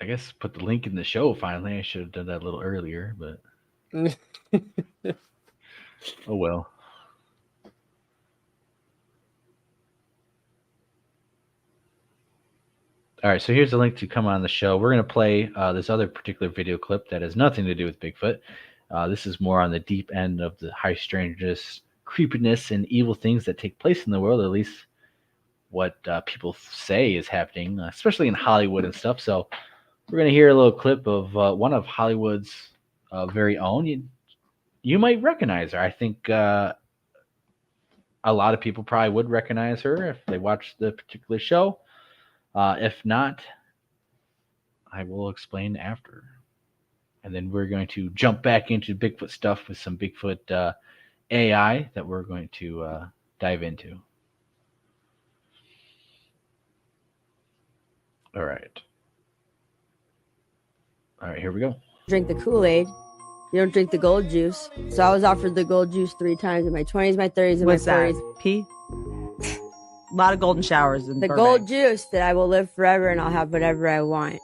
I guess put the link in the show finally. I should have done that a little earlier, but oh well. All right, so here's the link to come on the show. We're going to play this other particular video clip that has nothing to do with Bigfoot. This is more on the deep end of the high strangeness, creepiness, and evil things that take place in the world, at least what people say is happening, especially in Hollywood and stuff. So we're going to hear a little clip of one of Hollywood's very own. You might recognize her. I think a lot of people probably would recognize her if they watched the particular show. If not, I will explain after. And then we're going to jump back into Bigfoot stuff with some Bigfoot AI that we're going to dive into. All right. All right, here we go.
Drink the Kool-Aid. You don't drink the gold juice. So I was offered the gold juice 3 times in my 20s, my 30s, and
What's
my 40s.
that? Pee? A lot of golden showers in
The
Burbank.
gold juice that I will live forever and I'll have whatever I want.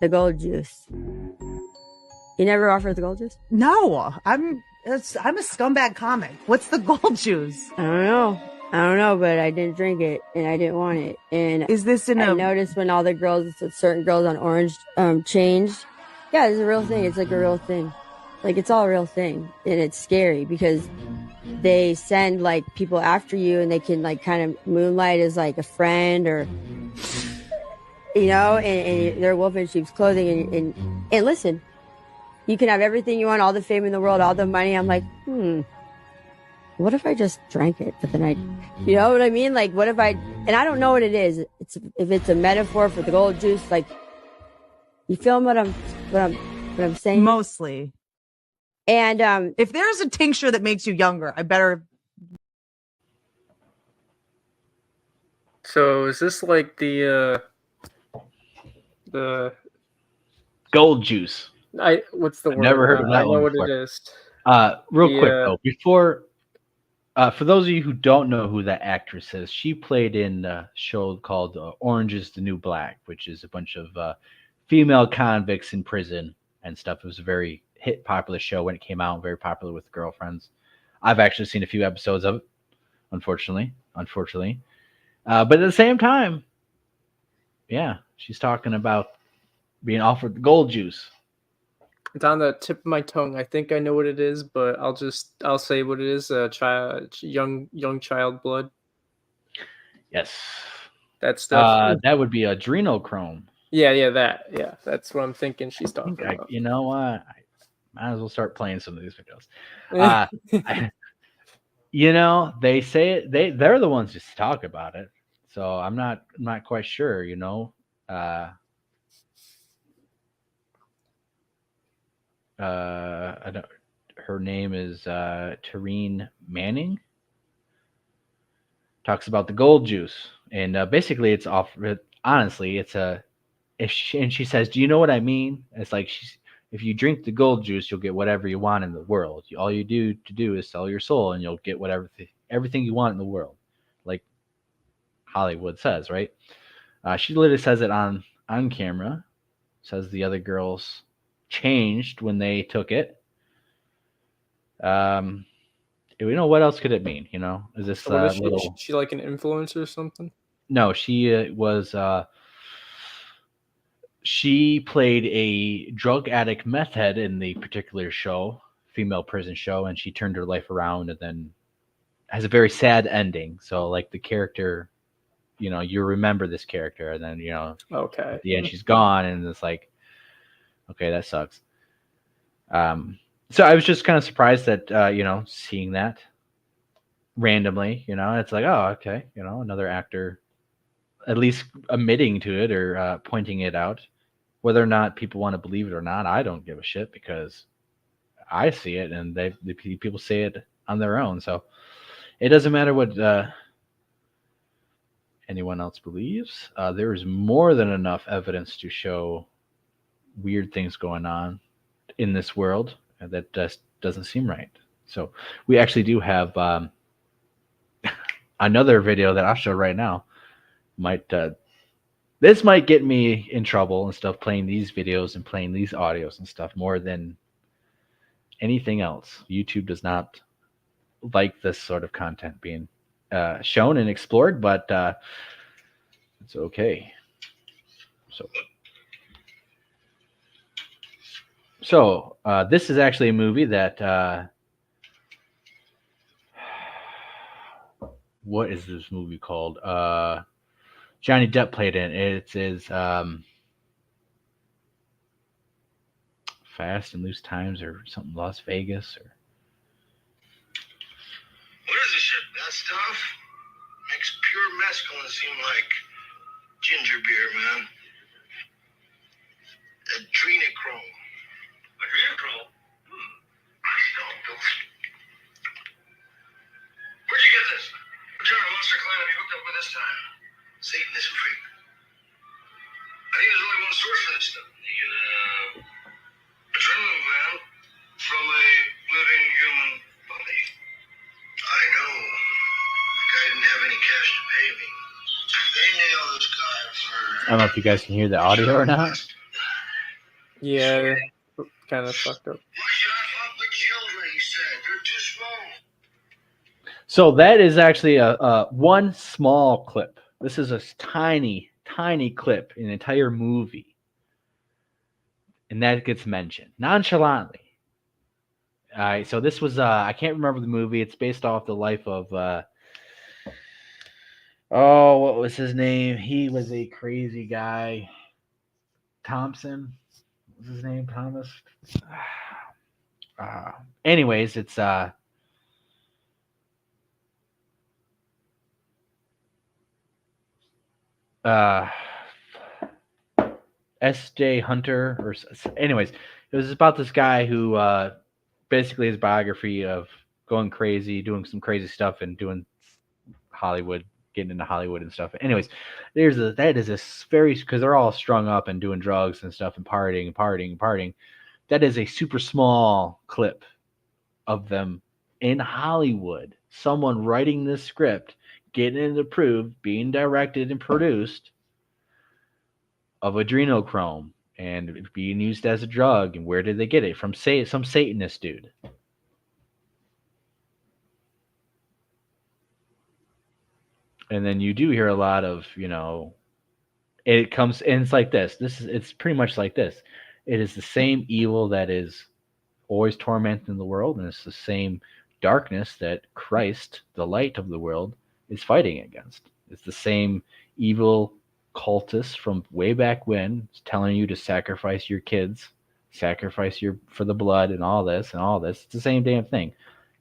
The gold juice. You never offered the gold juice?
No, I'm a scumbag comic. What's the gold juice?
I don't know, but I didn't drink it and I didn't want it. And
Is this in
I
a...
noticed when all the girls, certain girls on Orange changed. Yeah, it's a real thing. It's like a real thing. Like, it's all a real thing. And it's scary because they send, like, people after you and they can, like, kind of moonlight as, like, a friend or, you know, and they're wolf in sheep's clothing. And listen, you can have everything you want, all the fame in the world, all the money. I'm like, what if I just drank it? But then you know what I mean? Like, what if and I don't know what it is. If it's a metaphor for the gold juice, like, you feel what I'm saying?
Mostly.
And
if there's a tincture that makes you younger, I better...
So is this like the
Gold juice.
what's the word?
Never heard of that
I know
one
what
before.
it is.
Real quick though, before for those of you who don't know who that actress is, she played in a show called Orange is the New Black, which is a bunch of female convicts in prison and stuff. It was a very popular show when it came out, very popular with girlfriends. I've actually seen a few episodes of it, unfortunately. But at the same time, yeah, she's talking about being offered the gold juice.
It's on the tip of my tongue. I think I know what it is, but I'll say what it is. Young child blood.
Yes.
That stuff.
That would be adrenochrome.
Yeah, that's what I'm thinking she's talking about.
You know what? I might as well start playing some of these videos. They say it. They're the ones just talk about it. So I'm not quite sure. I don't. Her name is Tareen Manning. Talks about the gold juice, and basically it's off. Honestly, it's a. And she says, "Do you know what I mean?" It's like if you drink the gold juice, you'll get whatever you want in the world. All you do is sell your soul, and you'll get everything you want in the world, like Hollywood says, right? She literally says it on camera. Says the other girls changed when they took it. What else could it mean? Is this
So what is
little?
she like an influencer or something?
No, she was. She played a drug addict meth head in the particular show, female prison show, and she turned her life around and then has a very sad ending. So like the character, you remember this character, and then
Okay.
at the end she's gone, and it's like, okay, that sucks. So I was just kind of surprised that seeing that randomly, it's like, oh, okay, another actor at least admitting to it or pointing it out. Whether or not people want to believe it or not, I don't give a shit because I see it and the people say it on their own. So it doesn't matter what anyone else believes. There is more than enough evidence to show weird things going on in this world that just doesn't seem right. So we actually do have another video that I'll show right now. This might get me in trouble and stuff, playing these videos and playing these audios and stuff more than anything else. YouTube does not like this sort of content being shown and explored, but it's okay. So this is actually a movie that what is this movie called? Johnny Depp played in it. It is Fast and Loose Times or something, Las Vegas or.
What is this shit? That stuff makes pure mescaline seem like ginger beer, man. Adrenochrome. Adrenochrome? I don't know. Where'd you get this? What kind of monster clan have you hooked up with this time? Satanism freak. I think there's only one source for this stuff. The adrenaline gland from a living human body. I know. The guy didn't have any cash to pay me. They nailed this guy for.
I don't know if you guys can hear the audio or not.
Yeah, kind of fucked up.
Why should I fuck with children? He said they're too small.
So that is actually a one small clip. This is a tiny clip in an entire movie, and that gets mentioned nonchalantly. All right, so this was I can't remember the movie. It's based off the life of what was his name? He was a crazy guy. Thompson. What was his name? Thomas. Anyways, it's S.J. Hunter, or anyways, it was about this guy who basically his biography of going crazy, doing some crazy stuff, and doing Hollywood, getting into Hollywood and stuff. Anyways, that is a very, because they're all strung up and doing drugs and stuff and partying. That is a super small clip of them in Hollywood. Someone writing this script, getting it approved, being directed and produced of adrenochrome and being used as a drug. And where did they get it? From some Satanist dude. And then you do hear a lot of, it comes, and it's like this. It's pretty much like this. It is the same evil that is always tormenting the world, and it's the same darkness that Christ, the light of the world, is fighting against. It's the same evil cultists from way back when telling you to sacrifice your kids, sacrifice for the blood and all this and all this. It's the same damn thing.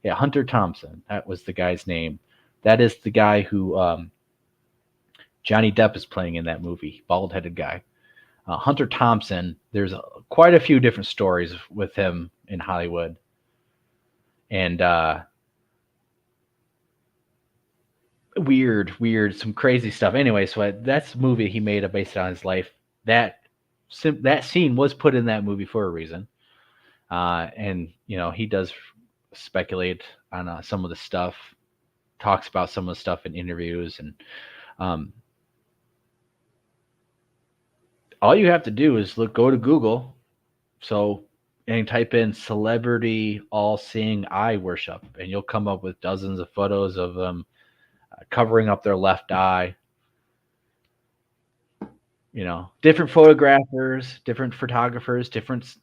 Yeah, Hunter Thompson. That was the guy's name. That is the guy who Johnny Depp is playing in that movie, bald-headed guy. Hunter Thompson, there's quite a few different stories with him in Hollywood. And weird, some crazy stuff. Anyway, so that's a movie he made based on his life. That scene was put in that movie for a reason. And, he does speculate on some of the stuff, talks about some of the stuff in interviews. And all you have to do is go to Google. And type in celebrity all-seeing eye worship, and you'll come up with dozens of photos of them covering up their left eye. Different photographers, different photographers, different,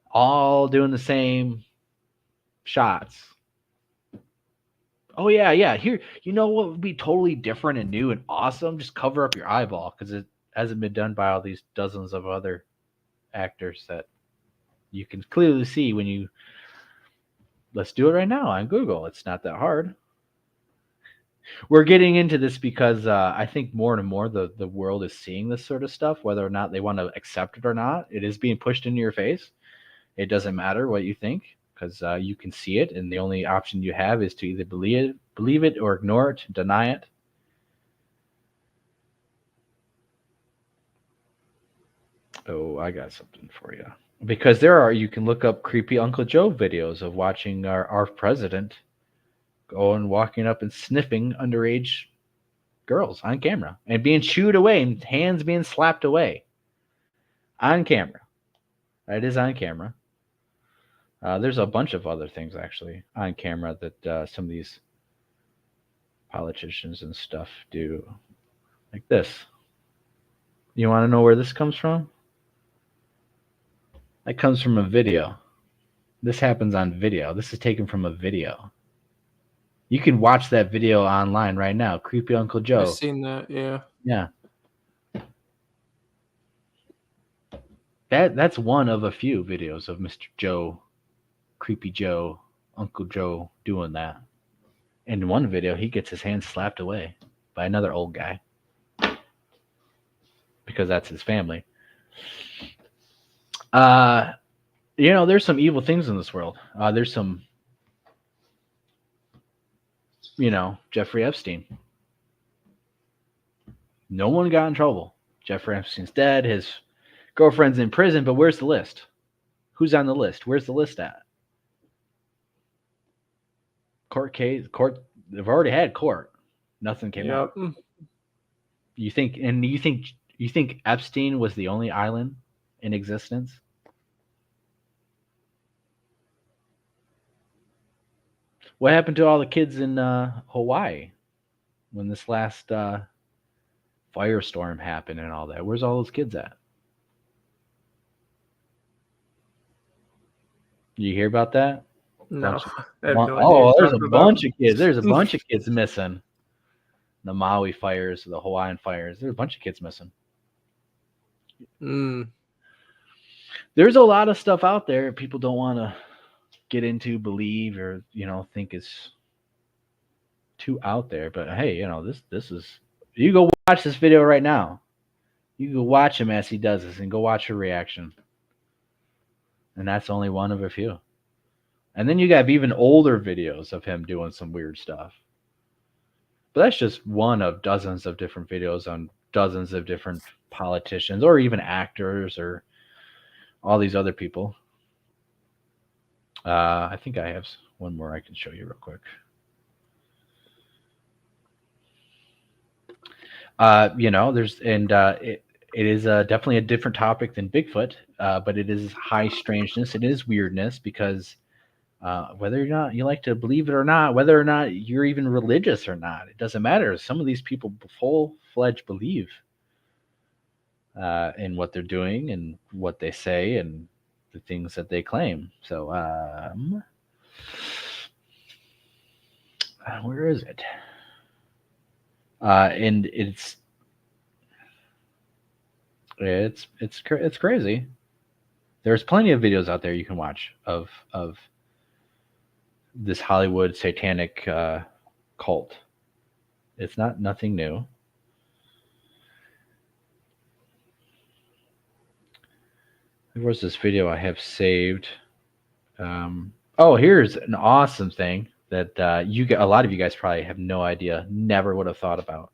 all doing the same shots. Oh, yeah. Here, what would be totally different and new and awesome? Just cover up your eyeball, because it hasn't been done by all these dozens of other actors that you can clearly see when you... Let's do it right now on Google. It's not that hard. We're getting into this because I think more and more the world is seeing this sort of stuff, whether or not they want to accept it or not. It is being pushed into your face. It doesn't matter what you think, because you can see it, and the only option you have is to either believe it or ignore it, deny it. Oh, I got something for you. Because you can look up creepy Uncle Joe videos of watching our president going, walking up and sniffing underage girls on camera and being shooed away and hands being slapped away on camera. That is on camera. There's a bunch of other things actually on camera that some of these politicians and stuff do, like this. You want to know where this comes from? That comes from a video. This happens on video. This is taken from a video. You can watch that video online right now. Creepy Uncle Joe.
I've seen that, yeah.
Yeah. That's one of a few videos of Mr. Joe, Creepy Joe, Uncle Joe doing that. In one video, he gets his hand slapped away by another old guy. Because that's his family. There's some evil things in this world. There's some, Jeffrey Epstein. No one got in trouble. Jeffrey Epstein's dead. His girlfriend's in prison, but where's the list? Who's on the list? Where's the list at? Court case. They've already had court. Nothing came out. You think Epstein was the only island in existence? What happened to all the kids in Hawaii when this last firestorm happened and all that? Where's all those kids at? You hear about that?
No. I have no idea
There's a bunch of kids. There's a bunch of kids missing. The Maui fires, the Hawaiian fires. There's a bunch of kids missing. There's a lot of stuff out there people don't want to get into, believe, or think is too out there. But hey, this is... You go watch this video right now. You go watch him as he does this, and go watch your reaction. And that's only one of a few. And then you got even older videos of him doing some weird stuff. But that's just one of dozens of different videos on dozens of different politicians, or even actors, or all these other people. I think I have one more I can show you real quick. It is definitely a different topic than Bigfoot, but it is high strangeness. It is weirdness, because whether or not you like to believe it or not, whether or not you're even religious or not, it doesn't matter. Some of these people full-fledged believe in what they're doing and what they say and the things that they claim. So, where is it? And it's It's crazy. There's plenty of videos out there you can watch of this Hollywood satanic cult. It's nothing new. There was this video I have saved. Here's an awesome thing that a lot of you guys probably have no idea, never would have thought about.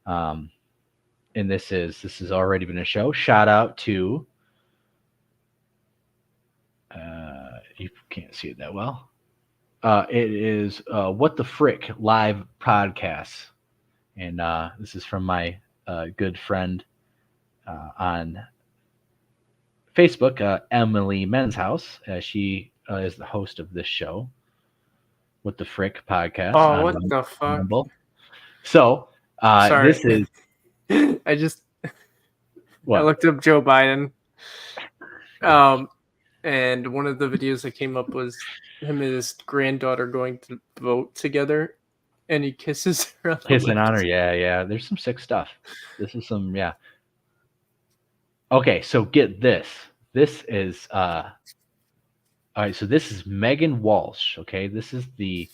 And this has already been a show. Shout out to you can't see it that well. It is What the Frick live podcast, and this is from my good friend on Facebook, Emily Men's House. She is the host of this show, What the Frick podcast.
Oh, what the fuck?
Rumble. So
Sorry.
this is.
I just
What?
I looked up Joe Biden. And one of the videos that came up was him and his granddaughter going to vote together, and he kisses her.
Kissing on her, yeah. There's some sick stuff. This is some, yeah. Okay, so get this. This is all right. So this is Megan Walsh. Okay, this is the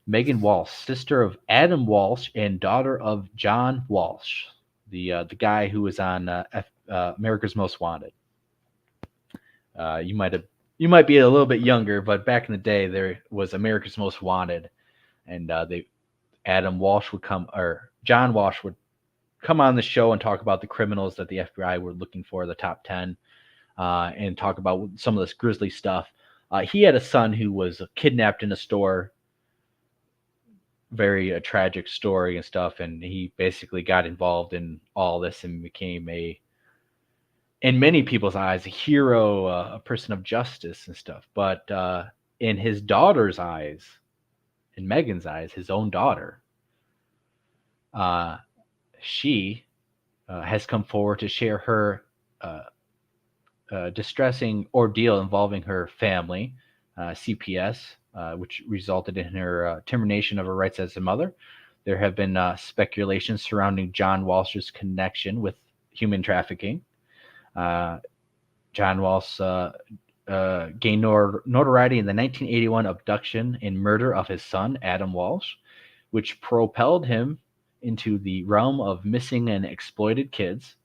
Megan Walsh, sister of Adam Walsh and daughter of John Walsh, the guy who was on America's Most Wanted. You might be a little bit younger, but back in the day there was America's Most Wanted, and John Walsh would come on the show and talk about the criminals that the FBI were looking for, the top 10, and talk about some of this grisly stuff. He had a son who was kidnapped in a store. Very tragic story and stuff, and he basically got involved in all this and became in many people's eyes, a hero, a person of justice and stuff. But in his daughter's eyes, in Megan's eyes, his own daughter, she has come forward to share her distressing ordeal involving her family, CPS, which resulted in her termination of her rights as a mother. There have been speculations surrounding John Walsh's connection with human trafficking. John Walsh gained notoriety in the 1981 abduction and murder of his son, Adam Walsh, which propelled him into the realm of missing and exploited kids.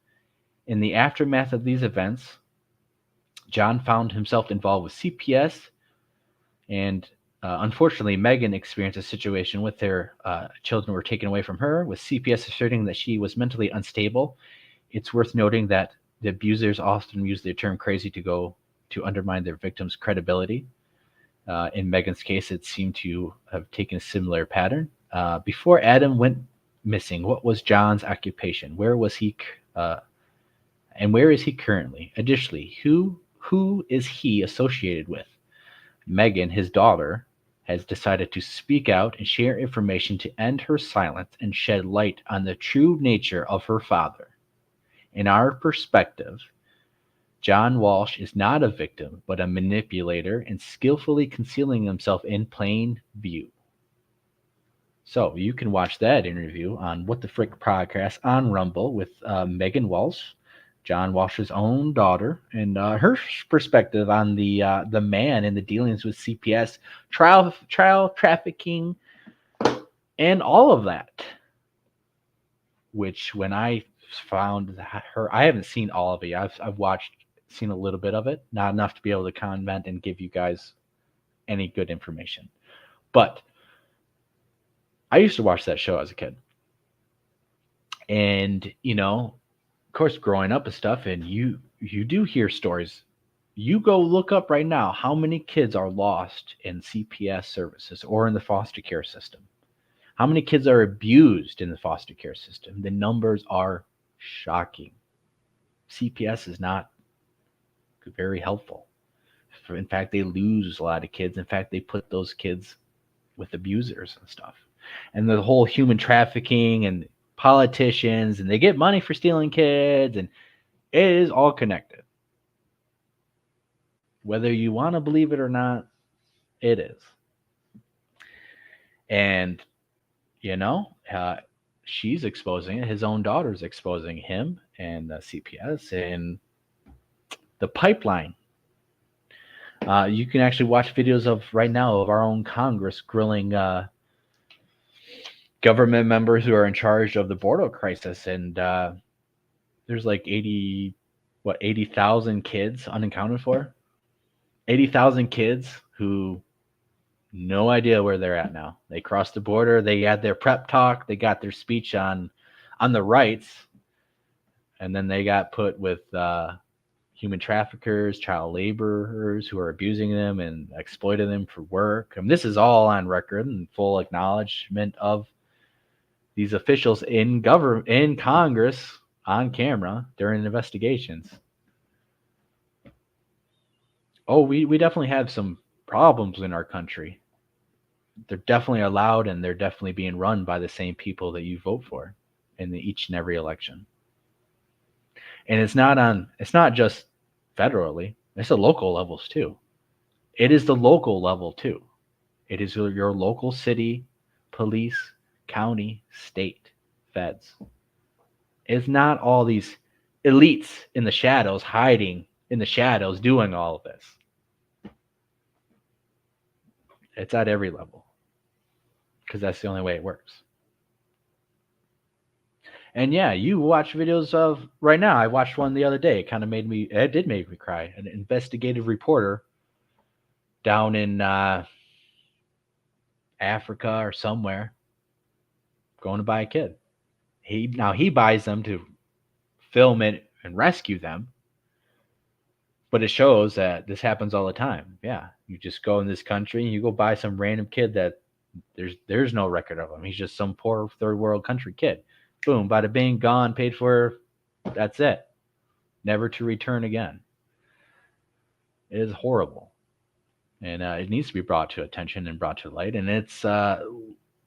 In the aftermath of these events, John found himself involved with CPS, and unfortunately, Megan experienced a situation with their children were taken away from her, with CPS asserting that she was mentally unstable. It's worth noting that the abusers often use the term crazy to undermine their victims' credibility. In Megan's case, it seemed to have taken a similar pattern. Before Adam went missing, what was John's occupation? Where was he, and where is he currently? Additionally, who is he associated with? Megan, his daughter, has decided to speak out and share information to end her silence and shed light on the true nature of her father. In our perspective, John Walsh is not a victim, but a manipulator and skillfully concealing himself in plain view. So you can watch that interview on What the Frick podcast on Rumble with Megan Walsh, John Walsh's own daughter, and her perspective on the man and the dealings with CPS, trial trafficking, and all of that. Which, when I found her, I haven't seen all of it. I've seen a little bit of it, not enough to be able to comment and give you guys any good information. But I used to watch that show as a kid, and of course, growing up and stuff, and you do hear stories. You go look up right now how many kids are lost in CPS services or in the foster care system. How many kids are abused in the foster care system? The numbers are shocking. CPS is not very helpful. In fact, they lose a lot of kids. In fact, they put those kids with abusers and stuff. And the whole human trafficking and politicians, and they get money for stealing kids, and it is all connected. Whether you want to believe it or not, it is. And she's exposing it. His own daughter's exposing him and CPS and the pipeline. You can actually watch videos of right now of our own Congress grilling government members who are in charge of the border crisis, and there's like 80,000 kids unaccounted for. 80,000 kids who no idea where they're at now. They crossed the border. They had their prep talk. They got their speech on the rights, and then they got put with human traffickers, child laborers who are abusing them and exploiting them for work. I mean, this is all on record and full acknowledgement of these officials in Congress on camera during investigations. Oh, we definitely have some problems in our country. They're definitely allowed, and they're definitely being run by the same people that you vote for in each and every election. And it's not just federally, it's the local levels too. It is the local level too. It is your local city, police, county, state, feds. It's not all these elites in the shadows hiding in the shadows doing all of this. It's at every level, because that's the only way it works. And yeah, you watch videos of right now. I watched one the other day. It did make me cry. An investigative reporter down in Africa or somewhere going to buy a kid. He buys them to film it and rescue them. But it shows that this happens all the time. Yeah, you just go in this country and you go buy some random kid that there's no record of him. He's just some poor third world country kid. Boom, bada bing, gone, paid for. That's it. Never to return again. It is horrible. And it needs to be brought to attention and brought to light. And it's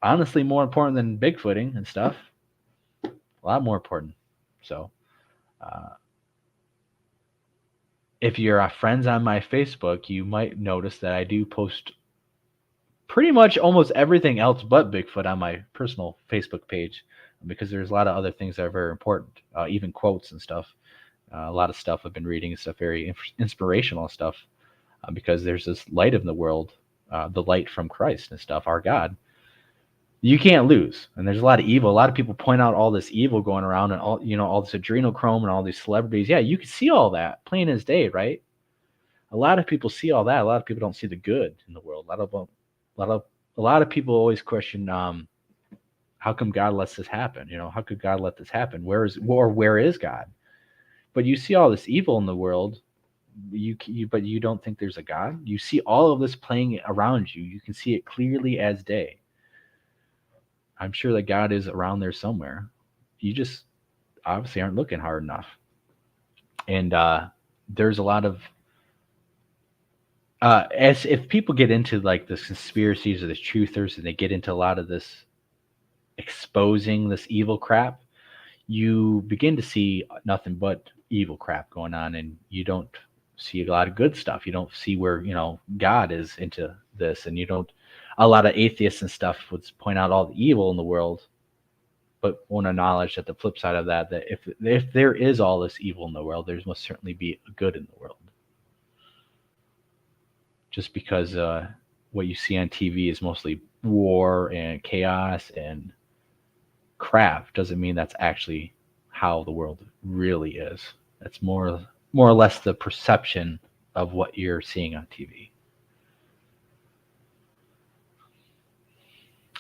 honestly more important than Bigfooting and stuff. A lot more important. So, if you're friends on my Facebook, you might notice that I do post pretty much almost everything else but Bigfoot on my personal Facebook page, because there's a lot of other things that are very important, even quotes and stuff. A lot of stuff I've been reading and stuff, very inspirational stuff, because there's this light in the world, the light from Christ and stuff, our God. You can't lose. And there's a lot of evil. A lot of people point out all this evil going around and all this adrenochrome and all these celebrities. Yeah, you can see all that plain as day, right? A lot of people see all that. A lot of people don't see the good in the world. A lot of people always question, how come God lets this happen? How could God let this happen? Where is God? But you see all this evil in the world, but you don't think there's a God. You see all of this playing around you. You can see it clearly as day. I'm sure that God is around there somewhere. You just obviously aren't looking hard enough. And there's a lot of as if people get into like the conspiracies or the truthers, and they get into a lot of this exposing this evil crap, you begin to see nothing but evil crap going on, and you don't see a lot of good stuff. You don't see where God is into this, and you don't. A lot of atheists and stuff would point out all the evil in the world, but won't acknowledge that the flip side of that if there is all this evil in the world, there must certainly be good in the world. Just because what you see on TV is mostly war and chaos and crap doesn't mean that's actually how the world really is. That's more or less the perception of what you're seeing on TV.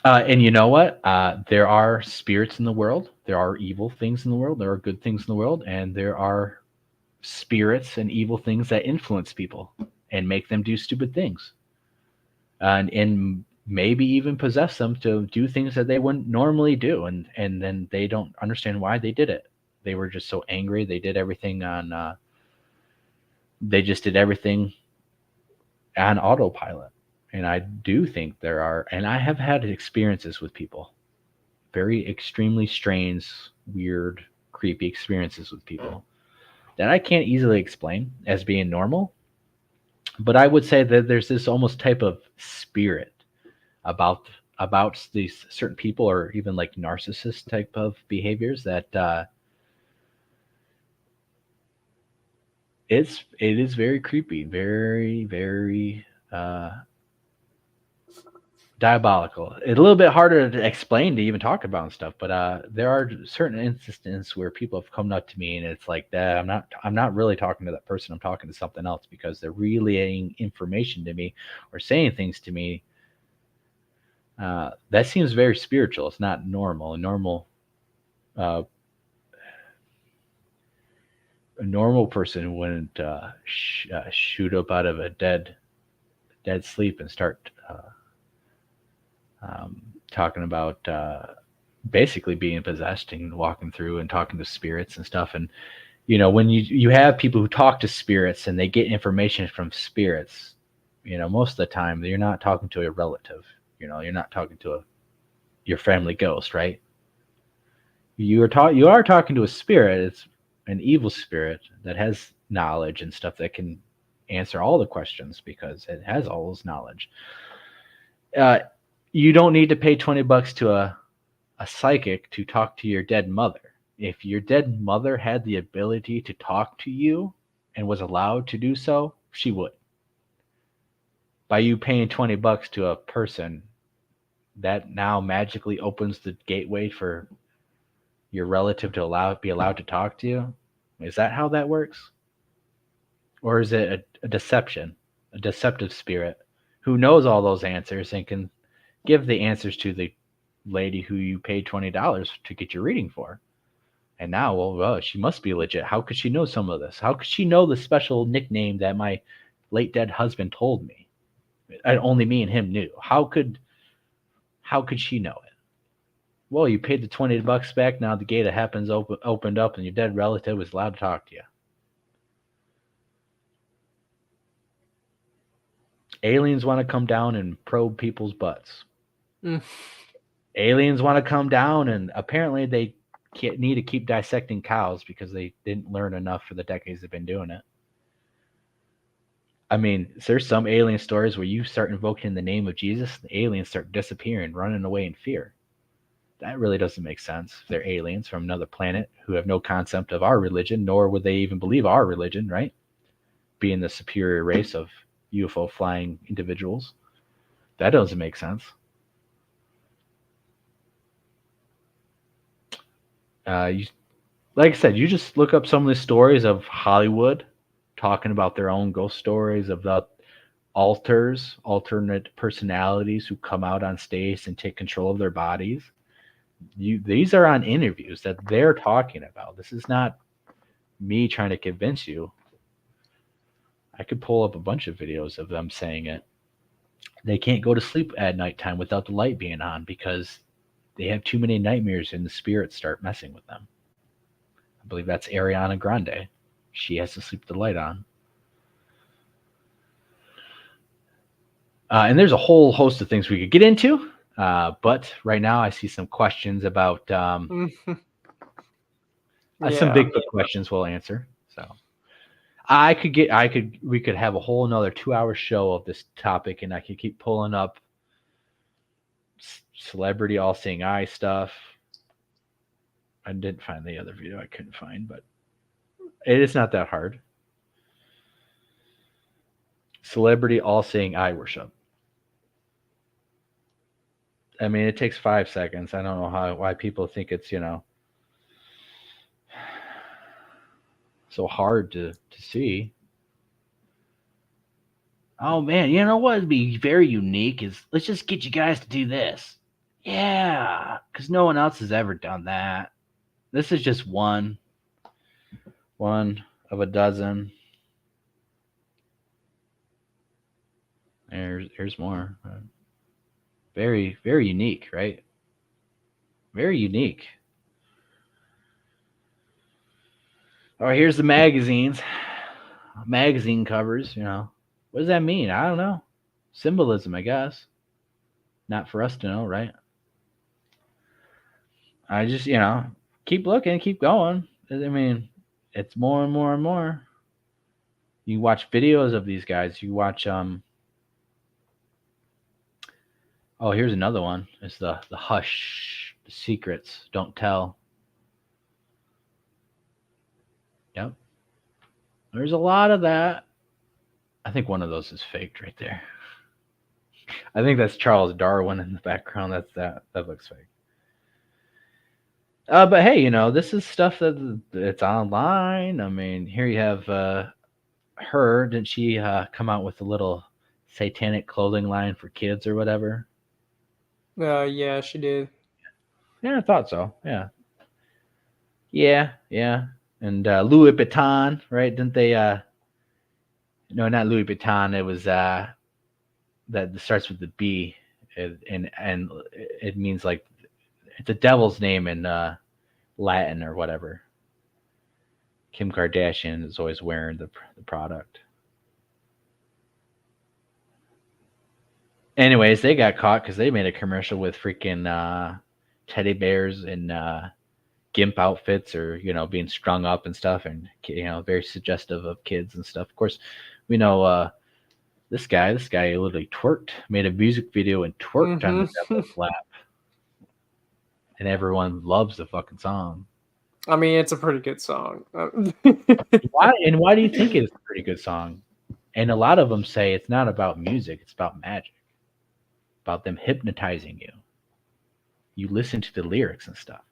And you know what? There are spirits in the world. There are evil things in the world. There are good things in the world. And there are spirits and evil things that influence people and make them do stupid things. And maybe even possess them to do things that they wouldn't normally do. And then they don't understand why they did it. They were just so angry. They did everything on... they just did everything on autopilot. And I do think there are, and I have had experiences with people, very extremely strange, weird, creepy experiences with people that I can't easily explain as being normal. But I would say that there's this almost type of spirit about about these certain people, or even like narcissist type of behaviors, that it is very creepy, very, very diabolical. It's a little bit harder to explain to even talk about and stuff, but there are certain instances where people have come up to me and it's like that I'm not really talking to that person. I'm talking to something else, because they're relaying information to me or saying things to me that seems very spiritual. It's not normal. Uh, a normal person wouldn't shoot up out of a dead sleep and start talking about basically being possessed and walking through and talking to spirits and stuff. And when you have people who talk to spirits and they get information from spirits, most of the time you're not talking to a relative. You're not talking to your family ghost, right? You are talking to a spirit. It's an evil spirit that has knowledge and stuff that can answer all the questions because it has all this knowledge. You don't need to pay $20 to a psychic to talk to your dead mother. If your dead mother had the ability to talk to you and was allowed to do so, she would. By you paying $20 to a person, that now magically opens the gateway for your relative to be allowed to talk to you. Is that how that works? Or is it a deception, a deceptive spirit who knows all those answers and can give the answers to the lady who you paid $20 to get your reading for? And now, well, she must be legit. How could she know some of this? How could she know the special nickname that my late dead husband told me? And only me and him knew. How could she know it? Well, you paid the $20 back. Now the gate of heaven's opened up, and your dead relative is allowed to talk to you. Aliens want to come down and probe people's butts. Aliens want to come down, and apparently they need to keep dissecting cows because they didn't learn enough for the decades they've been doing it. I mean, there's some alien stories where you start invoking the name of Jesus, the aliens start disappearing, running away in fear. That really doesn't make sense. They're aliens from another planet who have no concept of our religion, nor would they even believe our religion, right? Being the superior race of UFO flying individuals. That doesn't make sense. Like I said, you just look up some of the stories of Hollywood talking about their own ghost stories of the alternate personalities who come out on stage and take control of their bodies. These are on interviews that they're talking about. This is not me trying to convince you. I could pull up a bunch of videos of them saying it. They can't go to sleep at nighttime without the light being on because they have too many nightmares and the spirits start messing with them. I believe that's Ariana Grande. She has to sleep with the light on. And there's a whole host of things we could get into. But right now I see some questions about some Bigfoot questions we'll answer. So we could have a whole another 2-hour show of this topic, and I could keep pulling up celebrity all-seeing eye stuff. I didn't find the other video I couldn't find, but it is not that hard. Celebrity all-seeing eye worship. I mean, it takes 5 seconds. I don't know why people think it's, so hard to see. Oh, man, you know what would be very unique is let's just get you guys to do this. Yeah, because no one else has ever done that. This is just one of a dozen. Here's more. Very, very unique, right? Very unique. Oh, here's the magazines. Magazine covers, What does that mean? I don't know. Symbolism, I guess. Not for us to know, right? I just, keep looking, keep going. I mean, it's more and more and more. You watch videos of these guys. You watch, Oh, here's another one. It's the hush, the secrets, don't tell. Yep. There's a lot of that. I think one of those is faked right there. I think that's Charles Darwin in the background. That looks fake. But hey, this is stuff it's online. I mean, here you have her. Didn't she come out with a little satanic clothing line for kids or whatever?
Yeah, she did.
Yeah, I thought so. Yeah. Yeah. And Louis Vuitton, right? Didn't they no, not Louis Vuitton. It was that starts with the B, and it means like it's a devil's name in Latin or whatever. Kim Kardashian is always wearing the product. Anyways, they got caught because they made a commercial with freaking teddy bears and gimp outfits, or being strung up and stuff, and very suggestive of kids and stuff. Of course, we know this guy literally twerked, made a music video and twerked on the devil's lap, and everyone loves the fucking song.
I mean, it's a pretty good song.
Why do you think it's a pretty good song? And a lot of them say it's not about music, it's about magic, about them hypnotizing you. You listen to the lyrics and stuff,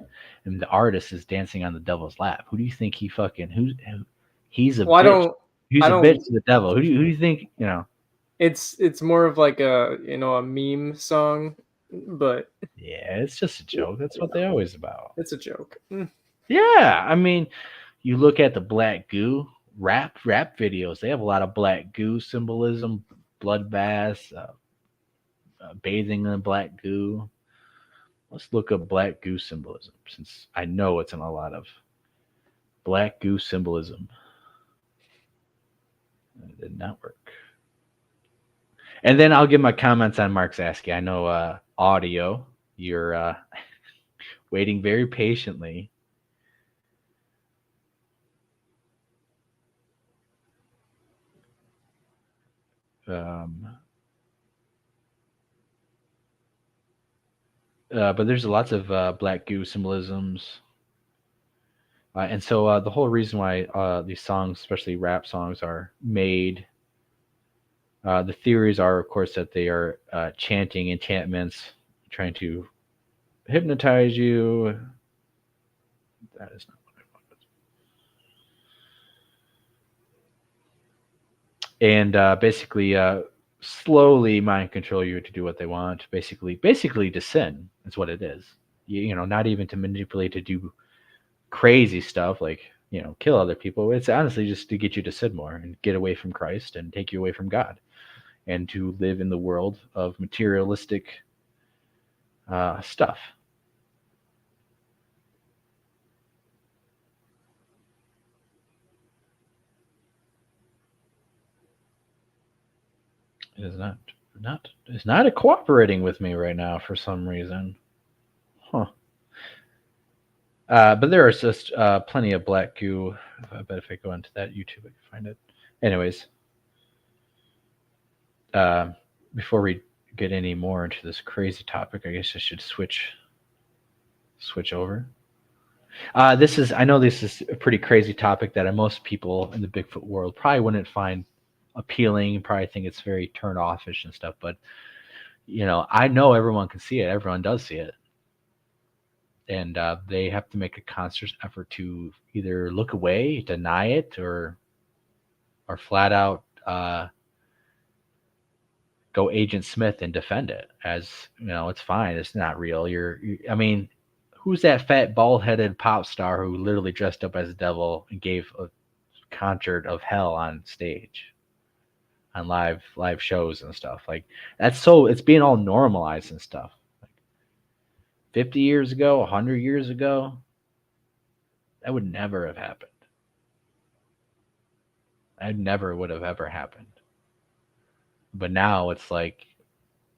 and the artist is dancing on the devil's lap. Who do you think he's a bitch? He's a bitch to the devil. Who do you think?
It's more of like a meme song, but
yeah, it's just a joke. That's what they're always about.
It's a joke.
Yeah, I mean, you look at the black goo rap videos. They have a lot of black goo symbolism, bloodbaths, bathing in black goo. Let's look up black goo symbolism, since I know it's in a lot of black goo symbolism. It did not work. And then I'll give my comments on Mark Zasky. I know audio, you're waiting very patiently. But there's lots of black goo symbolisms. And so the whole reason why these songs, especially rap songs, are made, the theories are, of course, that they are chanting enchantments, trying to hypnotize you. That is not what I wanted. And basically slowly mind control you to do what they want. Basically to sin is what it is. Not even to manipulate, to do crazy stuff like kill other people. It's honestly just to get you to sin more and get away from Christ and take you away from God, and to live in the world of materialistic stuff. It is not cooperating with me right now for some reason. Huh. But there is just plenty of black goo. I bet if I go into that YouTube, I can find it. Anyways, before we get any more into this crazy topic, I guess I should switch over. I know this is a pretty crazy topic that most people in the Bigfoot world probably wouldn't find appealing. You probably think it's very turn offish and stuff, but I know everyone can see it. Everyone does see it. And they have to make a conscious effort to either look away, deny it, or flat out go Agent Smith and defend it as, it's fine. It's not real. I mean, who's that fat bald-headed pop star who literally dressed up as a devil and gave a concert of hell on stage, on live shows and stuff? Like, it's being all normalized and stuff. 50 years ago, 100 years ago, that would never have happened. That never would have ever happened. But now it's like,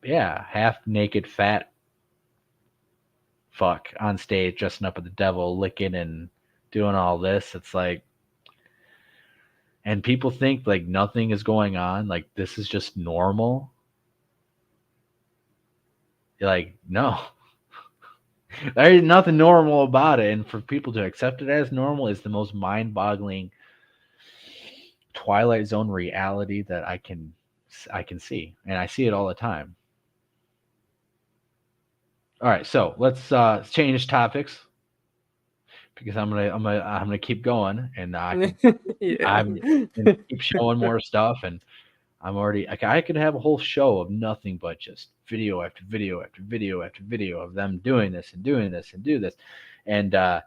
yeah, half naked fat fuck on stage dressing up as the devil, licking and doing all this. It's like, and people think like nothing is going on, like this is just normal. like, no. There's nothing normal about it, and for people to accept it as normal is the most mind-boggling Twilight Zone reality that I can see, and I see it all the time. All right, so let's change topics because I'm gonna keep going, and I'm gonna keep showing more stuff, and I could have a whole show of nothing but just video after video after video after video of them doing this and doing this and do this, and the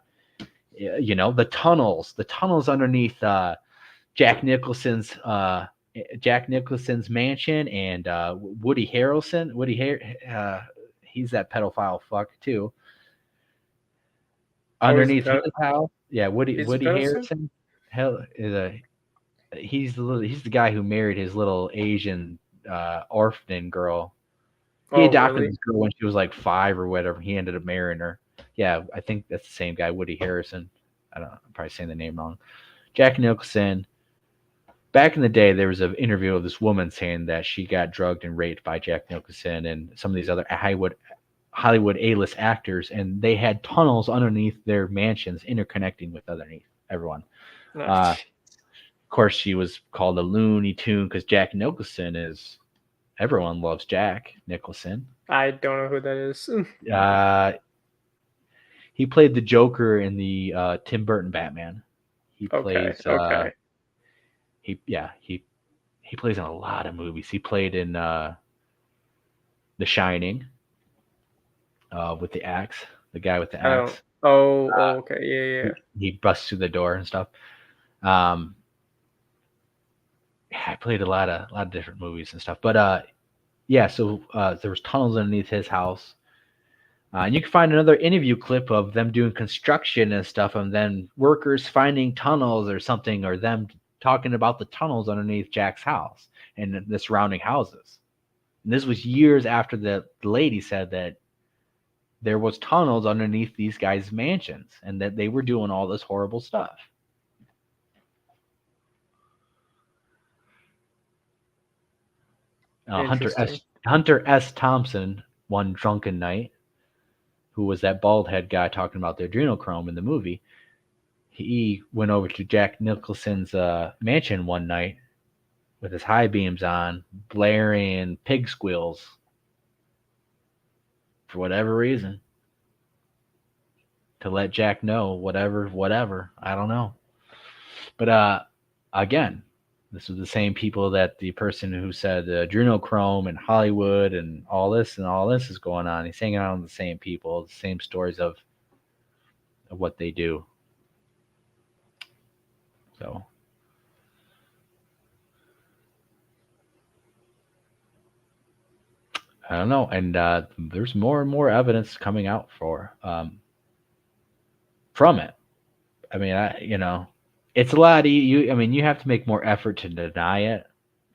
tunnels underneath Jack Nicholson's mansion, and Woody Harrelson. He's that pedophile fuck too. Underneath his house, yeah, Woody Harrelson. He's the guy who married his little Asian orphan girl. He adopted this girl when she was like 5 or whatever. He ended up marrying her. Yeah, I think that's the same guy, Woody Harrison. I'm probably saying the name wrong. Jack Nicholson. Back in the day, there was an interview of this woman saying that she got drugged and raped by Jack Nicholson and some of these other Hollywood A-list actors, and they had tunnels underneath their mansions interconnecting with underneath everyone. Of course, she was called a Looney Tune because Jack Nicholson is... Everyone loves Jack Nicholson.
I don't know who that is.
He played the Joker in the Tim Burton Batman. He plays... He plays in a lot of movies. He played in The Shining with the axe, the guy with the axe.
Okay, yeah.
He busts through the door and stuff. I played a lot of different movies and stuff. But so there was tunnels underneath his house. And you can find another interview clip of them doing construction and stuff, and then workers finding tunnels or something, or them talking about the tunnels underneath Jack's house and the surrounding houses. And this was years after the lady said that there was tunnels underneath these guys' mansions and that they were doing all this horrible stuff. Hunter S. Thompson, one drunken night, who was that bald head guy talking about the adrenochrome in the movie, he went over to Jack Nicholson's mansion one night with his high beams on, blaring pig squeals for whatever reason, to let Jack know whatever. I don't know. But again, this was the same people that the person who said adrenochrome and Hollywood and all this is going on. He's hanging out with the same people, the same stories of what they do. So I don't know, and there's more and more evidence coming out from it. I mean, it's a lot. You have to make more effort to deny it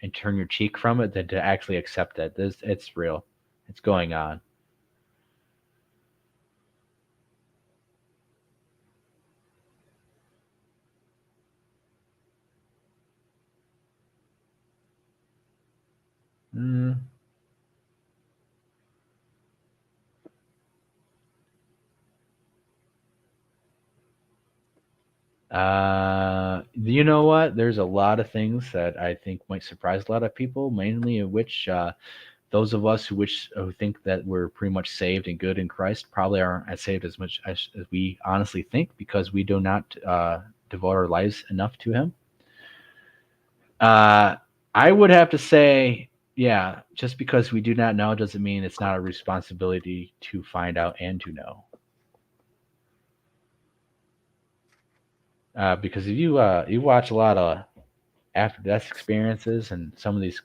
and turn your cheek from it than to actually accept it. It's real. It's going on. You know what? There's a lot of things that I think might surprise a lot of people, mainly in which those of us who think that we're pretty much saved and good in Christ probably aren't as saved as much as we honestly think, because we do not devote our lives enough to Him. I would have to say, yeah, just because we do not know doesn't mean it's not a responsibility to find out and to know. Because if you watch a lot of after-death experiences, and some of these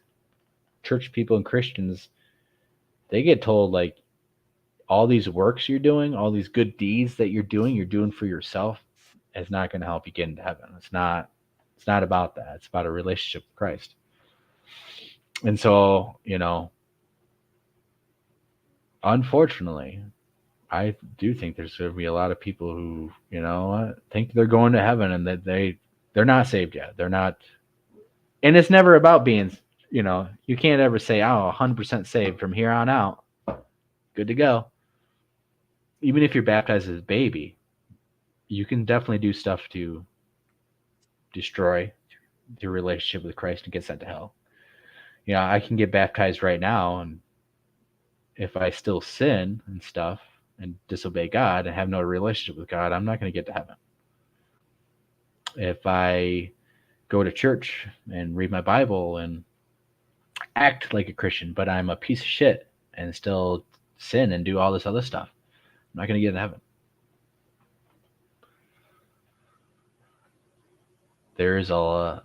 church people and Christians, they get told, like, all these works you're doing, all these good deeds that you're doing for yourself, is not going to help you get into heaven. It's not about that. It's about a relationship with Christ. And so, unfortunately, I do think there's going to be a lot of people who, think they're going to heaven and that they're not saved yet. They're not. And it's never about being, you can't ever say, 100% saved from here on out, good to go. Even if you're baptized as a baby, you can definitely do stuff to destroy your relationship with Christ and get sent to hell. I can get baptized right now, and if I still sin and stuff and disobey God and have no relationship with God, I'm not going to get to heaven. If I go to church and read my Bible and act like a Christian, but I'm a piece of shit and still sin and do all this other stuff, I'm not going to get to heaven. There's a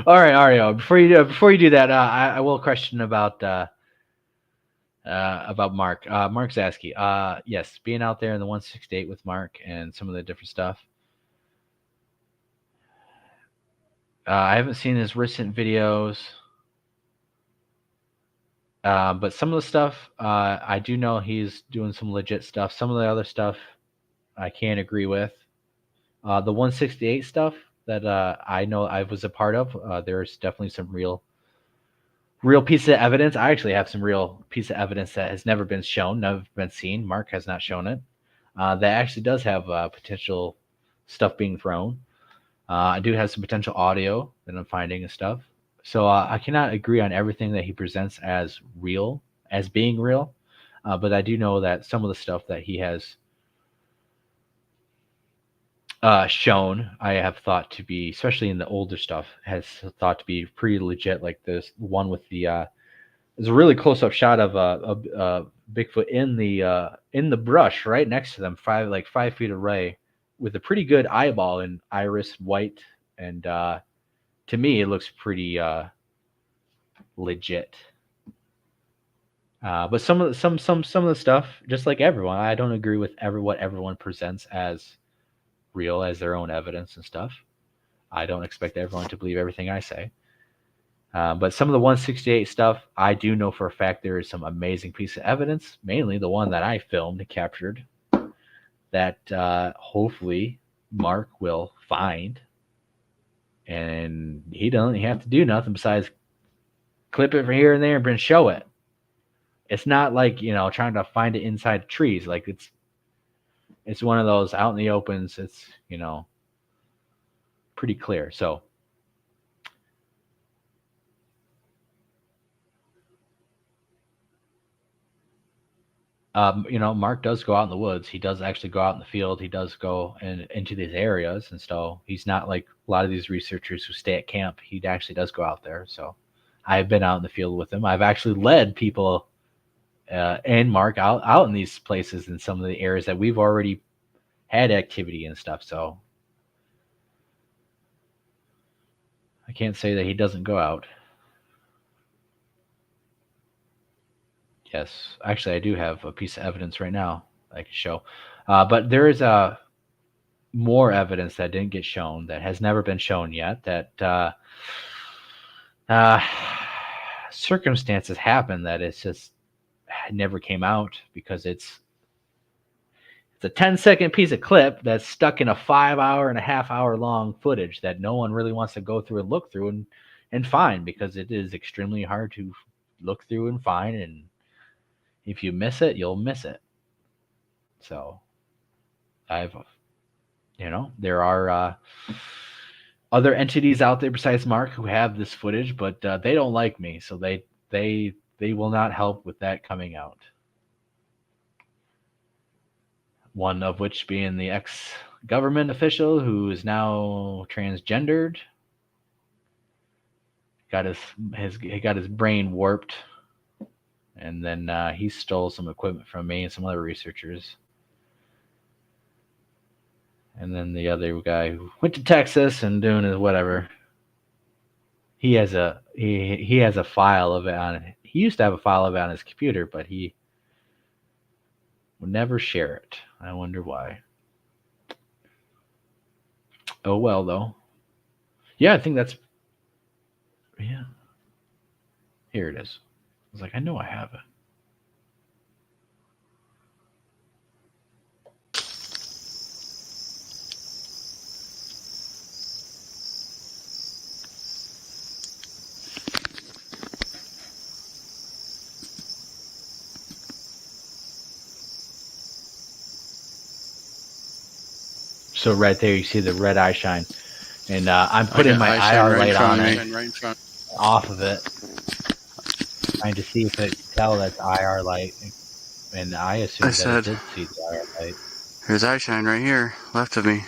all right. Before you do that, I will question about Mark. Mark Zasky. Yes, being out there in the 168 with Mark and some of the different stuff. I haven't seen his recent videos, but some of the stuff I do know he's doing some legit stuff. Some of the other stuff I can't agree with. The 168 stuff that I know I was a part of, there's definitely some real piece of evidence. I actually have some real piece of evidence that has never been shown, never been seen. Mark has not shown it. That actually does have potential stuff being thrown. I do have some potential audio that I'm finding and stuff. So I cannot agree on everything that he presents as real, as being real. But I do know that some of the stuff that he has shown, I have thought to be, especially in the older stuff, has thought to be pretty legit. Like this one with the, there's a really close-up shot of a Bigfoot in the brush right next to them, 5 feet away, with a pretty good eyeball and iris white, and to me it looks pretty legit. But some of the stuff, just like everyone, I don't agree with what everyone presents as real, as their own evidence and stuff. I don't expect everyone to believe everything I say. But some of the 168 stuff, I do know for a fact there is some amazing piece of evidence, mainly the one that I filmed and captured, that hopefully Mark will find. And he doesn't have to do nothing besides clip it from here and there and show it. It's not like, trying to find it inside trees. Like it's one of those out in the opens. It's, pretty clear. So Mark does go out in the woods. He does actually go out in the field. He does go into these areas. And so he's not like a lot of these researchers who stay at camp. He actually does go out there. So I've been out in the field with him. I've actually led people and Mark out in these places in some of the areas that we've already had activity and stuff. So I can't say that he doesn't go out. Yes, actually, I do have a piece of evidence right now I can show. But there is more evidence that didn't get shown, that has never been shown yet, that circumstances happen that it's just never came out because it's a 10-second piece of clip that's stuck in a 5.5 hour long footage that no one really wants to go through and look through and find, because it is extremely hard to look through and find, and if you miss it, you'll miss it. So there are other entities out there besides Mark who have this footage, but they don't like me, so they will not help with that coming out. One of which being the ex-government official who is now transgendered. He got his brain warped, and then he stole some equipment from me and some other researchers. And then the other guy who went to Texas and doing his whatever. He has a file of it on. He used to have a file of it on his computer, but he would never share it. I wonder why. Oh well, though. Yeah, I think that's. Yeah. Here it is. I was like, I know I have it. So right there, you see the red eye shine, and I'm putting my IR light on it, off of it, trying to see if it can tell that's IR light, and I assume that it did see the IR light.
There's eye shine right here, left of me.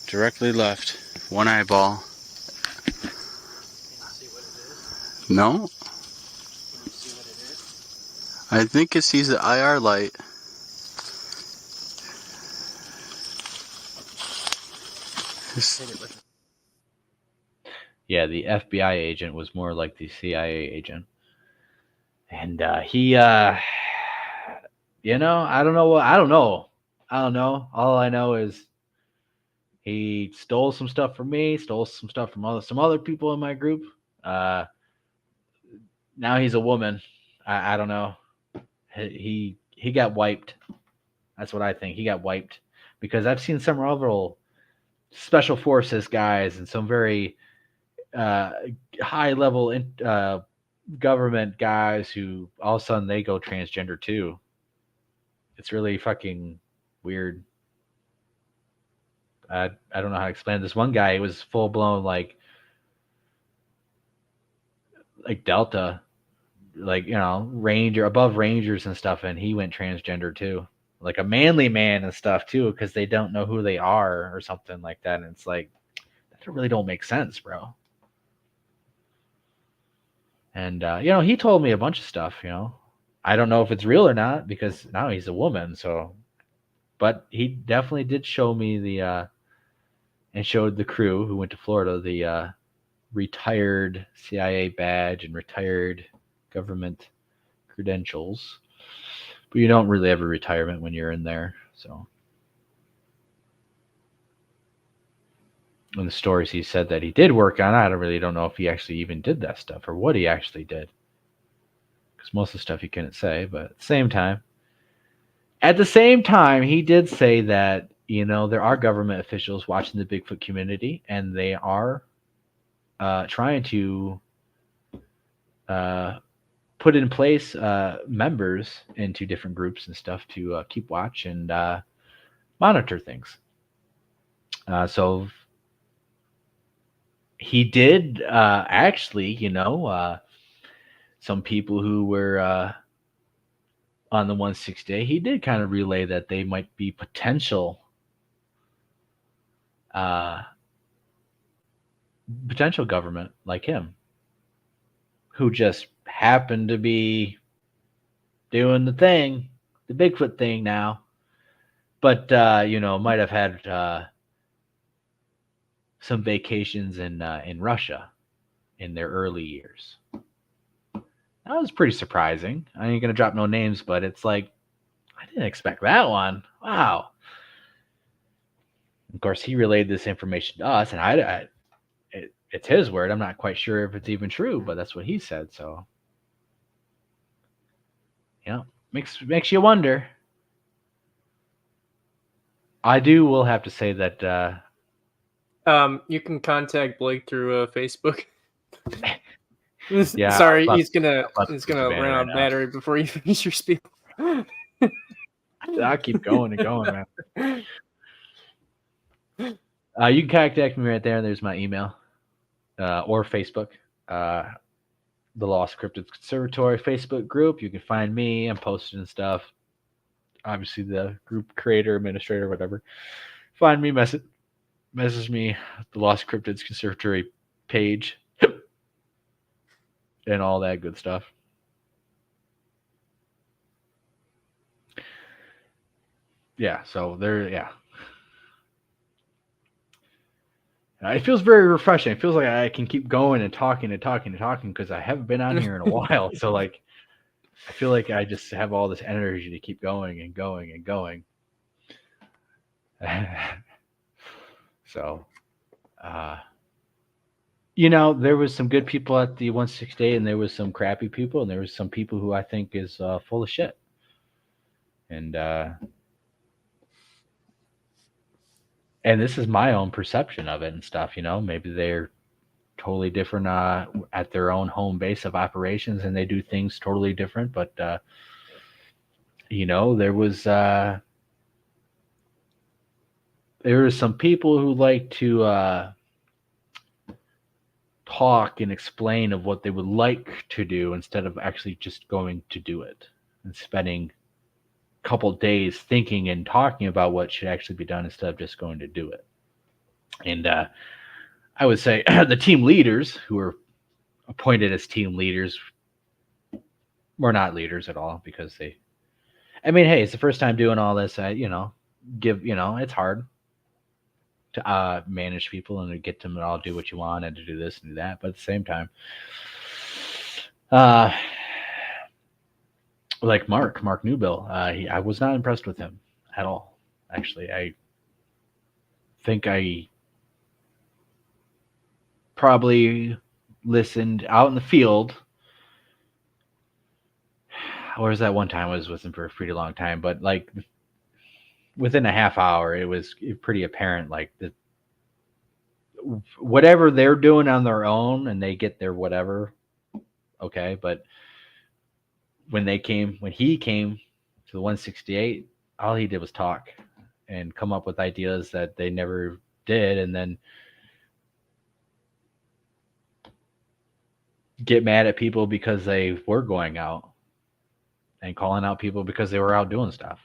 Directly left. One eyeball. No? I think it sees the IR light.
Yeah, the FBI agent was more like the CIA agent. And he, you know, I don't know. All I know is he stole some stuff from me, stole some stuff from some other people in my group. Now he's a woman. I don't know. He got wiped. That's what I think. He got wiped because I've seen some other special forces guys and some very high level government guys who all of a sudden they go transgender too. It's really fucking weird. I don't know how to explain this. One guy was full blown like Delta, like, you know, Ranger, above Rangers and stuff, and he went transgender too, like a manly man and stuff too, because they don't know who they are or something like that. And it's like, that really don't make sense, bro. And you know, he told me a bunch of stuff. You know, I don't know if it's real or not because now he's a woman. So, but he definitely did show me the and showed the crew who went to Florida the retired CIA badge and retired government credentials. But you don't really have a retirement when you're in there. So, in the stories he said that he did work on, I don't know if he actually even did that stuff or what he actually did. Because most of the stuff he couldn't say, but at the same time, he did say that, you know, there are government officials watching the Bigfoot community, and they are trying to put in place members into different groups and stuff to keep watch and monitor things. So he did actually, you know, some people who were on the 1/6 day, he did kind of relay that they might be potential government like him, who just happened to be doing the Bigfoot thing now, but you know, might have had some vacations in Russia in their early years. That was pretty surprising. I ain't gonna drop no names, but it's like, I didn't expect that one. Wow. Of course, he relayed this information to us, and it's his word. I'm not quite sure if it's even true, but that's what he said. So, you know, makes you wonder. Will have to say that.
You can contact Blake through Facebook.
Yeah.
Sorry, he's gonna run out of battery before you finish your spiel.
I'll keep going and going, man. You can contact me right there. There's my email or Facebook. The Lost Cryptids Conservatory Facebook group. You can find me. I'm posting stuff. Obviously, the group creator, administrator, whatever. Find me, message me, the Lost Cryptids Conservatory page, and all that good stuff. Yeah, so there, yeah. It feels very refreshing. It feels like I can keep going and talking because I haven't been on here in a while. So, like, I feel like I just have all this energy to keep going and going and going. So, you know, there was some good people at the 1/6 day, and there was some crappy people, and there was some people who I think is full of shit. And this is my own perception of it and stuff, you know. Maybe they're totally different at their own home base of operations, and they do things totally different. But, you know, there was there are some people who like to talk and explain of what they would like to do instead of actually just going to do it and spending a couple days thinking and talking about what should actually be done instead of just going to do it. And I would say the team leaders who are appointed as team leaders were not leaders at all because they, I mean, hey, it's the first time doing all this. It's hard to manage people and to get them to all do what you want and to do this and do that. But at the same time, like Mark Newbill, I was not impressed with him at all. Actually, I think I probably listened out in the field. Or was that one time I was with him for a pretty long time, but like within a half hour, it was pretty apparent like that whatever they're doing on their own and they get their whatever, okay. But when he came to the 168, all he did was talk and come up with ideas that they never did, and then get mad at people because they were going out and calling out people because they were out doing stuff.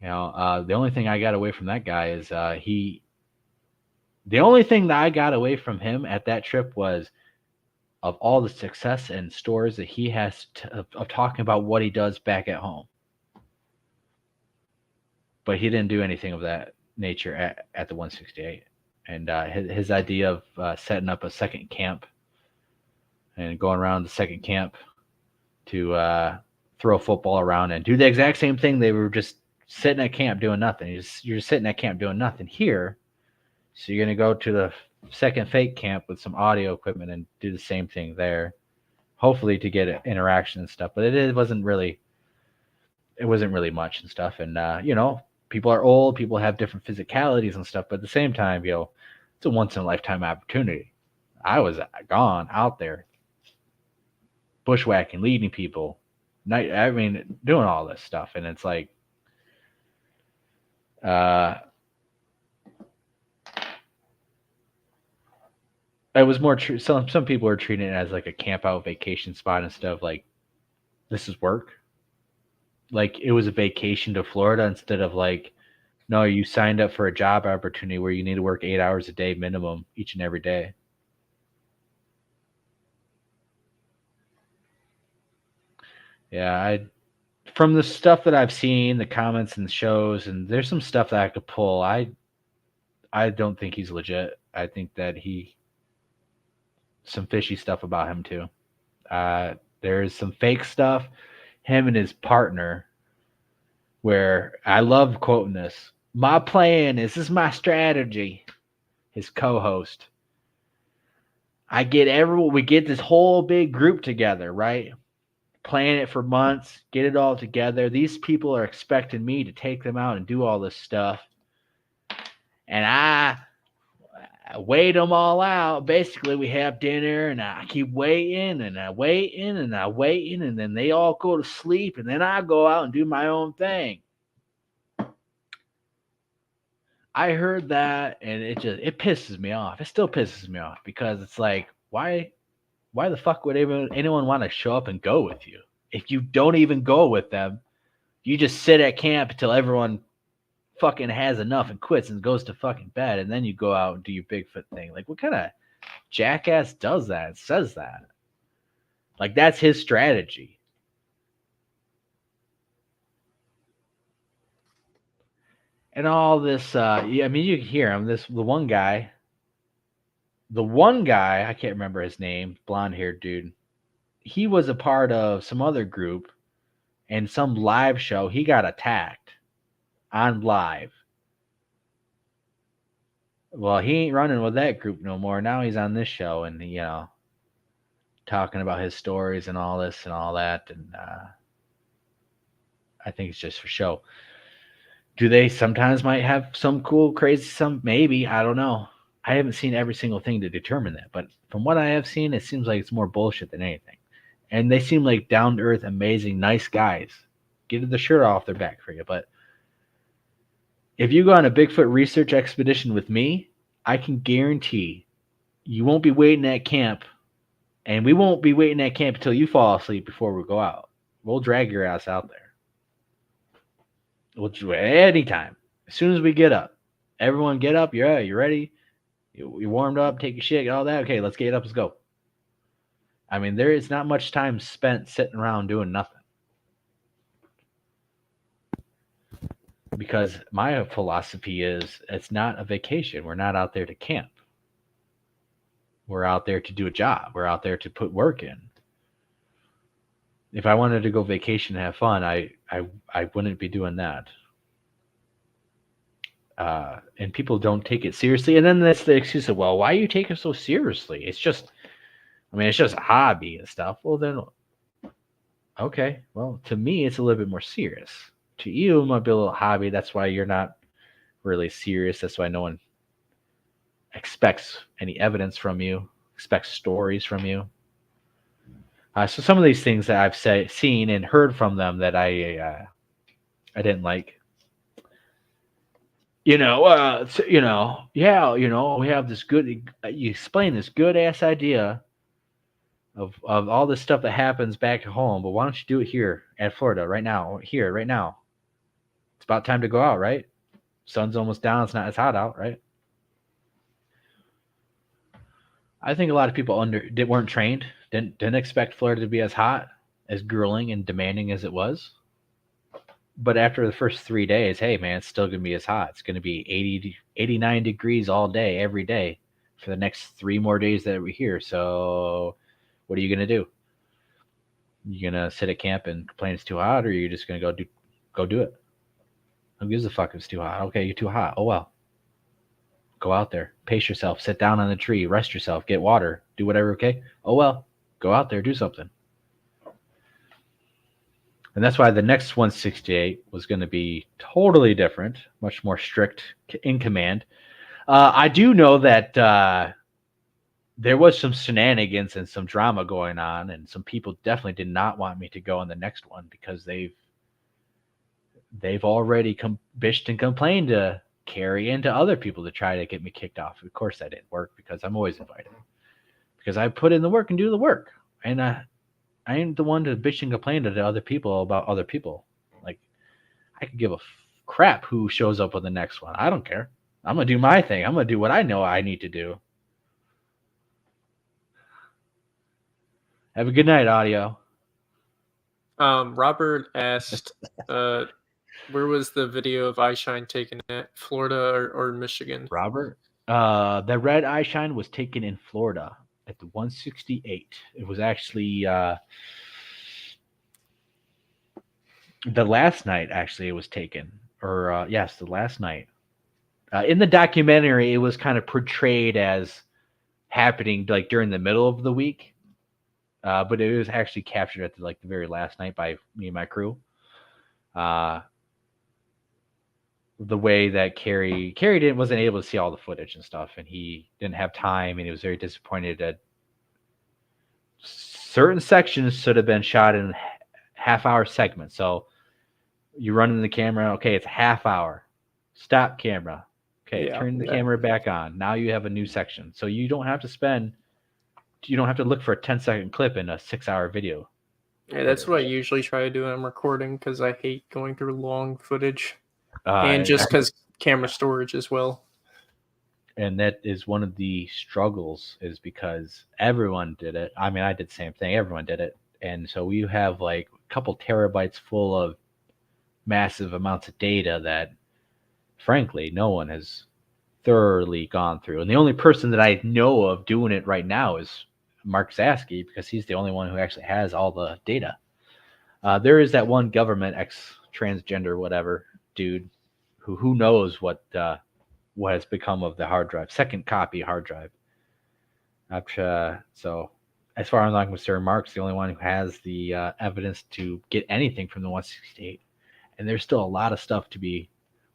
The only thing I got away from that guy is the only thing that I got away from him at that trip was of all the success and stories that he has of talking about what he does back at home. But he didn't do anything of that nature at the 168. And his idea of setting up a second camp and going around the second camp to throw football around and do the exact same thing. They were just sitting at camp doing nothing. You're just sitting at camp doing nothing here. So you're going to go to the second fake camp with some audio equipment and do the same thing there, hopefully to get interaction and stuff. But it wasn't really much and stuff. And, people are old, people have different physicalities and stuff. But at the same time, it's a once in a lifetime opportunity. I was gone out there bushwhacking, leading people, doing all this stuff. And it's like, it was more true. Some people are treating it as like a camp out vacation spot and stuff. Like, this is work. Like, it was a vacation to Florida instead of like, no, you signed up for a job opportunity where you need to work 8 hours a day minimum each and every day. Yeah, from the stuff that I've seen, the comments and the shows, and there's some stuff that I could pull. I don't think he's legit. I think that some fishy stuff about him too. There's some fake stuff, him and his partner, where I love quoting this. My plan is, this is my strategy. His co-host. We get this whole big group together, right? Plan it for months, get it all together. These people are expecting me to take them out and do all this stuff. And I wait them all out. Basically, we have dinner, and I keep waiting, and I waiting, and I waiting, and then they all go to sleep, and then I go out and do my own thing. I heard that, and it pisses me off. It still pisses me off because it's like, why the fuck would anyone want to show up and go with you? If you don't even go with them, you just sit at camp until everyone fucking has enough and quits and goes to fucking bed, and then you go out and do your Bigfoot thing. Like, what kind of jackass does that and says that? Like, that's his strategy. And all this, you can hear him. The one guy, I can't remember his name, blonde-haired dude. He was a part of some other group and some live show. He got attacked on live. Well, he ain't running with that group no more. Now he's on this show and, talking about his stories and all this and all that. And I think it's just for show. Do they sometimes might have some cool, crazy, maybe, I don't know. I haven't seen every single thing to determine that. But from what I have seen, it seems like it's more bullshit than anything. And they seem like down-to-earth, amazing, nice guys. Get the shirt off their back for you. But if you go on a Bigfoot research expedition with me, I can guarantee you won't be waiting at camp, and we won't be waiting at camp until you fall asleep before we go out. We'll drag your ass out there. We'll do it anytime. As soon as we get up. Everyone get up. You're ready. You warmed up, take your shit, all that. Okay, let's get up. Let's go. I mean, there is not much time spent sitting around doing nothing. Because my philosophy is it's not a vacation. We're not out there to camp. We're out there to do a job. We're out there to put work in. If I wanted to go vacation and have fun, I wouldn't be doing that. And people don't take it seriously. And then that's the excuse of, well, why are you taking it so seriously? It's just a hobby and stuff. Well, then, okay. Well, to me, it's a little bit more serious. To you, it might be a little hobby. That's why you're not really serious. That's why no one expects any evidence from you, expects stories from you. So some of these things that I've seen and heard from them that I didn't like. We have this good. You explain this good ass idea of all this stuff that happens back at home, but why don't you do it here at Florida right now? Here, right now. It's about time to go out, right? Sun's almost down. It's not as hot out, right? I think a lot of people weren't trained, didn't expect Florida to be as hot, as grueling and demanding as it was. But after the first 3 days, hey man, it's still gonna be as hot. It's gonna be 89 degrees all day, every day, for the next 3 more days that we're here. So, what are you gonna do? You gonna sit at camp and complain it's too hot, or are you just gonna go do it? Who gives a fuck if it's too hot? Okay, you're too hot. Oh well. Go out there, pace yourself, sit down on a tree, rest yourself, get water, do whatever, okay? Oh well, go out there, do something. And that's why the next 168 was going to be totally different, much more strict in command. I do know that there was some shenanigans and some drama going on, and some people definitely did not want me to go on the next one because they've already bitched and complained to Carrie and to other people to try to get me kicked off. Of course, that didn't work because I'm always invited. Because I put in the work and do the work. And I ain't the one to bitch and complain to the other people about other people. Like, I could give a crap who shows up on the next one. I don't care. I'm going to do my thing. I'm going to do what I know I need to do. Have a good night, audio.
Robert asked, where was the video of eyeshine taken at? Florida or Michigan?
Robert? The red eyeshine was taken in Florida at the 168. It was actually the last night, actually, it was taken. Or, yes, the last night. In the documentary, it was kind of portrayed as happening like during the middle of the week. But it was actually captured at the very last night by me and my crew. The way that Carrie wasn't able to see all the footage and stuff, and he didn't have time, and he was very disappointed that certain sections should have been shot in half-hour segments. So you run in the camera, okay, it's a half hour. Stop camera. Okay, turn the camera back on. Now you have a new section. So you don't have to look for a 10-second clip in a 6-hour video.
Yeah, that's what I usually try to do when I'm recording because I hate going through long footage. And just because camera storage as well.
And that is one of the struggles, is because everyone did it. I mean, I did the same thing. Everyone did it. And so we have like a couple terabytes full of massive amounts of data that, frankly, no one has thoroughly gone through. And the only person that I know of doing it right now is Mark Zasky, because he's the only one who actually has all the data. There is that one government transgender whatever dude who knows what has become of the hard drive, second copy hard drive. So as far as I'm concerned, Mark's the only one who has the evidence to get anything from the 168. And there's still a lot of stuff to be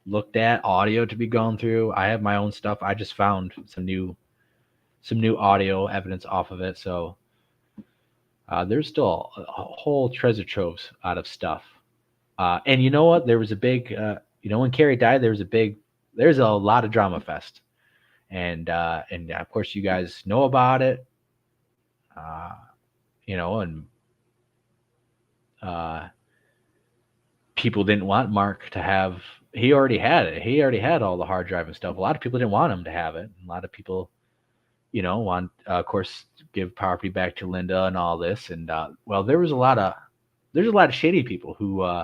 looked at, audio to be gone through. I have my own stuff. I just found some new audio evidence off of it. So there's still a whole treasure trove out of stuff. And you know what? There was a big, when Carrie died, there's a lot of drama fest, and of course you guys know about it, and people didn't want Mark to have. He already had it. He already had all the hard drive and stuff. A lot of people didn't want him to have it. A lot of people, want, of course, give property back to Linda and all this. And there's a lot of shady people who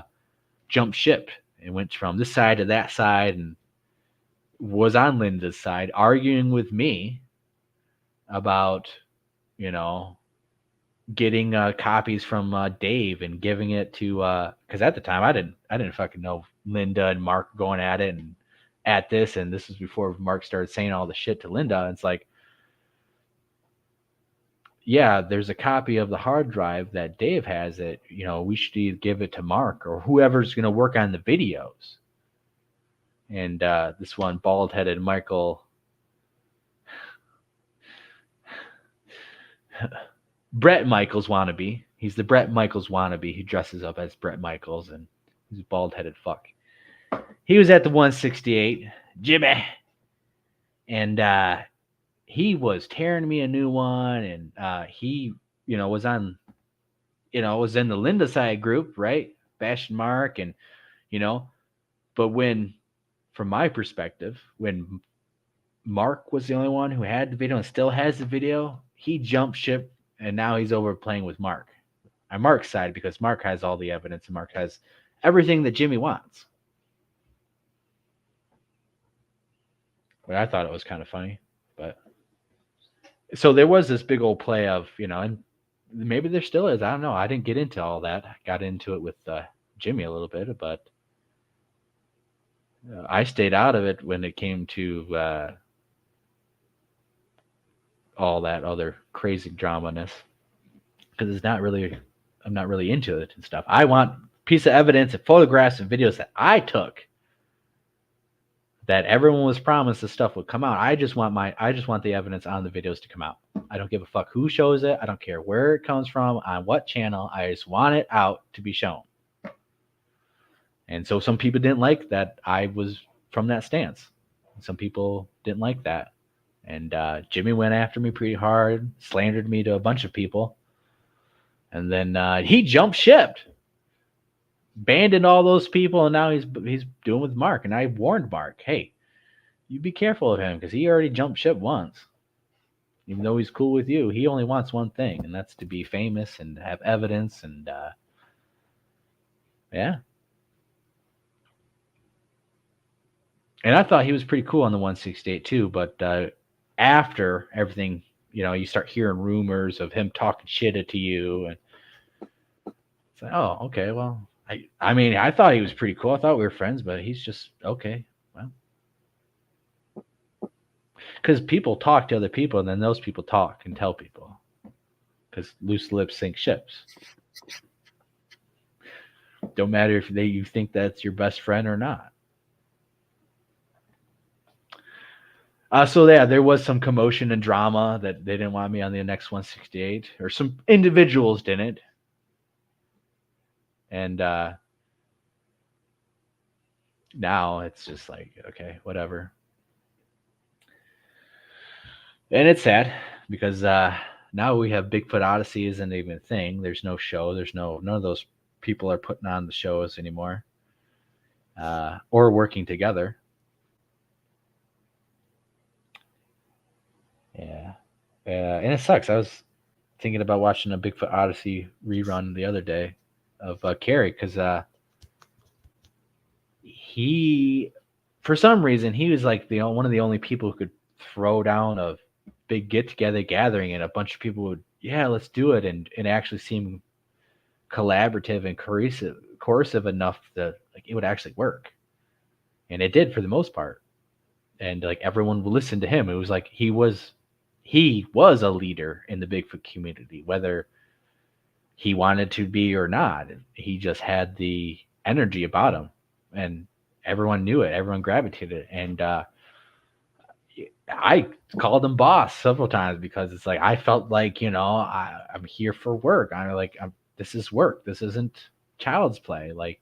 jumped ship and went from this side to that side and was on Linda's side, arguing with me about, getting copies from Dave and giving it to because at the time I didn't fucking know Linda and Mark going at it and at this, and this was before Mark started saying all the shit to Linda. It's like, yeah, there's a copy of the hard drive that Dave has that we should either give it to Mark or whoever's going to work on the videos. And this one bald-headed Michael Brett Michaels wannabe. He's the Brett Michaels wannabe. He dresses up as Brett Michaels, and he's a bald-headed fuck. He was at the 168, Jimmy, and he was tearing me a new one, and he, was on, was in the Linda side group, right? Bashing Mark, and, but from my perspective, when Mark was the only one who had the video and still has the video, he jumped ship. And now he's over playing with Mark. On Mark's side, because Mark has all the evidence and Mark has everything that Jimmy wants. But I thought it was kind of funny. But so there was this big old play of, and maybe there still is. I don't know. I didn't get into all that. I got into it with Jimmy a little bit, but I stayed out of it when it came to all that other crazy dramaness, because I'm not really into it and stuff. I want piece of evidence and photographs and videos that I took, that everyone was promised the stuff would come out. I just want the evidence on the videos to come out. I don't give a fuck who shows it. I don't care where it comes from, on what channel. I just want it out to be shown. And so some people didn't like that I was from that stance. Some people didn't like that. And Jimmy went after me pretty hard, slandered me to a bunch of people. And then he jumped ship, abandoned all those people, and now he's doing with Mark. And I warned Mark, hey, you be careful of him, because he already jumped ship once. Even though he's cool with you, he only wants one thing, and that's to be famous and have evidence. And yeah. And I thought he was pretty cool on the 168 too, but after everything, you start hearing rumors of him talking shit to you, and it's like, oh, okay, well, I mean, I thought he was pretty cool. I thought we were friends, but he's just okay. Well, because people talk to other people, and then those people talk and tell people, because loose lips sink ships. Don't matter if you think that's your best friend or not. So yeah, there was some commotion and drama that they didn't want me on the next 168, or some individuals didn't. And now it's just like, okay, whatever. And it's sad because now we have Bigfoot Odyssey isn't even a thing. There's no show. There's none of those people are putting on the shows anymore, or working together. Yeah. And it sucks. I was thinking about watching a Bigfoot Odyssey rerun the other day of Carrie, because he, for some reason, he was like one of the only people who could throw down a big get-together gathering, and a bunch of people would, yeah, let's do it, and actually seem collaborative and coercive enough that like it would actually work. And it did for the most part. And like everyone would listen to him. It was like he was a leader in the Bigfoot community, whether he wanted to be or not. He just had the energy about him, and everyone knew it. Everyone gravitated. And I called him boss several times, because it's like I felt like, I'm here for work. I'm like, this is work. This isn't child's play. Like,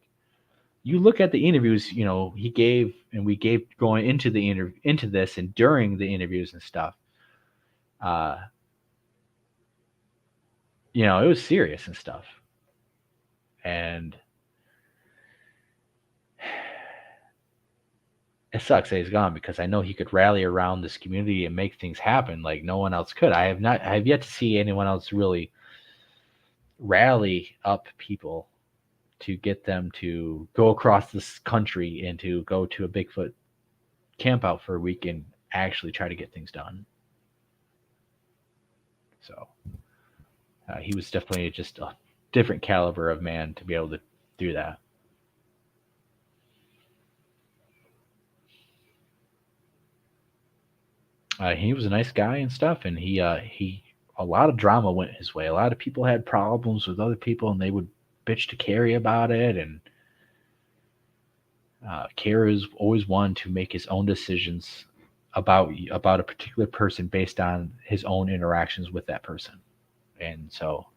you look at the interviews, he gave, and we gave going into the into this and during the interviews and stuff. It was serious and stuff. And it sucks that he's gone, because I know he could rally around this community and make things happen like no one else could. I have yet to see anyone else really rally up people to get them to go across this country and to go to a Bigfoot camp out for a week and actually try to get things done. So he was definitely just a different caliber of man to be able to do that. He was a nice guy and stuff, and he a lot of drama went his way. A lot of people had problems with other people, and they would bitch to Carrie about it. And Carrie is always one to make his own decisions about a particular person based on his own interactions with that person. And so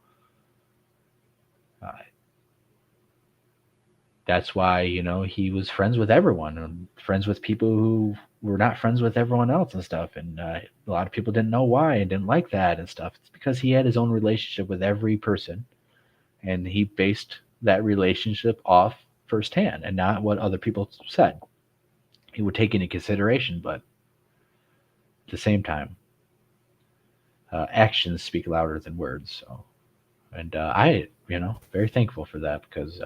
that's why, he was friends with everyone and friends with people who were not friends with everyone else and stuff. And a lot of people didn't know why and didn't like that and stuff. It's because he had his own relationship with every person, and he based that relationship off firsthand and not what other people said. He would take into consideration, but at the same time, actions speak louder than words. So, and I, very thankful for that, because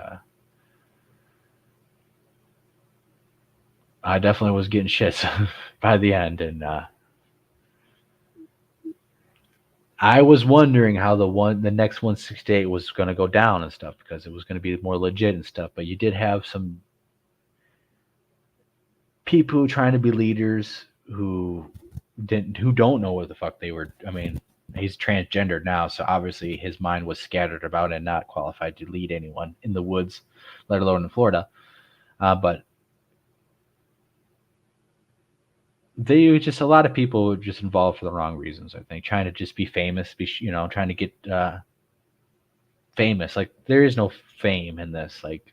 I definitely was getting shit by the end, and I was wondering how the next 168 was going to go down and stuff, because it was going to be more legit and stuff. But you did have some people trying to be leaders who don't know what the fuck they were. I mean, he's transgendered now, so obviously his mind was scattered about and not qualified to lead anyone in the woods, let alone in Florida. But a lot of people were just involved for the wrong reasons, I think, trying to just be famous, trying to get famous. Like, there is no fame in this. Like,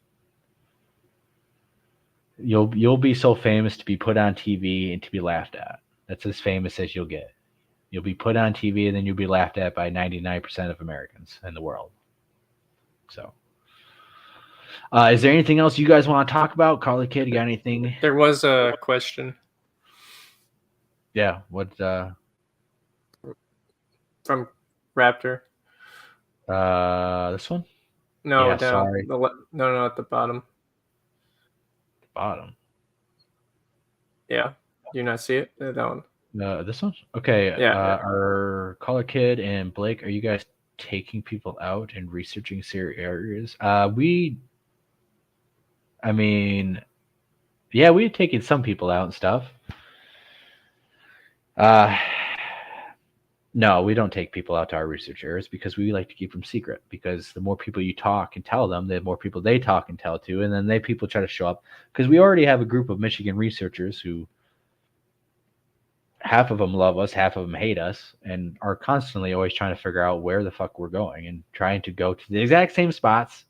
you'll be so famous to be put on TV and to be laughed at. That's as famous as you'll get. You'll be put on TV and then you'll be laughed at by 99% of Americans in the world. So, is there anything else you guys want to talk about? Carly Kid, you got anything?
There was a question.
Yeah, what
from Raptor?
This one?
No,
yeah,
down.
Sorry.
No, at the bottom.
Bottom.
Yeah. Do you not see it? That one.
This one? Okay.
Yeah.
Are Caller Kid and Blake, are you guys taking people out and researching certain areas? We've taken some people out and stuff. No, we don't take people out to our research areas, because we like to keep them secret, because the more people you talk and tell them, the more people they talk and tell to, and then people try to show up, because we already have a group of Michigan researchers who half of them love us, half of them hate us, and are constantly always trying to figure out where the fuck we're going and trying to go to the exact same spots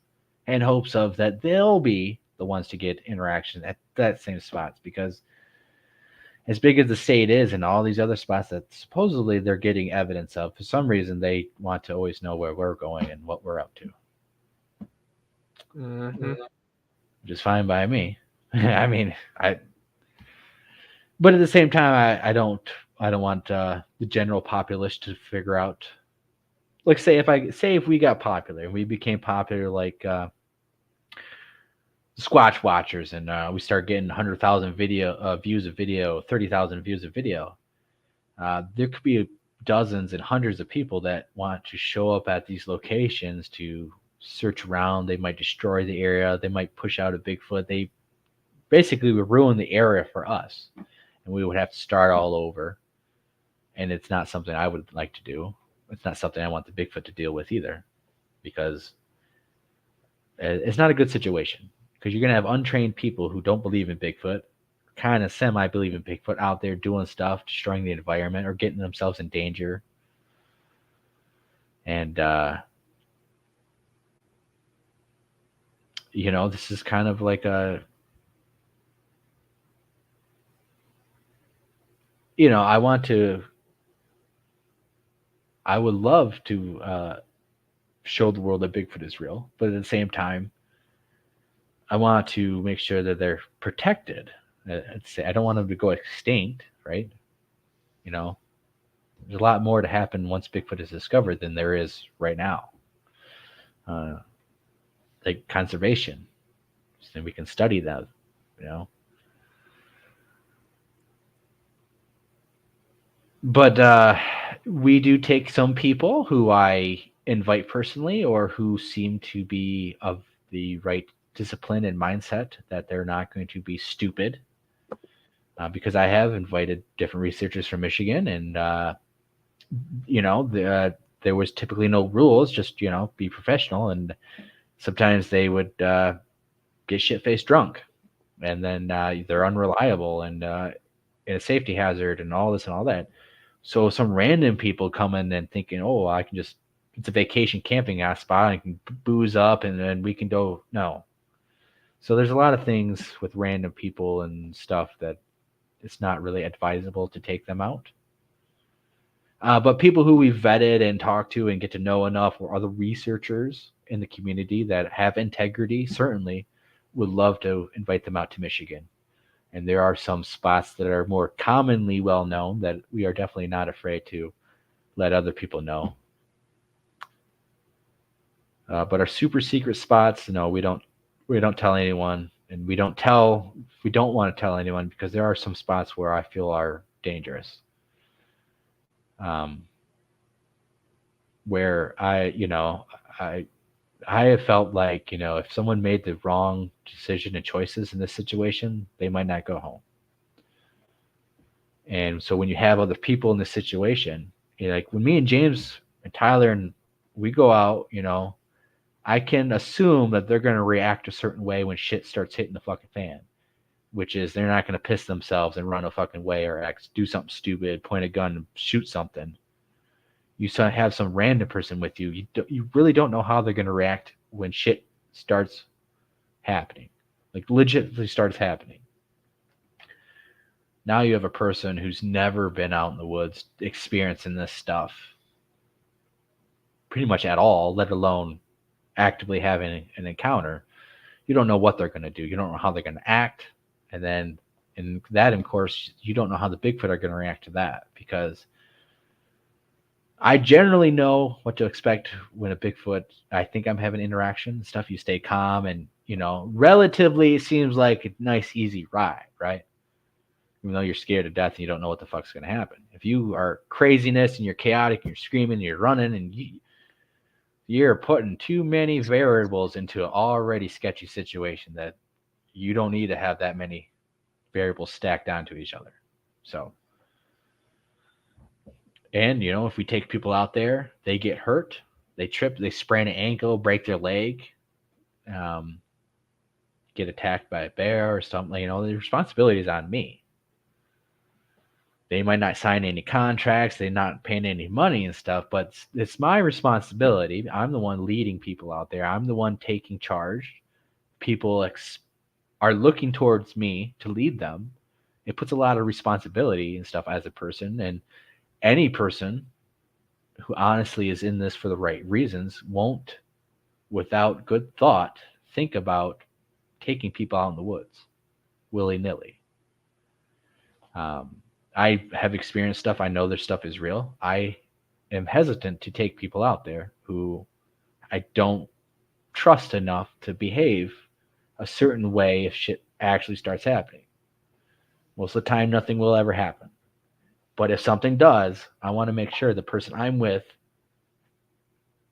in hopes of that they'll be the ones to get interaction at that same spots, because as big as the state is and all these other spots that supposedly they're getting evidence of, for some reason they want to always know where we're going and what we're up to.
Mm-hmm.
Just fine by me. But at the same time, I don't want the general populace to figure out. Like, say if we got popular and we became popular, like Squatch Watchers, and we start getting 100,000 views of video, 30,000 views of video. There could be dozens and hundreds of people that want to show up at these locations to search around. They might destroy the area. They might push out a Bigfoot. They basically would ruin the area for us, and we would have to start all over. And it's not something I would like to do. It's not something I want the Bigfoot to deal with either, because it's not a good situation. Because you're going to have untrained people who don't believe in Bigfoot, kind of semi-believe in Bigfoot, out there doing stuff, destroying the environment, or getting themselves in danger. And this is kind of like a, I would love to show the world that Bigfoot is real, but at the same time, I want to make sure that they're protected. I don't want them to go extinct, right? There's a lot more to happen once Bigfoot is discovered than there is right now. Like conservation, so we can study that, But we do take some people who I invite personally or who seem to be of the right discipline and mindset that they're not going to be stupid. Because I have invited different researchers from Michigan, and there was typically no rules, just be professional, and sometimes they would get shit-faced drunk, and then they're unreliable and a safety hazard and all this and all that. So some random people come in and thinking, oh, it's a vacation camping spot, I can booze up and then we can go. No. So there's a lot of things with random people and stuff that it's not really advisable to take them out. But people who we've vetted and talked to and get to know enough, or other researchers in the community that have integrity, certainly would love to invite them out to Michigan. And there are some spots that are more commonly well known that we are definitely not afraid to let other people know. But our super secret spots, no, we don't tell anyone, and we don't want to tell anyone, because there are some spots where I feel are dangerous. Where I have felt like, if someone made the wrong decision and choices in this situation, they might not go home. And so when you have other people in this situation, like when me and James and Tyler and we go out, I can assume that they're going to react a certain way when shit starts hitting the fucking fan, which is they're not going to piss themselves and run a fucking way or do something stupid, point a gun and shoot something. You have some random person with you. You really don't know how they're going to react when shit starts happening, like legitimately starts happening. Now you have a person who's never been out in the woods experiencing this stuff pretty much at all, let alone actively having an encounter. You don't know what they're going to do. You don't know how they're going to act. And then in that, of course, you don't know how the Bigfoot are going to react to that, because I generally know what to expect when a Bigfoot, I think I'm having interaction and stuff. You stay calm and, relatively it seems like a nice, easy ride, right? Even though you're scared to death and you don't know what the fuck's going to happen. If you are craziness and you're chaotic and you're screaming and you're running and you're putting too many variables into an already sketchy situation that you don't need to have that many variables stacked onto each other. So, and if we take people out there, they get hurt, they trip, they sprain an ankle, break their leg, get attacked by a bear or something, the responsibility is on me. They might not sign any contracts, they're not paying any money and stuff, but it's my responsibility. I'm the one leading people out there. I'm the one taking charge. People are looking towards me to lead them. It puts a lot of responsibility and stuff as a person, and any person who honestly is in this for the right reasons won't, without good thought, think about taking people out in the woods willy-nilly. I have experienced stuff. I know their stuff is real. I am hesitant to take people out there who I don't trust enough to behave a certain way if shit actually starts happening. Most of the time, nothing will ever happen. But if something does, I want to make sure the person I'm with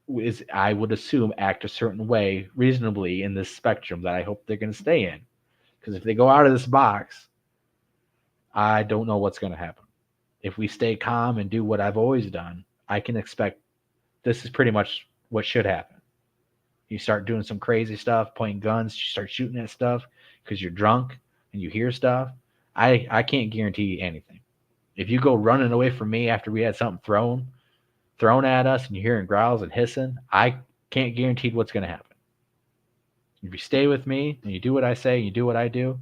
is, I would assume, act a certain way reasonably in this spectrum that I hope they're going to stay in. Because if they go out of this box, I don't know what's going to happen. If we stay calm and do what I've always done, I can expect this is pretty much what should happen. You start doing some crazy stuff, pointing guns, you start shooting at stuff because you're drunk and you hear stuff. I can't guarantee anything. If you go running away from me after we had something thrown at us and you're hearing growls and hissing, I can't guarantee what's going to happen. If you stay with me and you do what I say and you do what I do,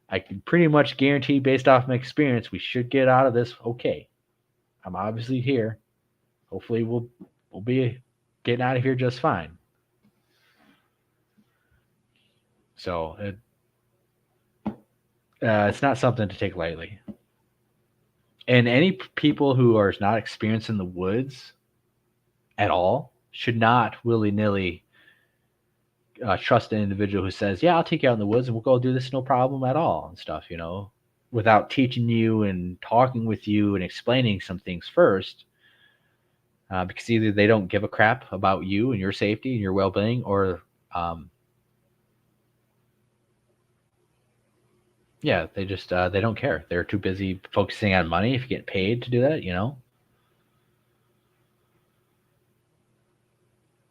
I can pretty much guarantee, based off my experience, we should get out of this okay. I'm obviously here. Hopefully, we'll be getting out of here just fine. So it's not something to take lightly. And any people who are not experienced in the woods at all should not willy-nilly trust an individual who says, yeah, I'll take you out in the woods and we'll go do this no problem at all and stuff, without teaching you and talking with you and explaining some things first. Because either they don't give a crap about you and your safety and your well-being, or they just they don't care. They're too busy focusing on money. If you get paid to do that,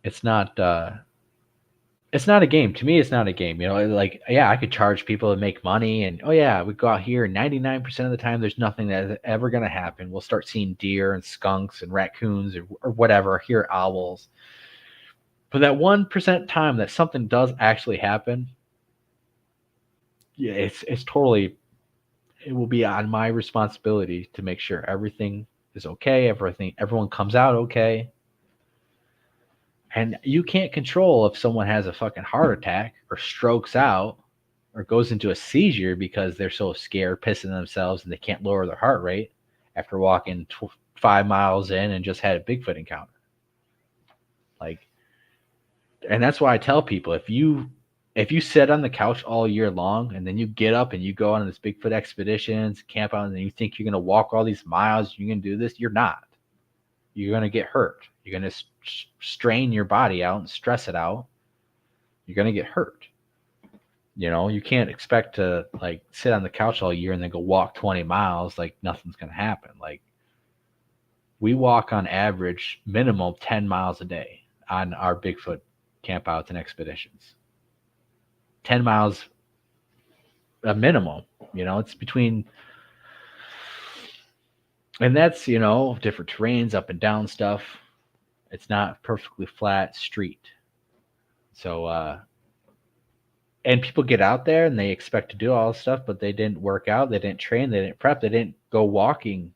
it's not a game. To me, it's not a game. I could charge people to make money, and we go out here and 99% of the time there's nothing that's ever going to happen. We'll start seeing deer and skunks and raccoons or whatever, hear owls. But that 1% time that something does actually happen, it's totally, it will be on my responsibility to make sure everything is okay, everyone comes out okay. And you can't control if someone has a fucking heart attack or strokes out or goes into a seizure because they're so scared, pissing themselves, and they can't lower their heart rate after walking 5 miles in and just had a Bigfoot encounter. And that's why I tell people, if you sit on the couch all year long and then you get up and you go on this Bigfoot expeditions, camp out, and you think you're going to walk all these miles, you're going to do this, you're not. You're going to get hurt. You're going to strain your body out and stress it out. You're going to get hurt. You can't expect to sit on the couch all year and then go walk 20 miles like nothing's going to happen. We walk on average minimum 10 miles a day on our Bigfoot campouts and expeditions. 10 miles a minimum. It's between, and that's, different terrains, up and down stuff. It's not perfectly flat street. So, and people get out there and they expect to do all this stuff, but they didn't work out, they didn't train, they didn't prep, they didn't go walking,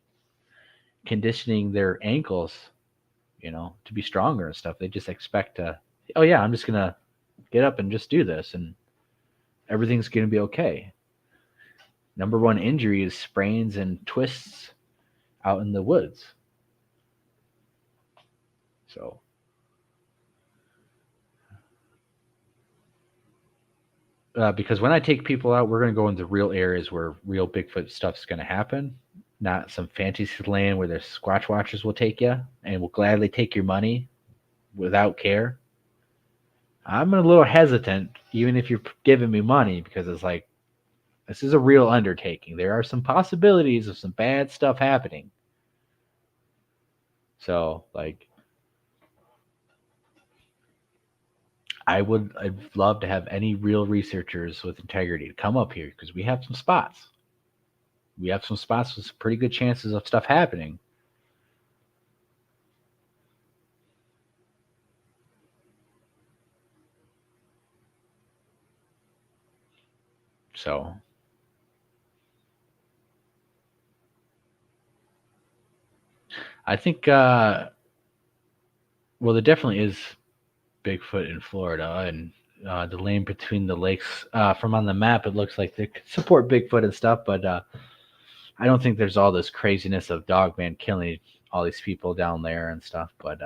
conditioning their ankles, to be stronger and stuff. They just expect to, I'm just going to get up and just do this and everything's going to be okay. Number one injury is sprains and twists out in the woods. So, because when I take people out, we're going to go into real areas where real Bigfoot stuff is going to happen, not some fantasy land where the Squatch Watchers will take you and will gladly take your money without care. I'm a little hesitant, even if you're giving me money, because it's this is a real undertaking. There are some possibilities of some bad stuff happening. So, I'd love to have any real researchers with integrity to come up here, because we have some spots. We have some spots with some pretty good chances of stuff happening. So, I think, there definitely is Bigfoot in Florida, and the lane between the lakes, from on the map, it looks like they could support Bigfoot and stuff, but I don't think there's all this craziness of Dogman killing all these people down there and stuff. But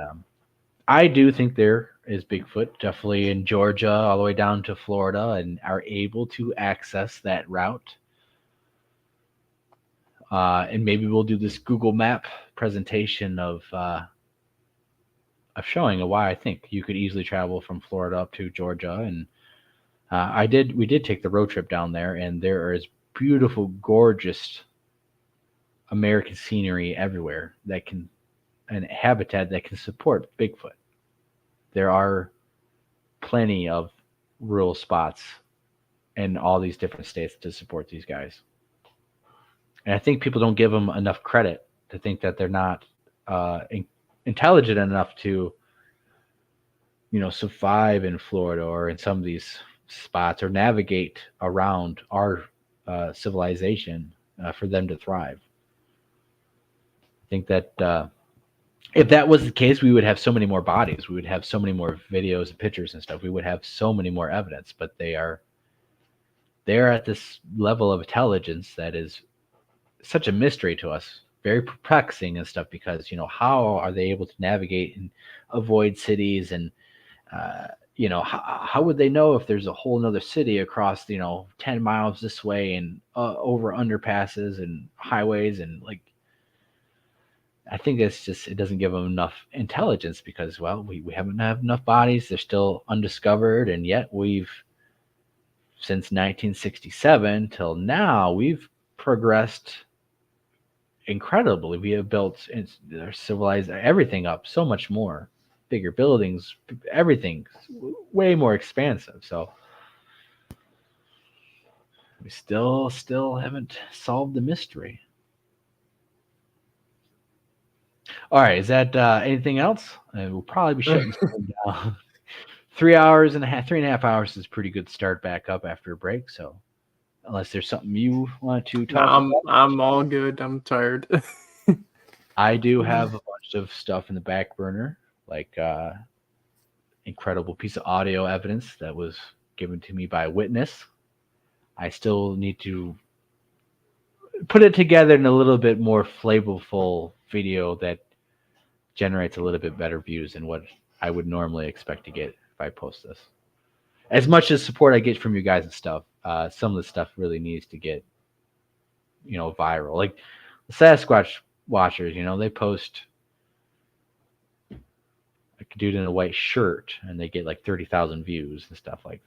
I do think there is Bigfoot, definitely in Georgia, all the way down to Florida, and are able to access that route. And maybe we'll do this Google Map presentation of showing why I think you could easily travel from Florida up to Georgia. And we did take the road trip down there, and there is beautiful, gorgeous American scenery everywhere and habitat that can support Bigfoot. There are plenty of rural spots in all these different states to support these guys. And I think people don't give them enough credit to think that they're not intelligent enough to survive in Florida or in some of these spots or navigate around our civilization for them to thrive. I think that if that was the case, we would have so many more bodies. We would have so many more videos and pictures and stuff. We would have so many more evidence. But they're at this level of intelligence that is such a mystery to us, very perplexing and stuff. Because how are they able to navigate and avoid cities and how would they know if there's a whole nother city across 10 miles this way and over underpasses and highways and like. I think it's just it doesn't give them enough intelligence because we haven't have enough bodies. They're still undiscovered, and yet we've since 1967 till now we've progressed incredibly. We have built civilized everything up so much more, bigger buildings, everything way more expansive. So we still haven't solved the mystery. All right, is that anything else? We'll probably be shutting down. 3.5 hours is a pretty good start back up after a break. So, unless there's something you want to talk about,
I'm all good. I'm tired.
I do have a bunch of stuff in the back burner, like incredible piece of audio evidence that was given to me by a witness. I still need to put it together in a little bit more flavorful video that generates a little bit better views than what I would normally expect to get if I post this. As much as support I get from you guys and stuff, some of the stuff really needs to get, viral. Like the Sasquatch watchers, they post like a dude in a white shirt and they get like 30,000 views and stuff like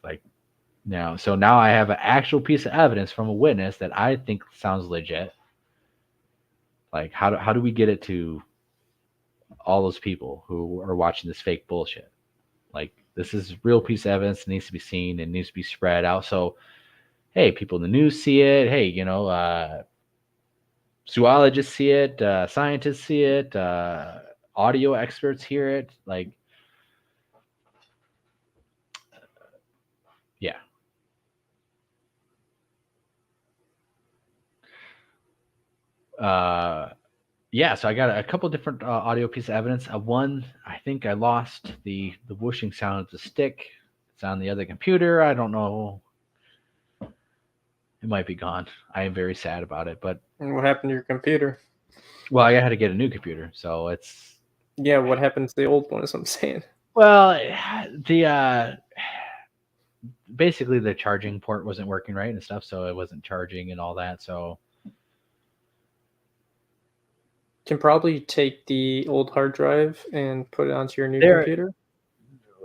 now. So now I have an actual piece of evidence from a witness that I think sounds legit. Like how do we get it to all those people who are watching this fake bullshit? Like this is a real piece of evidence that needs to be seen and needs to be spread out. So, hey, people in the news see it. Hey, zoologists see it. Scientists see it. Audio experts hear it. Like, yeah. Yeah, so I got a couple different audio pieces of evidence. One, I think I lost the whooshing sound of the stick. It's on the other computer. I don't know. It might be gone. I am very sad about it. But
And what happened to your computer?
Well, I had to get a new computer, so it's.
Yeah, what happened to the old one? Is what I'm saying.
Well, the basically the charging port wasn't working right and stuff, so it wasn't charging and all that. So.
Can probably take the old hard drive and put it onto your new computer.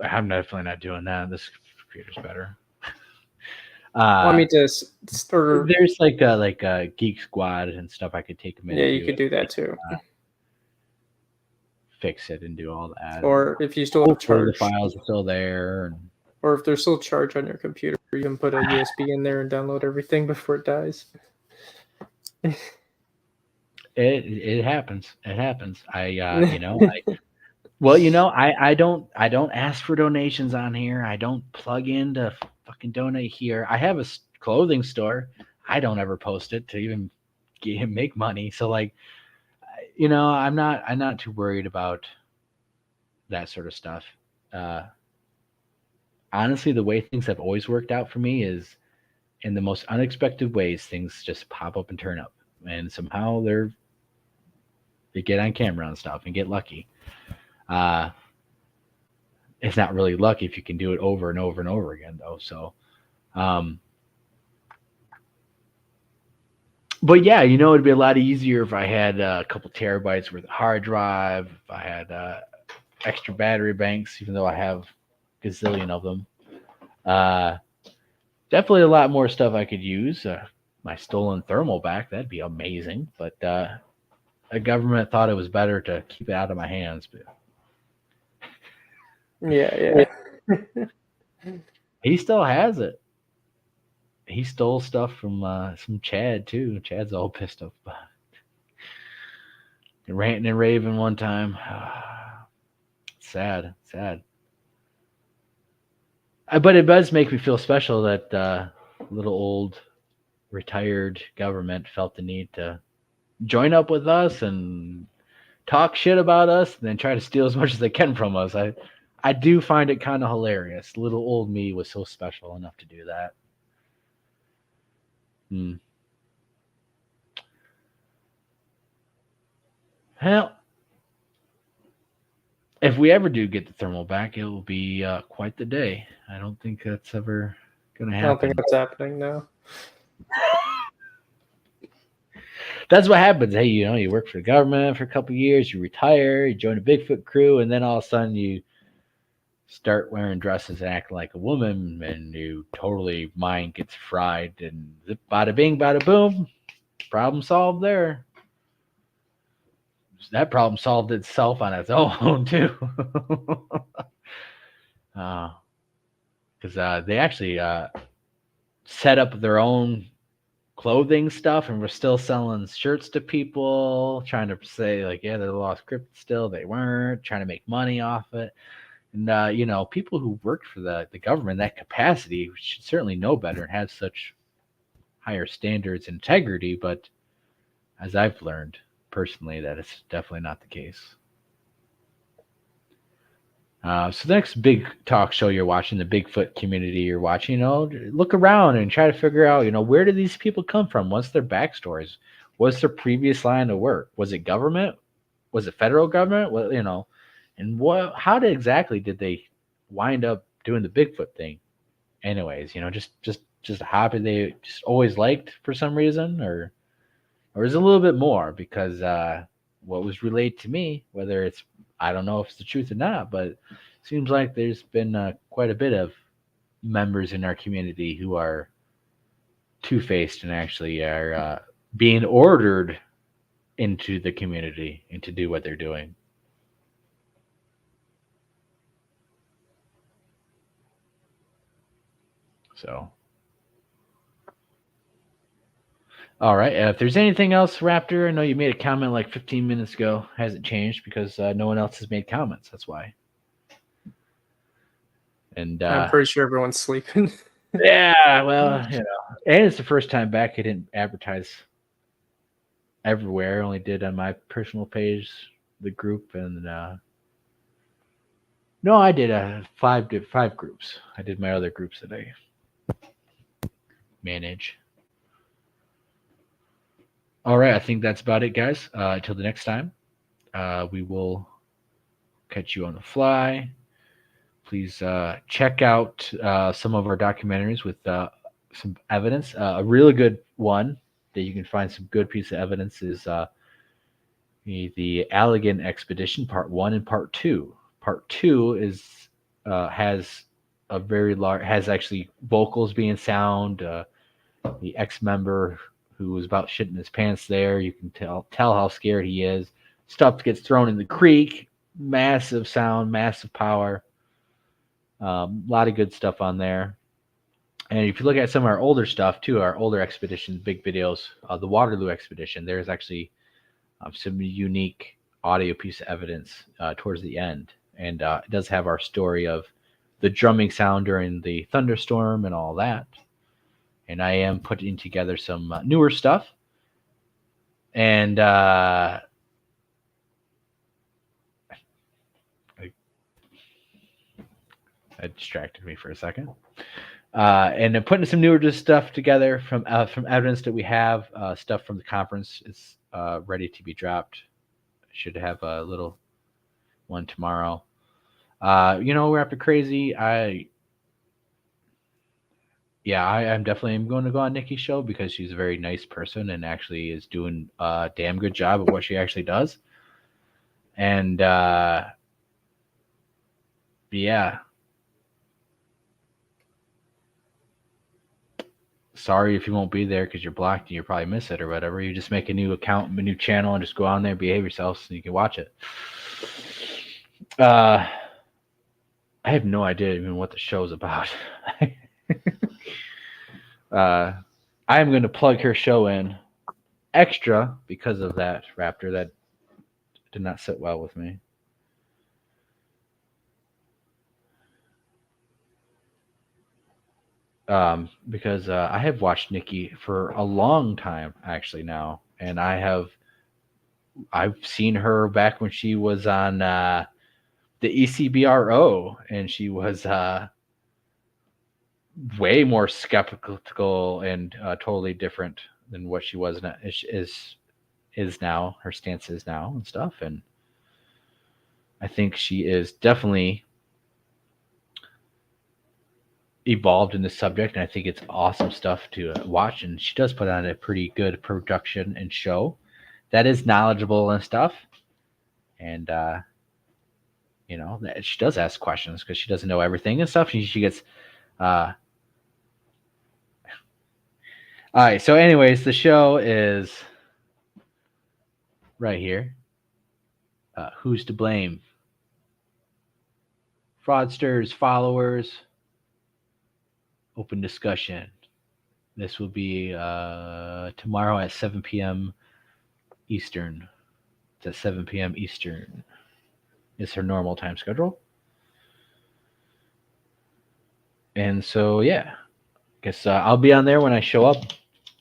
I'm definitely not doing that. This computer's better.
Want me to or
there's like a Geek Squad and stuff I could take them into.
Yeah, you could do that too.
Fix it and do all that.
Or if you still have charge,
the files are still there.
Or if there's still charge on your computer, you can put a USB in there and download everything before it dies.
It happens. It happens. I don't ask for donations on here. I don't plug in to fucking donate here. I have a clothing store. I don't ever post it to even make money. So I'm not too worried about that sort of stuff. Honestly, the way things have always worked out for me is in the most unexpected ways. Things just pop up and turn up, and somehow they get on camera and stuff and get lucky. It's not really lucky if you can do it over and over and over again, though. So, but yeah, it'd be a lot easier if I had a couple terabytes worth of hard drive, if I had extra battery banks, even though I have a gazillion of them. Definitely a lot more stuff I could use. My stolen thermal back, that'd be amazing. But the government thought it was better to keep it out of my hands. But
yeah.
He still has it. He stole stuff from Chad too. Chad's all pissed off about it. Ranting and raving one time. Sad. But it does make me feel special that little old retired government felt the need to join up with us and talk shit about us and then try to steal as much as they can from us. I do find it kind of hilarious. Little old me was so special enough to do that. Well, if we ever do get the thermal back, it will be quite the day. I don't think that's ever going to happen.
I don't think that's happening now.
That's what happens. Hey, you work for the government for a couple of years, you retire, you join a Bigfoot crew, and then all of a sudden you start wearing dresses and acting like a woman, and you totally mind gets fried, and zip, bada bing, bada boom, problem solved there. That problem solved itself on its own too, because they actually set up their own clothing stuff, and we're still selling shirts to people, trying to say like, yeah, they're the lost cryptids still. They weren't trying to make money off it. And people who worked for the government in that capacity should certainly know better and have such higher standards and integrity. But as I've learned personally, that is definitely not the case. So the next big talk show you're watching, the Bigfoot community you're watching, look around and try to figure out, where did these people come from? What's their backstories? What's their previous line of work? Was it government? Was it federal government? Well, and how exactly did they wind up doing the Bigfoot thing? Anyways, just a hobby they just always liked for some reason, or is it a little bit more? Because what was relayed to me, whether it's, I don't know if it's the truth or not, but it seems like there's been quite a bit of members in our community who are two-faced and actually are being ordered into the community and to do what they're doing. So, all right. If there's anything else, Raptor, I know you made a comment like 15 minutes ago. Hasn't changed because no one else has made comments. That's why. And
I'm pretty sure everyone's sleeping.
Yeah, well, and it's the first time back. I didn't advertise everywhere. I only did on my personal page, the group, and no, I did five groups. I did my other groups that I manage. All right, I think that's about it, guys. Until the next time, we will catch you on the fly. Please check out some of our documentaries with some evidence. A really good one that you can find some good piece of evidence is the Allegan Expedition, Part 1 and Part 2. Part 2 is has a very large, has actually vocals being sound. The ex-member who was about shitting his pants there, you can tell how scared he is. Stuff gets thrown in the creek. Massive sound, massive power. A lot of good stuff on there. And if you look at some of our older stuff too, our older expeditions, big videos, the Waterloo expedition, there's actually some unique audio piece of evidence towards the end. And it does have our story of the drumming sound during the thunderstorm and all that. And I am putting together some newer stuff. And that distracted me for a second. And then putting some newer stuff together from evidence that we have. Stuff from the conference is ready to be dropped. Should have a little one tomorrow. We're after crazy. I'm definitely going to go on Nikki's show because she's a very nice person and actually is doing a damn good job of what she actually does. And yeah. Sorry if you won't be there because you're blocked and you'll probably miss it or whatever. You just make a new account, a new channel, and just go on there, behave yourself so you can watch it. I have no idea even what the show's about. I am going to plug her show in extra because of that, Raptor. That did not sit well with me. because I have watched Nikki for a long time actually now, and I've seen her back when she was on the ECBRO, and she was way more skeptical and totally different than what she was is now. Her stance is now and stuff, and I think she is definitely evolved in this subject, and I think it's awesome stuff to watch. And she does put on a pretty good production and show that is knowledgeable and stuff. And she does ask questions because she doesn't know everything and stuff. She gets all right. So, anyways, the show is right here. Who's to blame? Fraudsters, followers, open discussion. This will be tomorrow at 7 p.m. Eastern. It's at 7 p.m. Eastern. It's her normal time schedule. And so, yeah. Guess I'll be on there when I show up.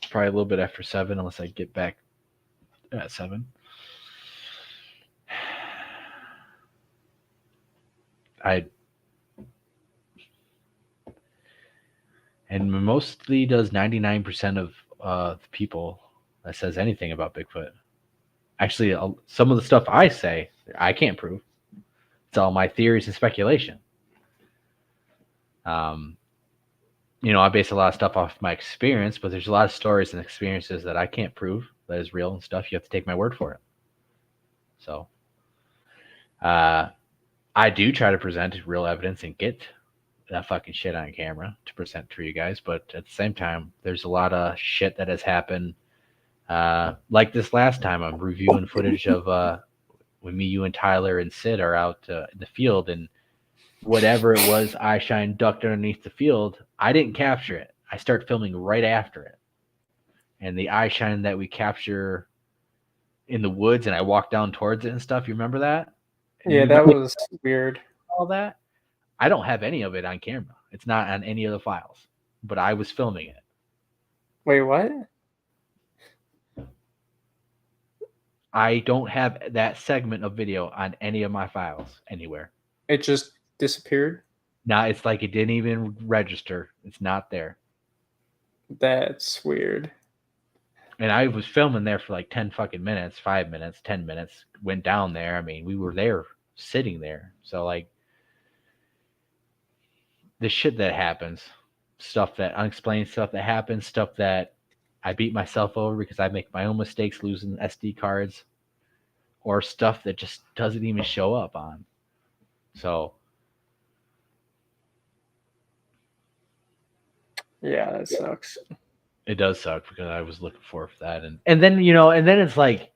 Probably a little bit after 7, unless I get back at 7. And mostly does 99% of the people that says anything about Bigfoot. Actually, some of the stuff I say, I can't prove. It's all my theories and speculation. I base a lot of stuff off my experience, but there's a lot of stories and experiences that I can't prove that is real and stuff. You have to take my word for it. So, I do try to present real evidence and get that fucking shit on camera to present for you guys, but at the same time, there's a lot of shit that has happened. Like this last time, I'm reviewing footage of when me, you, and Tyler and Sid are out in the field, and whatever it was, eye shine ducked underneath the field. I didn't capture it. I start filming right after it, and the eye shine that we capture in the woods, and I walk down towards it and stuff. You remember that?
Yeah, that was weird.
All that. I don't have any of it on camera. It's not on any of the files, but I was filming it.
Wait, what?
I don't have that segment of video on any of my files anywhere.
It just disappeared?
Now it's like it didn't even register. It's not there.
That's weird.
And I was filming there for like 10 fucking minutes, 5 minutes, 10 minutes. Went down there. I mean, we were there sitting there. So like the shit that happens, stuff that unexplained stuff that happens, stuff that I beat myself over because I make my own mistakes losing SD cards, or stuff that just doesn't even show up on. So
yeah, that sucks.
It does suck because I was looking forward for that, and then and then it's like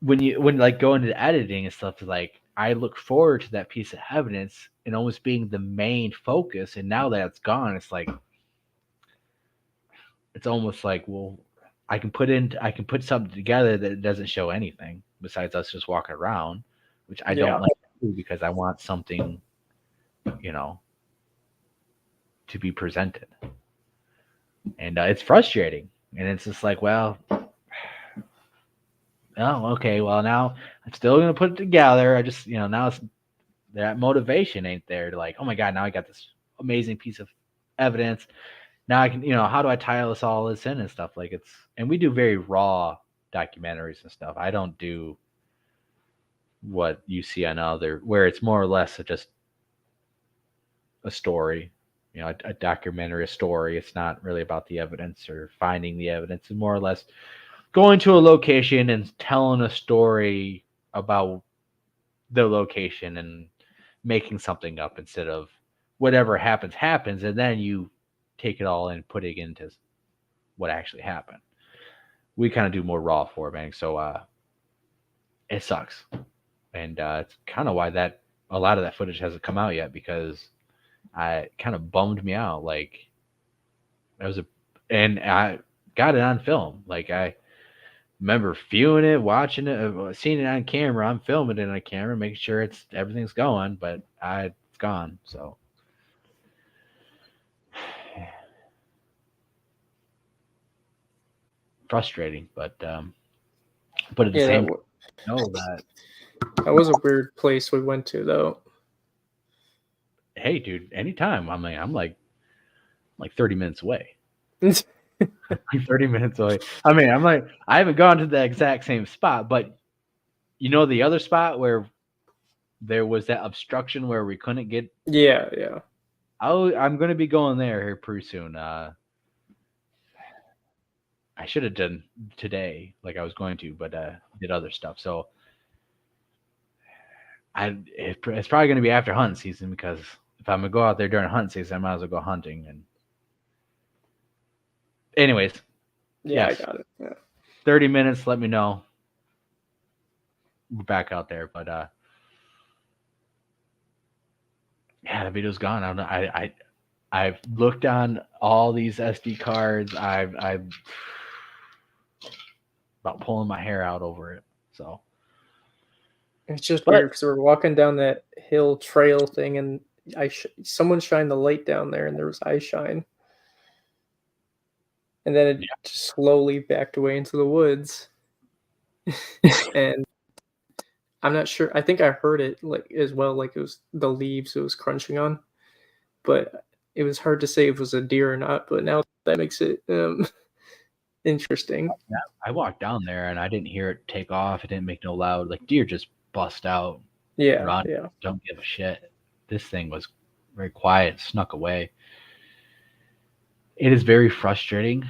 when like going into editing and stuff, like I look forward to that piece of evidence and almost being the main focus, and now that it's gone, it's like it's almost like, well, I can put something together that doesn't show anything besides us just walking around, which I don't like to do because I want something, to be presented. And it's frustrating. And it's just like, well, oh, okay, well, now I'm still going to put it together. I just, now it's that motivation ain't there to like, oh my God, now I got this amazing piece of evidence. Now I can, how do I tie this all in and stuff? Like and we do very raw documentaries and stuff. I don't do what you see on where it's more or less just a story, a documentary, a story. It's not really about the evidence or finding the evidence. It's more or less going to a location and telling a story about the location and making something up instead of whatever happens, and then you take it all and put it into what actually happened. We kind of do more raw formatting, so it sucks. And it's kind of why a lot of that footage hasn't come out yet, because it kind of bummed me out. Like and I got it on film. Like I remember viewing it, watching it, seeing it on camera. I'm filming it on camera, making sure everything's going, but it's gone. So frustrating. But at the
Yeah,
same time, know that
that was a weird place we went to, though.
hey, dude, anytime I'm like 30 minutes away. 30 minutes away. I mean, I'm like, I haven't gone to the exact same spot, but you know the other spot where there was that obstruction where we couldn't get.
Yeah.
I'm going to be going there here pretty soon. I should have done today, like I was going to, but did other stuff. So it's probably going to be after hunting season, because if I'm going to go out there during hunting season, I might as well go hunting. And anyways,
Yeah,
yes.
I got it. Yeah.
30 minutes. Let me know. We're back out there, but yeah, the video's gone. I don't know. I've looked on all these SD cards. I've about pulling my hair out over it. So
It's just weird because we're walking down that hill trail thing, and someone shined the light down there, and there was eye shine, and then it just slowly backed away into the woods. And I'm not sure. I think I heard it like as well, like it was the leaves it was crunching on, but it was hard to say if it was a deer or not. But now that makes it interesting.
Yeah, I walked down there and I didn't hear it take off. It didn't make no loud. Like deer just bust out.
Yeah,
run,
yeah.
Don't give a shit. This thing was very quiet, snuck away. It is very frustrating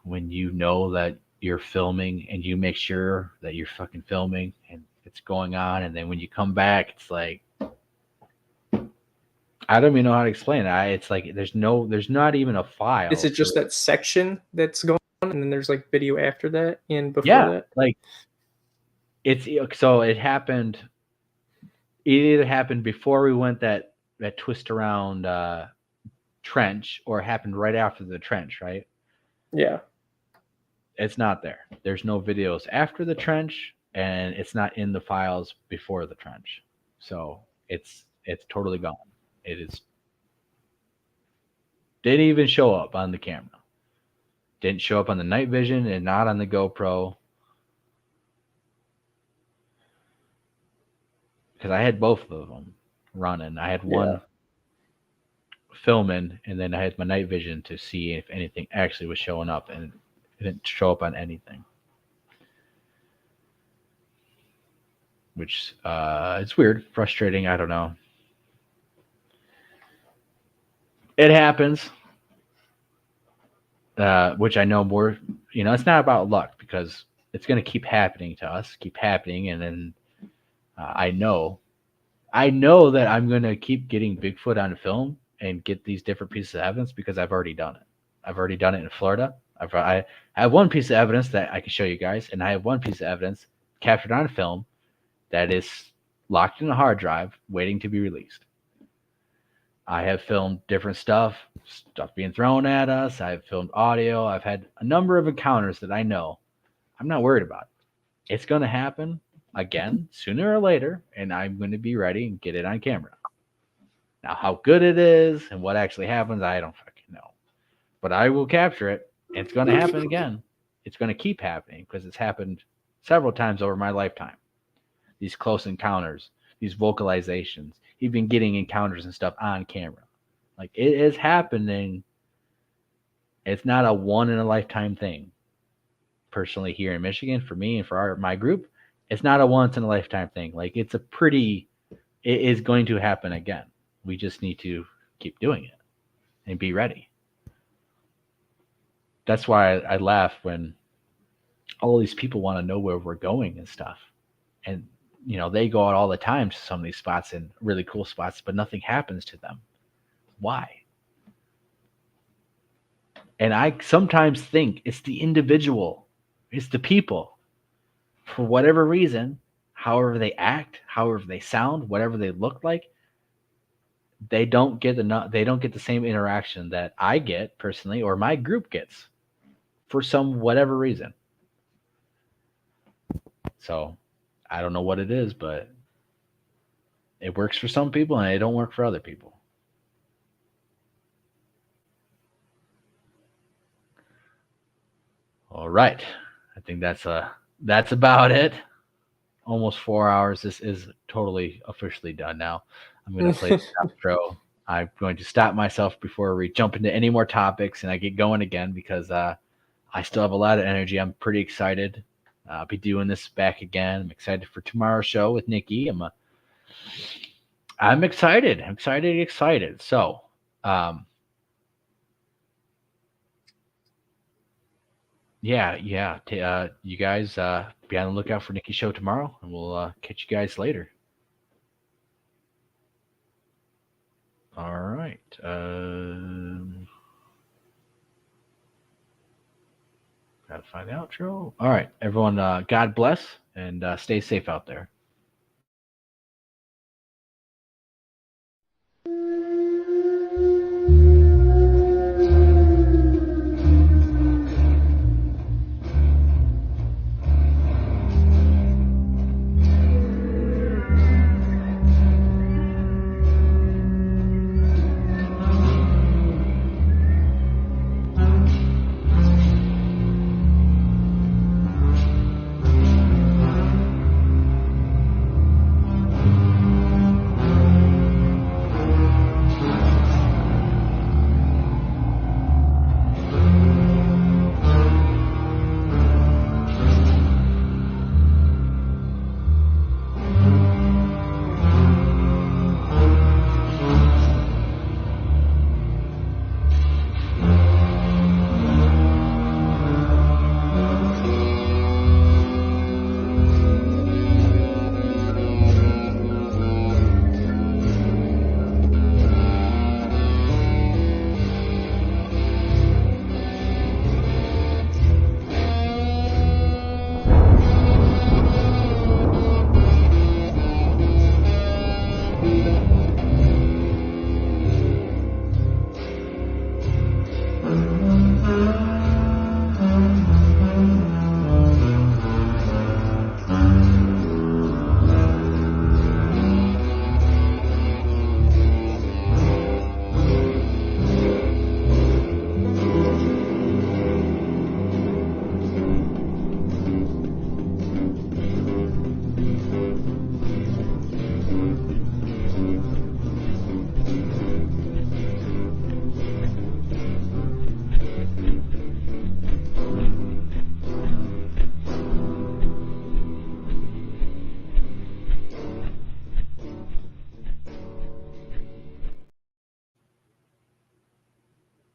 when you know that you're filming and you make sure that you're fucking filming and it's going on, and then when you come back, it's like I don't even know how to explain it. It's like there's not even a file.
Is it just that section that's going on, and then there's like video after that and before that?
Like it's so it happened. It either happened before we went that twist around trench, or it happened right after the trench, right?
Yeah.
It's not there. There's no videos after the trench, and it's not in the files before the trench. So it's totally gone. It is didn't even show up on the camera. Didn't show up on the night vision and not on the GoPro. Because I had both of them running. I had one filming, and then I had my night vision to see if anything actually was showing up, and it didn't show up on anything. Which it's weird, frustrating. I don't know. It happens. Which I know more, it's not about luck, because it's going to keep happening to us, and then I know that I'm going to keep getting Bigfoot on film and get these different pieces of evidence, because I've already done it. I've already done it in Florida. I have one piece of evidence that I can show you guys, and I have one piece of evidence captured on film that is locked in a hard drive waiting to be released. I have filmed different stuff being thrown at us. I've filmed audio. I've had a number of encounters that I know. I'm not worried about it. It's going to happen again sooner or later, and I'm going to be ready and get it on camera. Now, how good it is and what actually happens, I don't fucking know. But I will capture it. It's going to happen again. It's going to keep happening, because it's happened several times over my lifetime. These close encounters, these vocalizations, even getting encounters and stuff on camera. Like, it is happening. It's not a one-in-a-lifetime thing. Personally, here in Michigan, for me and for my group, it's not a once-in-a-lifetime thing. Like, it is going to happen again. We just need to keep doing it and be ready. That's why I laugh when all these people want to know where we're going and stuff. And, they go out all the time to some of these spots, and really cool spots, but nothing happens to them. Why? And I sometimes think it's the individual. It's the people. For whatever reason, however they act, however they sound, whatever they look like, they don't get the same interaction that I get personally, or my group gets, for some whatever reason. So I don't know what it is, but it works for some people and it don't work for other people. All right. I think that's about it. Almost 4 hours. This is totally officially done now. I'm going to play the outro. I'm going to stop myself before we jump into any more topics and I get going again because I still have a lot of energy. I'm pretty excited. I'll be doing this back again. I'm excited for tomorrow's show with Nikki. I'm excited. I'm excited. So, yeah. You guys be on the lookout for Nikki's show tomorrow, and we'll catch you guys later. All right. Gotta find the outro. All right, everyone. God bless and stay safe out there.